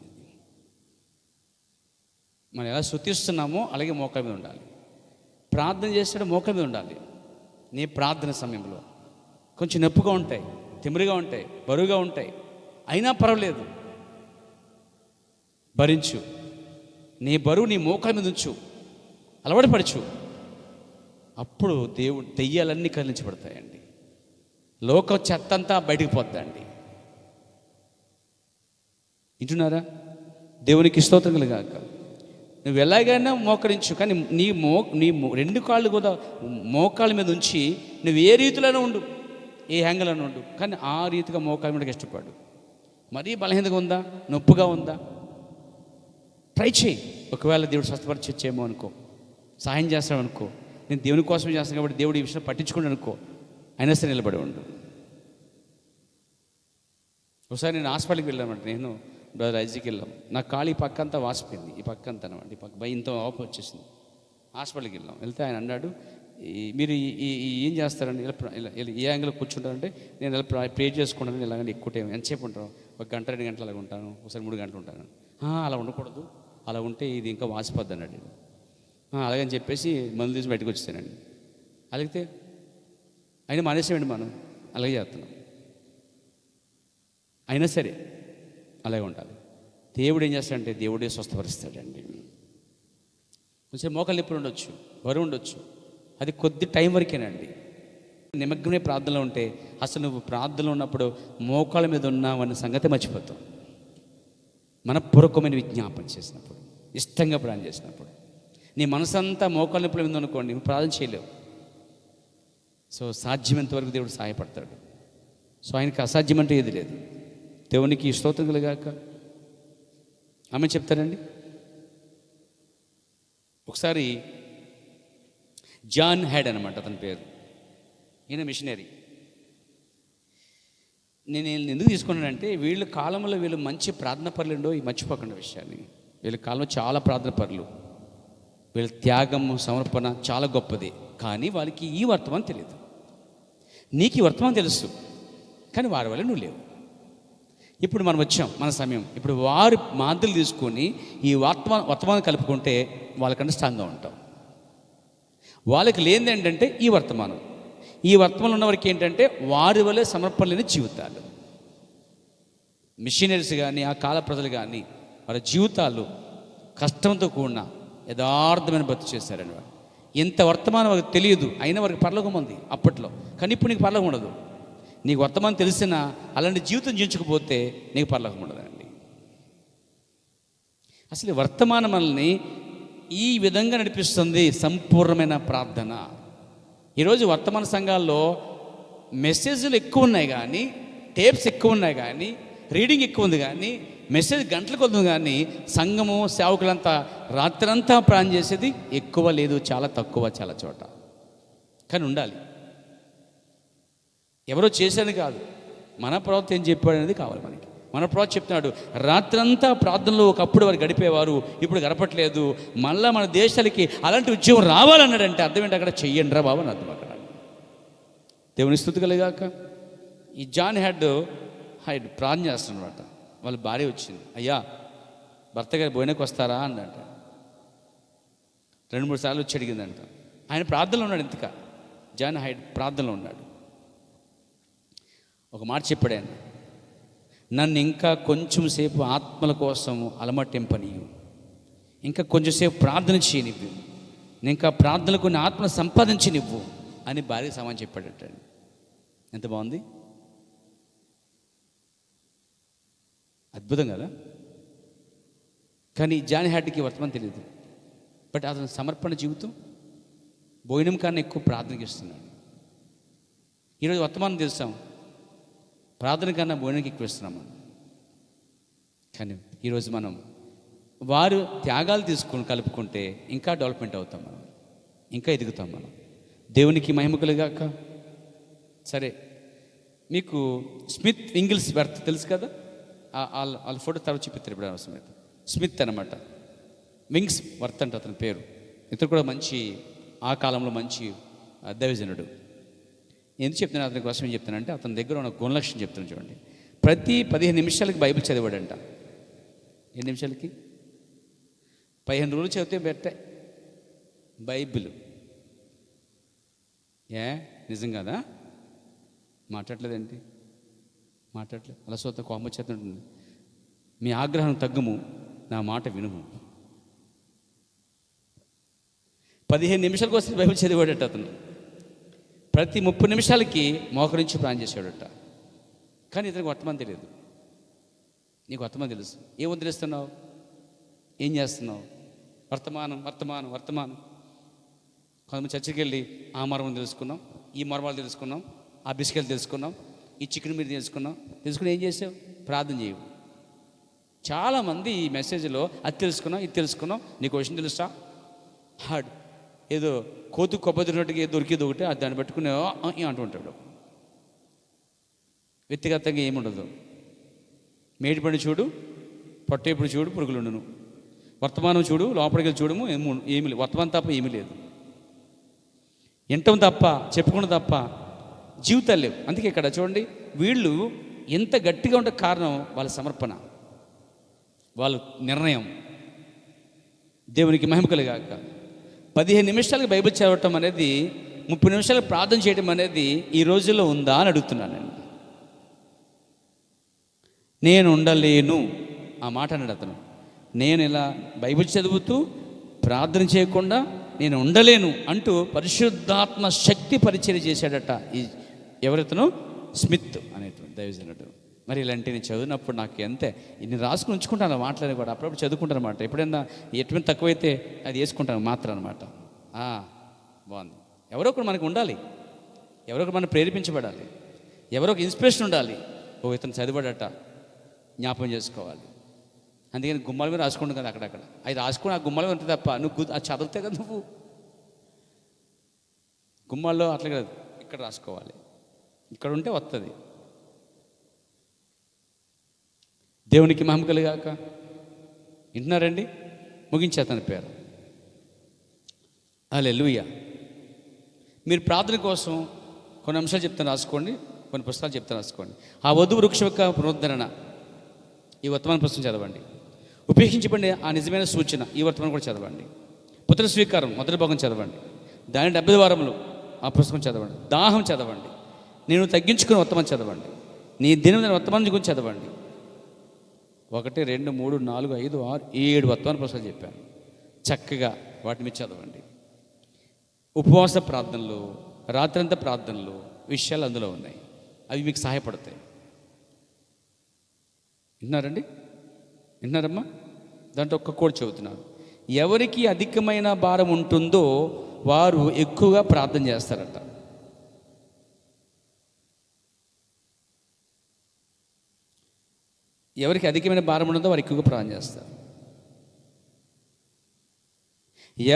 మనం ఎలా స్తుతిస్తున్నామో అలాగే మోకాళ్ళ మీద ఉండాలి. ప్రార్థన చేస్తాడు, మోకాళ్ళ మీద ఉండాలి. నీ ప్రార్థన సమయంలో కొంచెం నొప్పిగా ఉంటాయి, తిమిరిగా ఉంటాయి, బరువుగా ఉంటాయి, అయినా పర్వాలేదు, భరించు. నీ బరువు నీ మోకాళ్ళ మీద ఉంచు, అలవాటు పరచు. అప్పుడు దేవుడు దెయ్యాలన్నీ కదిలించబడతాయండి. లోక చెత్తంతా బయటికి పోద్దండి. వింటున్నారా? దేవునికి స్తోత్రం కలుగాక. నువ్వు ఎలాగైనా మోకరించు, కానీ నీ 2 కాళ్ళు కూడా మోకాళ్ళ మీద ఉంచి నువ్వు ఏ రీతిలోనే ఉండు, ఏ హ్యాంగిల్లోనే ఉండు, కానీ ఆ రీతిగా మోకాళ్ళ మీదకి ఇష్టపడు. మరీ బలహీనతగా ఉందా, నొప్పిగా ఉందా, ట్రై చేయి. ఒకవేళ దేవుడు స్వస్థపరిచేమో అనుకో, సహాయం చేస్తాడు అనుకో, నేను దేవుని కోసమే చేస్తాను కాబట్టి దేవుడు ఈ విషయం పట్టించుకోండి అనుకో, అయినా సరే నిలబడి ఉండు. ఒకసారి నేను హాస్పిటల్కి వెళ్ళామంటే, నేను బ్రదర్ ఐజీకి వెళ్ళాం. నా కాళ్ళు ఈ పక్క అంతా వాసిపోయింది, ఈ పక్క అంతా అనమాట, ఈ పక్క ఇంత ఆపు వచ్చేసింది. హాస్పిటల్కి వెళ్తే ఆయన అన్నాడు, మీరు ఏం చేస్తారండి, ఇలా ఏ యాంగిల్లో కూర్చుంటారంటే, నేను ఇలా ప్రే చేసుకుంటాను. ఇలాగంటే ఎక్కువ టైం ఎంతసేపు ఉంటాను, 1 గంట 2 గంటలు అలాగ ఉంటాను, ఒకసారి 3 గంటలు ఉంటాను. అలా ఉండకూడదు, అలా ఉంటే ఇది ఇంకా వాసిపోద్ది అన్నాడు. అలాగని చెప్పేసి మందులు తీసి బయటకు వచ్చేసానండి. అలాగితే అయినా మానేసామండి, మనం అలాగే చేస్తున్నాం. అయినా సరే అలాగే ఉండాలి. దేవుడు ఏం చేస్తాడంటే దేవుడే స్వస్థపరుస్తాడండి. కొంచెం మోకాలు నొప్పులు ఉండొచ్చు, బరువు ఉండొచ్చు, అది కొద్ది టైం వరకేనండి. నిమగ్నమే ప్రార్థనలో ఉంటే అసలు నువ్వు ప్రార్థనలో ఉన్నప్పుడు మోకాళ్ళ మీద ఉన్నావన్న సంగతి మర్చిపోతావు. మనపూర్వకమైన విజ్ఞాపన చేసినప్పుడు, ఇష్టంగా ప్రార్థన చేసినప్పుడు, నీ మనసంతా మోకాళ్ళ నొప్పుల మీద అనుకోండి, నువ్వు ప్రార్థన చేయలేవు. సో సాధ్యమైనంత వరకు దేవుడు సహాయపడతాడు. సో ఆయనకి అసాధ్యం అంటే ఏది లేదు. దేవునికి స్తోత్రం కలుగాక. ఆమె చెప్తారండి. ఒకసారి జాన్ హ్యాడ్ అనమాట అతని పేరు. ఈయన మిషనరీ. నేను ఎందుకు తీసుకున్నానంటే వీళ్ళ కాలంలో వీళ్ళు మంచి ప్రార్థన పరులు మర్చిపోకుండా విషయాన్ని. వీళ్ళ కాలంలో చాలా ప్రార్థన పరులు, వీళ్ళ త్యాగము సమర్పణ చాలా గొప్పది. కానీ వాళ్ళకి ఈ వర్తమానం తెలియదు. నీకు ఈ వర్తమానం తెలుసు, కానీ వారి వల్ల నువ్వు లేవు. ఇప్పుడు మనం వచ్చాం, మన సమయం. ఇప్పుడు వారి మాటలు తీసుకొని ఈ వర్తమానం కలుపుకుంటే వాళ్ళకంటే స్ట్రాంగ్గా ఉంటాం. వాళ్ళకి లేనిది ఏంటంటే ఈ వర్తమానం ఉన్న వారికి ఏంటంటే వారి వల్లే సమర్పణ లేని జీవితాలు. మిషనరీస్ కానీ ఆ కాల ప్రజలు కానీ వారి జీవితాలు కష్టంతో కూడిన యథార్థమైన బతుకు చేశారని. వారు ఇంత వర్తమానం వారికి తెలియదు, అయినా వారికి పరలోకం ఉంది అప్పట్లో. కానీ ఇప్పుడు నీకు పరలోకం ఉండదు. నీకు వర్తమానం తెలిసినా అలాంటి జీవితం జీవించకపోతే నీకు పరలోకం ఉండదండి. అసలు వర్తమానం మనల్ని ఈ విధంగా నడిపిస్తుంది, సంపూర్ణమైన ప్రార్థన. ఈరోజు వర్తమాన సంఘాల్లో మెసేజ్లు ఎక్కువ ఉన్నాయి కానీ, టేప్స్ ఎక్కువ ఉన్నాయి కానీ, రీడింగ్ ఎక్కువ ఉంది కానీ, మెసేజ్ గంటలకు వస్తుంది కానీ సంఘము సేవకులంతా రాత్రంతా ప్రార్థన చేసేది ఎక్కువ లేదు, చాలా తక్కువ చాలా చోట. కానీ ఉండాలి. ఎవరో చేసేది కాదు, మన ప్రవక్త ఏం చెప్పాడు అనేది కావాలి మనకి. మన ప్రవక్త చెప్తున్నాడు, రాత్రంతా ప్రార్థనలో ఒకప్పుడు వారు గడిపేవారు, ఇప్పుడు గడపట్లేదు. మళ్ళీ మన దేశాలకి అలాంటి ఉద్యోగం రావాలన్నాడంటే అర్థం ఏంటి? అక్కడ చెయ్యండి రా బాబు అని అర్థం. అక్కడ దేవుని స్తుతి కలిగాక. ఈ జాన్ హ్యాడ్ ప్రార్థన చేస్తున్నమాట. వాళ్ళ భార్య వచ్చింది, అయ్యా భర్త గారి భోజనకు వస్తారా అందంట. 2-3 సార్లు వచ్చి అడిగిందంట. ఆయన ప్రార్థనలో ఉన్నాడు. ఇంతక జాన్ హైడ్ ప్రార్థనలో ఉన్నాడు. ఒక మాట చెప్పాడు ఆయన, నన్ను ఇంకా కొంచెం సేపు ఆత్మల కోసం అలమటింపనీయు, ఇంకా కొంచెంసేపు ప్రార్థన చేయనివ్వు, నేను ఇంకా ప్రార్థనలు కొన్ని ఆత్మలు సంపాదించనివ్వు అని భార్యకి సమాధానం చెప్పాడట. ఎంత బాగుంది, అద్భుతం కదా. కానీ జాన్ హ్యాడ్కి వర్తమానం తెలియదు. బట్ అతను సమర్పణ జీవితం, భోజనం కన్నా ఎక్కువ ప్రార్థనకి ఇస్తున్నాడు. ఈరోజు వర్తమానం తెలుస్తాం, ప్రార్థన కన్నా భోజనానికి ఎక్కువ ఇస్తున్నాం మనం. కానీ ఈరోజు మనం వారు త్యాగాలు తీసుకొని కలుపుకుంటే ఇంకా డెవలప్మెంట్ అవుతాం మనం, ఇంకా ఎదుగుతాం మనం. దేవునికి మహిమ కలుగాక. సరే, మీకు స్మిత్ వింగిల్స్ వర్త్ తెలుసు కదా, వాళ్ళ ఫోటో తర్వాత చూపిస్తారు ఇప్పుడు అవసరం. స్మిత్ అనమాట, వింగ్స్ వర్త్ అంటే అతని పేరు. ఇతను కూడా మంచి ఆ కాలంలో మంచి దైవజనుడు. ఎందుకు చెప్తున్నాను అతని కోసం ఏం చెప్తానంటే, అతని దగ్గర ఉన్న గుణలక్షణం చెప్తాను చూడండి. ప్రతి 15 నిమిషాలకి బైబిల్ చదివాడంట. ఎన్ని నిమిషాలకి? 15 రోజులు చదివితే బెట్టే బైబిల్. నిజం కదా? మాట్లాడలేదేంటి? మాట్లాడలేదు. అలా సొంత కోపం వచ్చేస్తుంటుంది. మీ ఆగ్రహం తగ్గుము, నా మాట వినుము. 15 నిమిషాలకు వస్తే బైబిల్ చదివాడట అతను. ప్రతి 30 నిమిషాలకి మోకరించి ప్రార్థన చేశాడట. కానీ ఇతనికి వర్తమానం తెలియదు. నీకు వర్తమానం తెలుసు. ఏం వదిలేస్తున్నావు? ఏం చేస్తున్నావు? వర్తమానం వర్తమానం వర్తమానం. కొంతమంది చర్చికి వెళ్ళి ఆ మర్మం తెలుసుకున్నాం, ఈ మర్మాలు తెలుసుకున్నాం, ఆ బిస్కెట్లు తెలుసుకున్నాం, ఈ చికెన్ మీరు తెలుసుకుని ఏం చేసావు? ప్రార్థన చేయవు. చాలామంది ఈ మెసేజ్లో అది తెలుసుకున్నాం, ఇది తెలుసుకున్నాం, నీకు విషయం తెలుసా, హార్డ్ ఏదో కోతు కొబ్బరినట్టుగా ఏదో దొరికేది ఒకటి, అది దాన్ని పెట్టుకుని అంటుంటాడు. వ్యక్తిగతంగా ఏముండదు. మేడిపండు చూడు, పొట్టేపుడు చూడు, పురుగులుండును. వర్తమానం చూడు, లోపలికి చూడము, ఏమి లేదు. వర్తమానం తప్ప ఏమీ లేదు. వింటం తప్ప, చెప్పుకోవడం తప్ప జీవితాలు లేవు. అందుకే ఇక్కడ చూడండి, వీళ్ళు ఎంత గట్టిగా ఉండే కారణం వాళ్ళ సమర్పణ. వాళ్ళ నిర్ణయం. దేవునికి మహిమ కలుగాక. 15 నిమిషాలకు బైబిల్ చదవటం అనేది, 30 నిమిషాలకు ప్రార్థన చేయడం అనేది ఈ రోజుల్లో ఉందా అని అడుగుతున్నానండి. నేను ఉండలేను ఆ మాట అన్నాడు అతను. నేను ఇలా బైబిల్ చదువుతూ ప్రార్థన చేయకుండా నేను ఉండలేను అంటూ పరిశుద్ధాత్మ శక్తి పరిచయం చేశాడట ఈ ఎవరితను, స్మిత్ అనేటువంటి దైవజనుడు. మరి ఇలాంటి నేను చదివినప్పుడు నాకు ఎంతే, నేను రాసుకుని ఉంచుకుంటాను మాటలని కూడా, అప్పుడప్పుడు చదువుకుంటాను అనమాట. ఎప్పుడైనా ఎటువంటి తక్కువైతే అది వేసుకుంటాను మాత్రం అనమాట. బాగుంది. ఎవరో ఒకరు మనకు ఉండాలి, ఎవరో ఒకరు మనం ప్రేరేపించబడాలి, ఎవరో ఒక ఇన్స్పిరేషన్ ఉండాలి. ఇతను చదివాడట, జ్ఞాపకం చేసుకోవాలి. అందుకని గుమ్మాల మీద రాసుకుంటాం కదా అక్కడక్కడ. అది రాసుకుని ఆ గుమ్మాల మీద ఉంటుంది తప్ప నువ్వు అది చదివితే కదా నువ్వు గుమ్మాల్లో అట్లా కదా, ఇక్కడ రాసుకోవాలి, ఇక్కడ ఉంటే వస్తుంది. దేవునికి మహిమ కలుగాక. వింటున్నారండి? ముగించేతని పేరు. హల్లెలూయా. మీరు ప్రార్థన కోసం కొన్ని అంశాలు చెప్తాను రాసుకోండి, కొన్ని పుస్తకాలు చెప్తాను రాసుకోండి. ఆ వధువు వృక్షం యొక్క పునరుద్ధరణ, ఈ వర్తమాన పుస్తకం చదవండి. ఉపేక్షించబడి ఆ నిజమైన సూచన, ఈ వర్తమానం కూడా చదవండి. పుత్ర స్వీకారం మొదటి భాగం చదవండి. దాని 70 వారములు ఆ పుస్తకం చదవండి. దాహం చదవండి. నేను తగ్గించుకుని వర్తమానం చదవండి. నీ దినం వర్తమానం గురించి చదవండి. 1, 2, 3, 4, 5, 6, 7 వర్తమాన పుస్తకాలు చెప్పాను. చక్కగా వాటి మీద చదవండి. ఉపవాస ప్రార్థనలు, రాత్రంతా ప్రార్థనలు విషయాలు అందులో ఉన్నాయి. అవి మీకు సహాయపడతాయి. విన్నారండి? విన్నారమ్మా? దాంట్లో ఒక్క కోడ్ చెబుతున్నాను. ఎవరికి అధికమైన భారం ఉంటుందో వారు ఎక్కువగా ప్రార్థన చేస్తారట. ఎవరికి అధికమైన భారం ఉంటుందో వారు ఎక్కువగా ప్రార్థన చేస్తారు.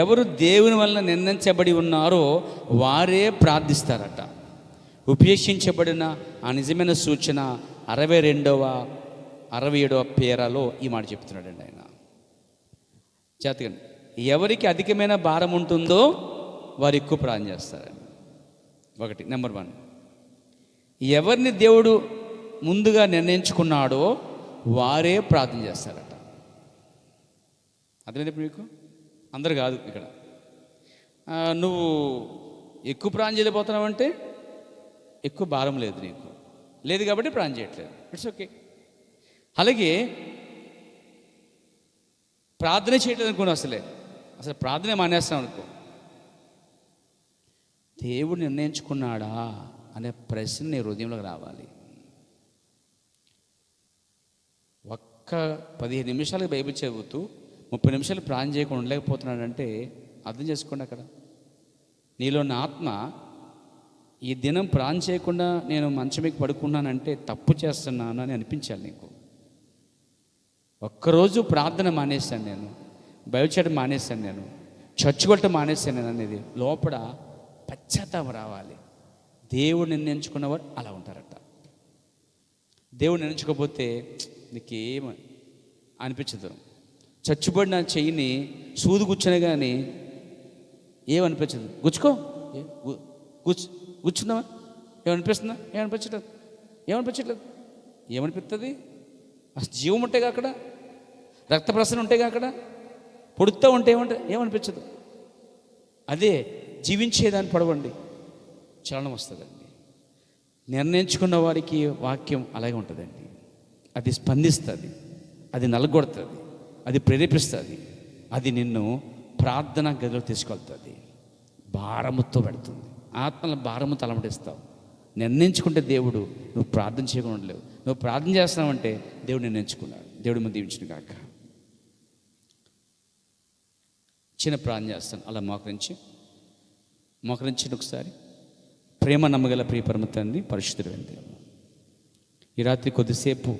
ఎవరు దేవుని వలన నిర్ణయించబడి ఉన్నారో వారే ప్రార్థిస్తారట. ఉపేక్షించబడిన ఆ నిజమైన సూచన 62వ 67వ పేరాలో ఈ మాట చెప్తున్నాడండి ఆయన. జాతకండి, ఎవరికి అధికమైన భారం ఉంటుందో వారు ఎక్కువ ప్రార్థన చేస్తారండి. 1 నెంబర్ 1, ఎవరిని దేవుడు ముందుగా నిర్ణయించుకున్నాడో వారే ప్రార్థన చేస్తారట. అర్థమైంది ఇప్పుడు మీకు? అందరు కాదు. ఇక్కడ నువ్వు ఎక్కువ ప్రార్థన చేయలేకపోతున్నావంటే ఎక్కువ భారం లేదు, నీకు లేదు కాబట్టి ప్రార్థన చేయట్లేదు. It's okay. అలాగే ప్రార్థన చేయట్లేదు అనుకోండి, అసలు ప్రార్థన మానేస్తాం అనుకో, దేవుడు నిర్ణయించుకున్నాడా అనే ప్రశ్న నీ హృదయంలోకి రావాలి. ఒక్క 15 నిమిషాలకు బైబిల్ చదువుతూ 30 నిమిషాలు ప్రార్థన చేయకుండా ఉండలేకపోతున్నాడంటే అర్థం చేసుకోండి. అక్కడ నీలో ఉన్న ఆత్మ ఈ దినం ప్రార్థన చేయకుండా నేను మంచం పడుకున్నానంటే తప్పు చేస్తున్నాను అని అనిపించాలి నీకు. ఒక్కరోజు ప్రార్థన మానేశాను నేను, బైబిల్ చదవడం మానేశాను నేను, చర్చ్ కొట్టడం మానేశాను నేను అనేది లోపల పశ్చాత్తాపం రావాలి. దేవుడు నిర్ణయించుకున్నవారు అలా ఉంటారట. దేవుడు నిర్ణయించుకోకపోతే నీకేం అనిపించదు. చచ్చుబడిన చెయ్యిని సూది కూర్చొని కానీ ఏమనిపించదు. గుచ్చుకో, కూర్చున్నావా, ఏమనిపిస్తుందా? ఏమనిపించట్లేదు. ఏమనిపిస్తుంది? అసలు జీవం ఉంటేగా అక్కడ, రక్త ప్రసరణ ఉంటేగా అక్కడ, పొడుతూ ఉంటే ఏమనిపించదు. అదే జీవించేదాన్ని పడవండి, చలనం వస్తుందండి. నిర్ణయించుకున్న వారికి వాక్యం అలాగే ఉంటుందండి. అది స్పందిస్తుంది, అది నలగొడుతుంది, అది ప్రేరేపిస్తుంది, అది నిన్ను ప్రార్థన గదిలో తీసుకెళ్తుంది, భారముతో పెడుతుంది. ఆత్మల భారము తలమటిస్తావు. నిర్ణయించుకుంటే దేవుడు, నువ్వు ప్రార్థన చేయకుండా ఉండలేవు. నువ్వు ప్రార్థన చేస్తున్నావంటే దేవుడు నిర్ణయించుకున్నాడు. దేవుడు ముందు దీవించును కాక. చిన్న ప్రార్థన చేస్తాను. అలా మోకరించి ఒకసారి. ప్రేమ నమ్మగల ప్రియ పరమ తండ్రి, పరిశుద్ధుడు అండి, ఈ రాత్రి కొద్దిసేపు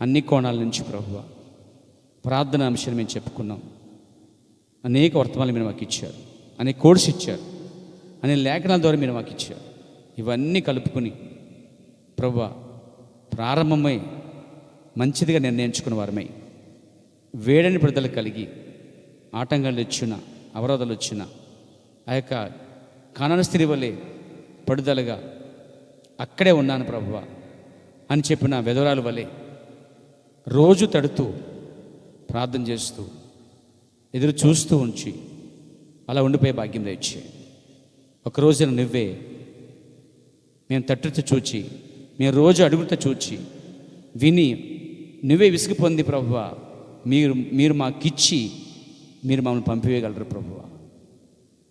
అన్ని కోణాల నుంచి ప్రభువా ప్రార్థన అంశాన్ని మేము చెప్పుకున్నాం. అనేక వర్తమానాలు మీరు మాకు ఇచ్చారు, అనేక కోడ్స్ ఇచ్చారు, అనే లేఖనాల ద్వారా మీరు మాకు ఇచ్చారు. ఇవన్నీ కలుపుకొని ప్రభువా ప్రారంభమై మంచిదిగా నిర్ణయించుకున్న వారమై వేడని విడుదల కలిగి ఆటంకాలు వచ్చిన, అవరోధాలు వచ్చిన ఆ యొక్క కానాను స్త్రీ వలె పడుదలగా అక్కడే ఉన్నాను ప్రభువా అని చెప్పిన విధవరాలు వలె రోజు తడుతూ ప్రార్థన చేస్తూ ఎదురు చూస్తూ ఉంచి అలా ఉండిపోయే భాగ్యం తెచ్చే. ఒకరోజున నువ్వే మేము తట్టుతో చూచి, మేము రోజు అడుగుతో చూచి విని నువ్వే విసుగు పొంది ప్రభువా, మీరు మాకిచ్చి మీరు మమ్మల్ని పంపివేయగలరు ప్రభువా.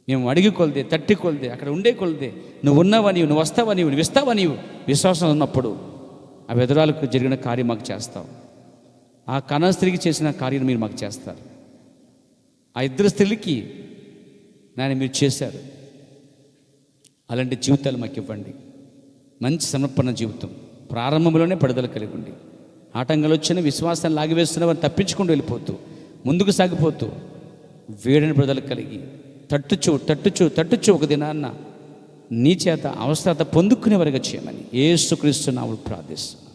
మేము అడిగి కొలిదే, తట్టి కొలిదే, అక్కడ ఉండే కొలిదే నువ్వు ఉన్నావా, నువ్వు వస్తావా, నువ్వు ఇస్తావా, నీవు విశ్వాసం ఉన్నప్పుడు ఆ వెదరాలకు జరిగిన కార్యం మాకు చేస్తావు. ఆ కణ స్త్రీకి చేసిన కార్యం మీరు మాకు చేస్తారు. ఆ ఇద్దరు స్త్రీలకి నాయన మీరు చేశారు. అలాంటి జీవితాలు మాకు ఇవ్వండి. మంచి సమర్పణ జీవితం, ప్రారంభంలోనే పడుదల కలిగి ఉండి, ఆటంకాలు వచ్చిన విశ్వాసాన్ని లాగివేస్తున్న వారిని తప్పించుకుంటూ వెళ్ళిపోతూ ముందుకు సాగిపోతూ వేడని పడుదల కలిగి తట్టుచు ఒక దినాన్న నీ చేత అవసరత పొందుకునేవారుగా చేయమని యేసుక్రీస్తు నామములో ప్రార్థిస్తున్నాను.